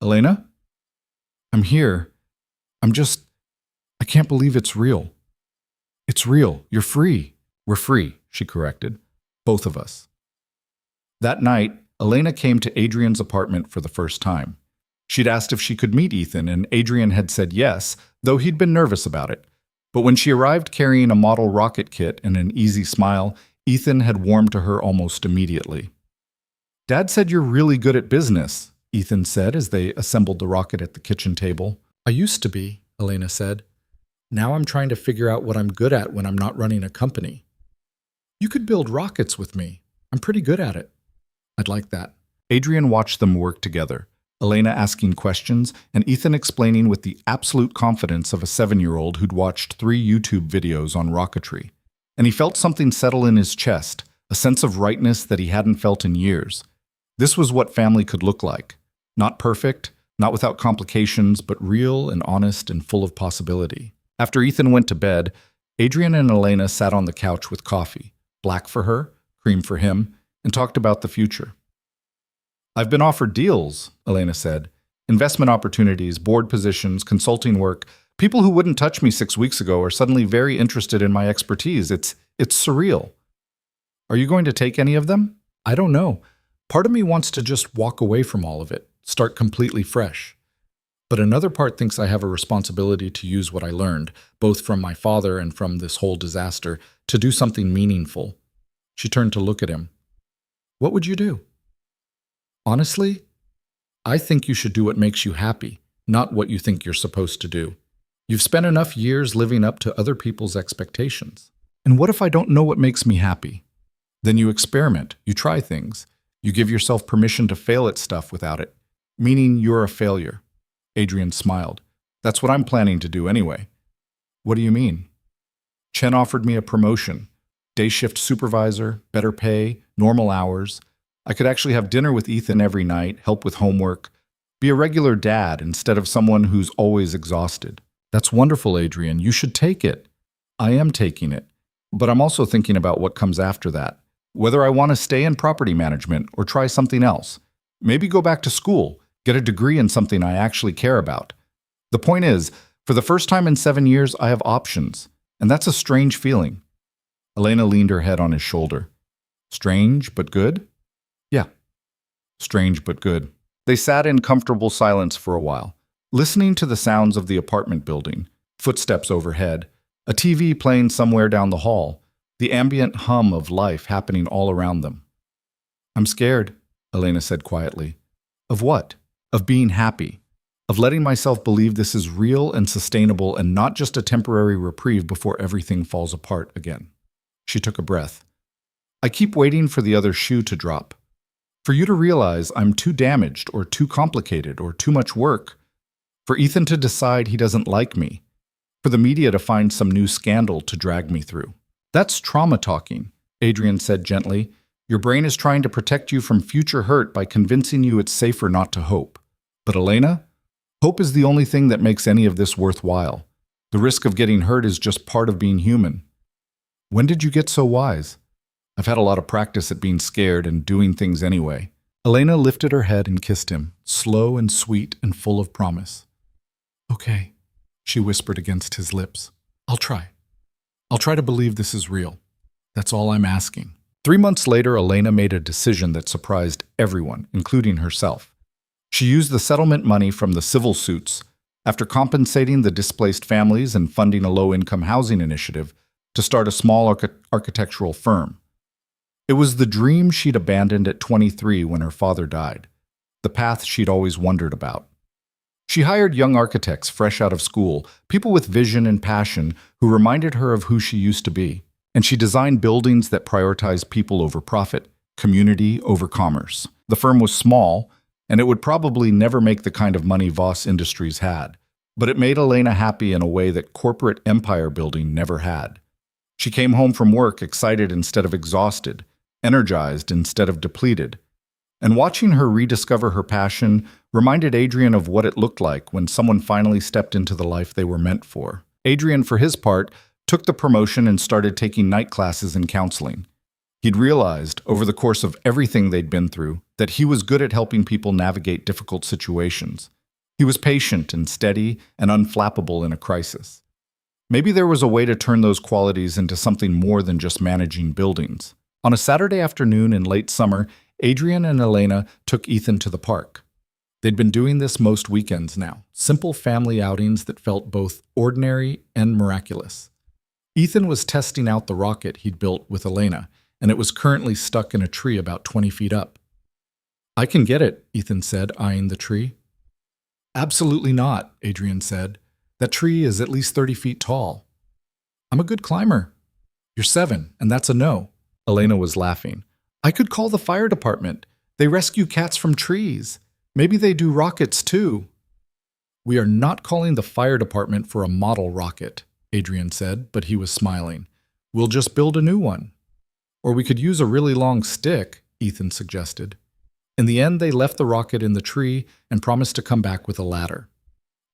"Elena? I'm here. I can't believe it's real." "It's real. You're free." "We're free," she corrected. "Both of us." That night, Elena came to Adrian's apartment for the first time. She'd asked if she could meet Ethan, and Adrian had said yes, though he'd been nervous about it. But when she arrived carrying a model rocket kit and an easy smile, Ethan had warmed to her almost immediately. "Dad said you're really good at business," Ethan said as they assembled the rocket at the kitchen table. "I used to be," Elena said. "Now I'm trying to figure out what I'm good at when I'm not running a company." "You could build rockets with me. I'm pretty good at it." "I'd like that." Adrian watched them work together, Elena asking questions and Ethan explaining with the absolute confidence of a 7-year-old who'd watched 3 YouTube videos on rocketry. And he felt something settle in his chest, a sense of rightness that he hadn't felt in years. This was what family could look like. Not perfect, not without complications, but real and honest and full of possibility. After Ethan went to bed, Adrian and Elena sat on the couch with coffee, black for her, cream for him, and talked about the future. "I've been offered deals," Elena said. "Investment opportunities, board positions, consulting work. People who wouldn't touch me 6 weeks ago are suddenly very interested in my expertise. It's surreal." "Are you going to take any of them?" "I don't know. Part of me wants to just walk away from all of it, start completely fresh. But another part thinks I have a responsibility to use what I learned, both from my father and from this whole disaster, to do something meaningful." She turned to look at him. What would you do? Honestly, I think you should do what makes you happy, not what you think you're supposed to do. You've spent enough years living up to other people's expectations. And what if I don't know what makes me happy? Then you experiment, you try things, you give yourself permission to fail at stuff without it, meaning you're a failure. Adrian smiled. That's what I'm planning to do anyway. What do you mean? Chen offered me a promotion. Day shift supervisor, better pay, normal hours. I could actually have dinner with Ethan every night, help with homework, be a regular dad instead of someone who's always exhausted. That's wonderful, Adrian. You should take it. I am taking it. But I'm also thinking about what comes after that. Whether I want to stay in property management or try something else. Maybe go back to school, get a degree in something I actually care about. The point is, for the first time in 7 years, I have options. And that's a strange feeling. Elena leaned her head on his shoulder. Strange, but good? Yeah. Strange, but good. They sat in comfortable silence for a while, listening to the sounds of the apartment building, footsteps overhead, a TV playing somewhere down the hall, the ambient hum of life happening all around them. I'm scared, Elena said quietly. Of what? Of being happy. Of letting myself believe this is real and sustainable and not just a temporary reprieve before everything falls apart again. She took a breath. I keep waiting for the other shoe to drop. For you to realize I'm too damaged or too complicated or too much work. For Ethan to decide he doesn't like me. For the media to find some new scandal to drag me through. That's trauma talking, Adrian said gently. Your brain is trying to protect you from future hurt by convincing you it's safer not to hope. But Elena, hope is the only thing that makes any of this worthwhile. The risk of getting hurt is just part of being human. When did you get so wise? I've had a lot of practice at being scared and doing things anyway. Elena lifted her head and kissed him, slow and sweet and full of promise. Okay, she whispered against his lips. I'll try. I'll try to believe this is real. That's all I'm asking. 3 months later, Elena made a decision that surprised everyone, including herself. She used the settlement money from the civil suits, after compensating the displaced families and funding a low-income housing initiative, to start a small architectural firm. It was the dream she'd abandoned at 23 when her father died, the path she'd always wondered about. She hired young architects fresh out of school, people with vision and passion who reminded her of who she used to be, and she designed buildings that prioritized people over profit, community over commerce. The firm was small, and it would probably never make the kind of money Voss Industries had, but it made Elena happy in a way that corporate empire building never had. She came home from work excited instead of exhausted, energized instead of depleted. And watching her rediscover her passion reminded Adrian of what it looked like when someone finally stepped into the life they were meant for. Adrian, for his part, took the promotion and started taking night classes and counseling. He'd realized, over the course of everything they'd been through, that he was good at helping people navigate difficult situations. He was patient and steady and unflappable in a crisis. Maybe there was a way to turn those qualities into something more than just managing buildings. On a Saturday afternoon in late summer, Adrian and Elena took Ethan to the park. They'd been doing this most weekends now, simple family outings that felt both ordinary and miraculous. Ethan was testing out the rocket he'd built with Elena, and it was currently stuck in a tree about 20 feet up. I can get it, Ethan said, eyeing the tree. Absolutely not, Adrian said. That tree is at least 30 feet tall. I'm a good climber. You're 7, and that's a no. Elena was laughing. I could call the fire department. They rescue cats from trees. Maybe they do rockets too. We are not calling the fire department for a model rocket, Adrian said, but he was smiling. We'll just build a new one. Or we could use a really long stick, Ethan suggested. In the end, they left the rocket in the tree and promised to come back with a ladder.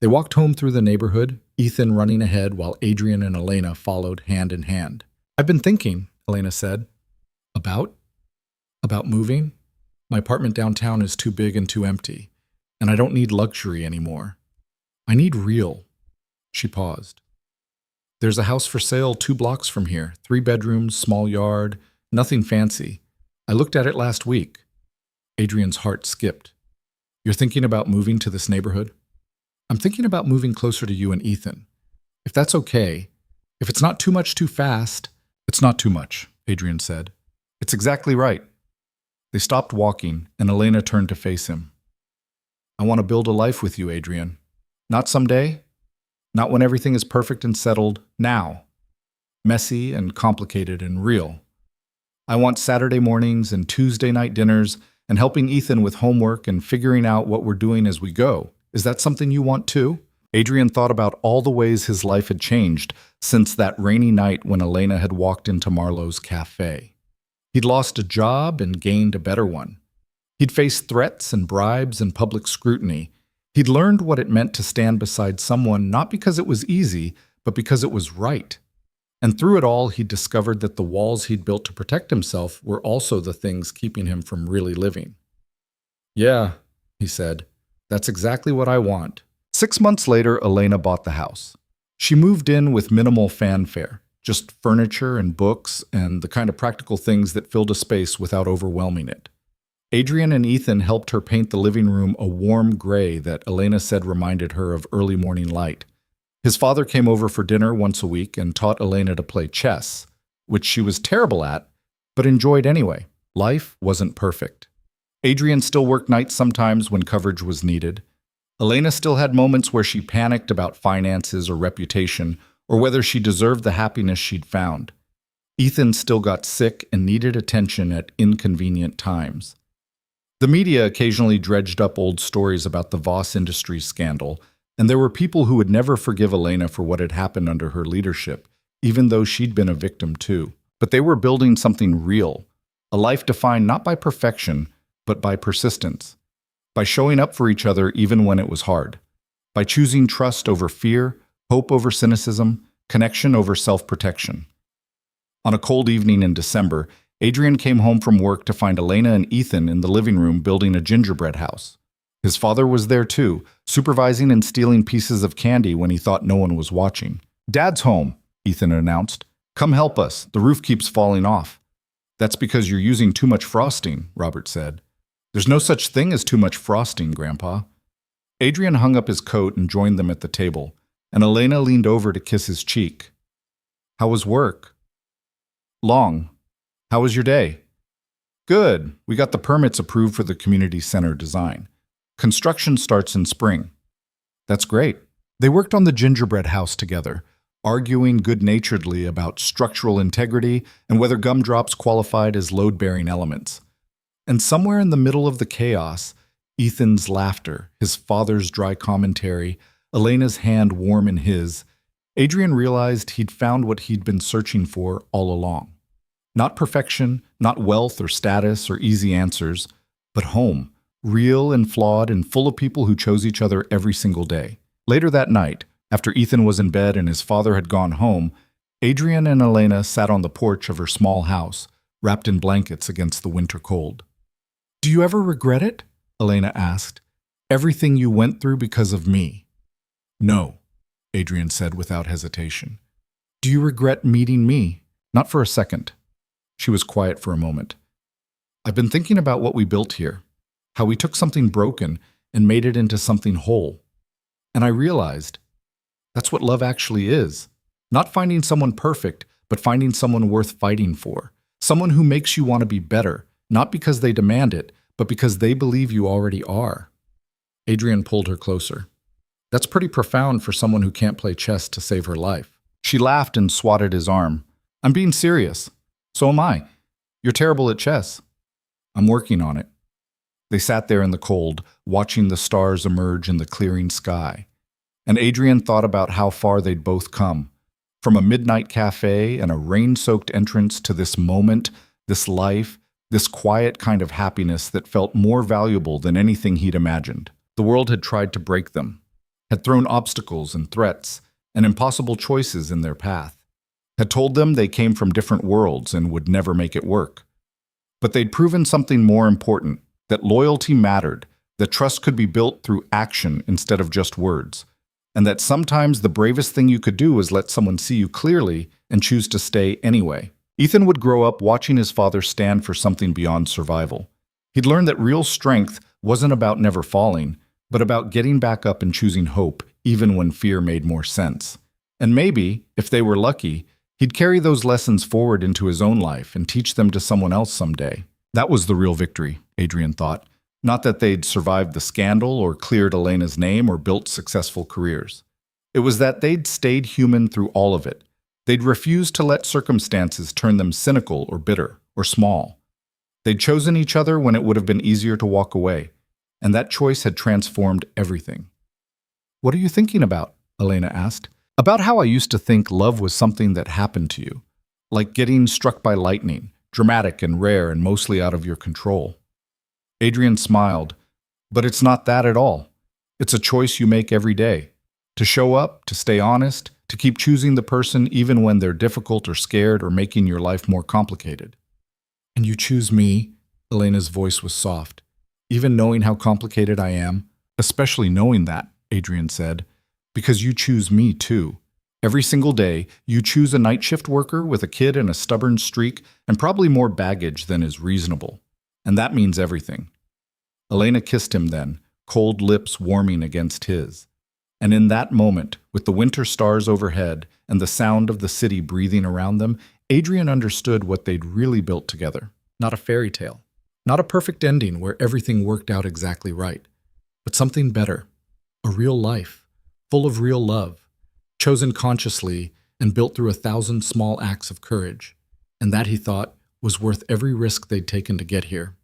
They walked home through the neighborhood, Ethan running ahead while Adrian and Elena followed hand in hand. I've been thinking, Elena said. About moving? My apartment downtown is too big and too empty, and I don't need luxury anymore. I need real. She paused. There's a house for sale 2 blocks from here, 3 bedrooms, small yard, nothing fancy. I looked at it last week. Adrian's heart skipped. You're thinking about moving to this neighborhood? I'm thinking about moving closer to you and Ethan. If that's okay, if it's not too much too fast. It's not too much, Adrian said. It's exactly right. They stopped walking, and Elena turned to face him. I want to build a life with you, Adrian. Not someday, not when everything is perfect and settled, now. Messy and complicated and real. I want Saturday mornings and Tuesday night dinners and helping Ethan with homework and figuring out what we're doing as we go. Is that something you want too? Adrian thought about all the ways his life had changed since that rainy night when Elena had walked into Marlowe's café. He'd lost a job and gained a better one. He'd faced threats and bribes and public scrutiny. He'd learned what it meant to stand beside someone not because it was easy, but because it was right. And through it all, he'd discovered that the walls he'd built to protect himself were also the things keeping him from really living. Yeah, he said, that's exactly what I want. 6 months later, Elena bought the house. She moved in with minimal fanfare, just furniture and books and the kind of practical things that filled a space without overwhelming it. Adrian and Ethan helped her paint the living room a warm gray that Elena said reminded her of early morning light. His father came over for dinner once a week and taught Elena to play chess, which she was terrible at, but enjoyed anyway. Life wasn't perfect. Adrian still worked nights sometimes when coverage was needed. Elena still had moments where she panicked about finances or reputation, or whether she deserved the happiness she'd found. Ethan still got sick and needed attention at inconvenient times. The media occasionally dredged up old stories about the Voss Industries scandal, and there were people who would never forgive Elena for what had happened under her leadership, even though she'd been a victim too. But they were building something real, a life defined not by perfection, but by persistence, by showing up for each other even when it was hard, by choosing trust over fear, hope over cynicism, connection over self-protection. On a cold evening in December, Adrian came home from work to find Elena and Ethan in the living room building a gingerbread house. His father was there too, supervising and stealing pieces of candy when he thought no one was watching. Dad's home, Ethan announced. Come help us, the roof keeps falling off. That's because you're using too much frosting, Robert said. There's no such thing as too much frosting, Grandpa. Adrian hung up his coat and joined them at the table, and Elena leaned over to kiss his cheek. How was work? Long. How was your day? Good. We got the permits approved for the community center design. Construction starts in spring. That's great. They worked on the gingerbread house together, arguing good-naturedly about structural integrity and whether gumdrops qualified as load-bearing elements. And somewhere in the middle of the chaos, Ethan's laughter, his father's dry commentary, Elena's hand warm in his, Adrian realized he'd found what he'd been searching for all along. Not perfection, not wealth or status or easy answers, but home. Real and flawed and full of people who chose each other every single day. Later that night, after Ethan was in bed and his father had gone home, Adrian and Elena sat on the porch of her small house, wrapped in blankets against the winter cold. Do you ever regret it? Elena asked. Everything you went through because of me. No, Adrian said without hesitation. Do you regret meeting me? Not for a second. She was quiet for a moment. I've been thinking about what we built here. How we took something broken and made it into something whole. And I realized that's what love actually is. Not finding someone perfect, but finding someone worth fighting for. Someone who makes you want to be better, not because they demand it, but because they believe you already are. Adrian pulled her closer. That's pretty profound for someone who can't play chess to save her life. She laughed and swatted his arm. I'm being serious. So am I. You're terrible at chess. I'm working on it. They sat there in the cold, watching the stars emerge in the clearing sky. And Adrian thought about how far they'd both come. From a midnight cafe and a rain-soaked entrance to this moment, this life, this quiet kind of happiness that felt more valuable than anything he'd imagined. The world had tried to break them, had thrown obstacles and threats and impossible choices in their path, had told them they came from different worlds and would never make it work. But they'd proven something more important, that loyalty mattered, that trust could be built through action instead of just words, and that sometimes the bravest thing you could do was let someone see you clearly and choose to stay anyway. Ethan would grow up watching his father stand for something beyond survival. He'd learned that real strength wasn't about never falling, but about getting back up and choosing hope, even when fear made more sense. And maybe, if they were lucky, he'd carry those lessons forward into his own life and teach them to someone else someday. That was the real victory, Adrian thought. Not that they'd survived the scandal or cleared Elena's name or built successful careers. It was that they'd stayed human through all of it. They'd refused to let circumstances turn them cynical or bitter or small. They'd chosen each other when it would have been easier to walk away, and that choice had transformed everything. "What are you thinking about?" Elena asked. "About how I used to think love was something that happened to you, like getting struck by lightning, dramatic and rare and mostly out of your control." Adrian smiled. "But it's not that at all. It's a choice you make every day. To show up, to stay honest, to keep choosing the person even when they're difficult or scared or making your life more complicated." "And you choose me?" Elena's voice was soft. "Even knowing how complicated I am?" "Especially knowing that," Adrian said, "because you choose me too. Every single day, you choose a night shift worker with a kid and a stubborn streak and probably more baggage than is reasonable. And that means everything." Elena kissed him then, cold lips warming against his. And in that moment, with the winter stars overhead and the sound of the city breathing around them, Adrian understood what they'd really built together. Not a fairy tale. Not a perfect ending where everything worked out exactly right. But something better. A real life, full of real love, chosen consciously and built through 1,000 small acts of courage. And that, he thought, was worth every risk they'd taken to get here.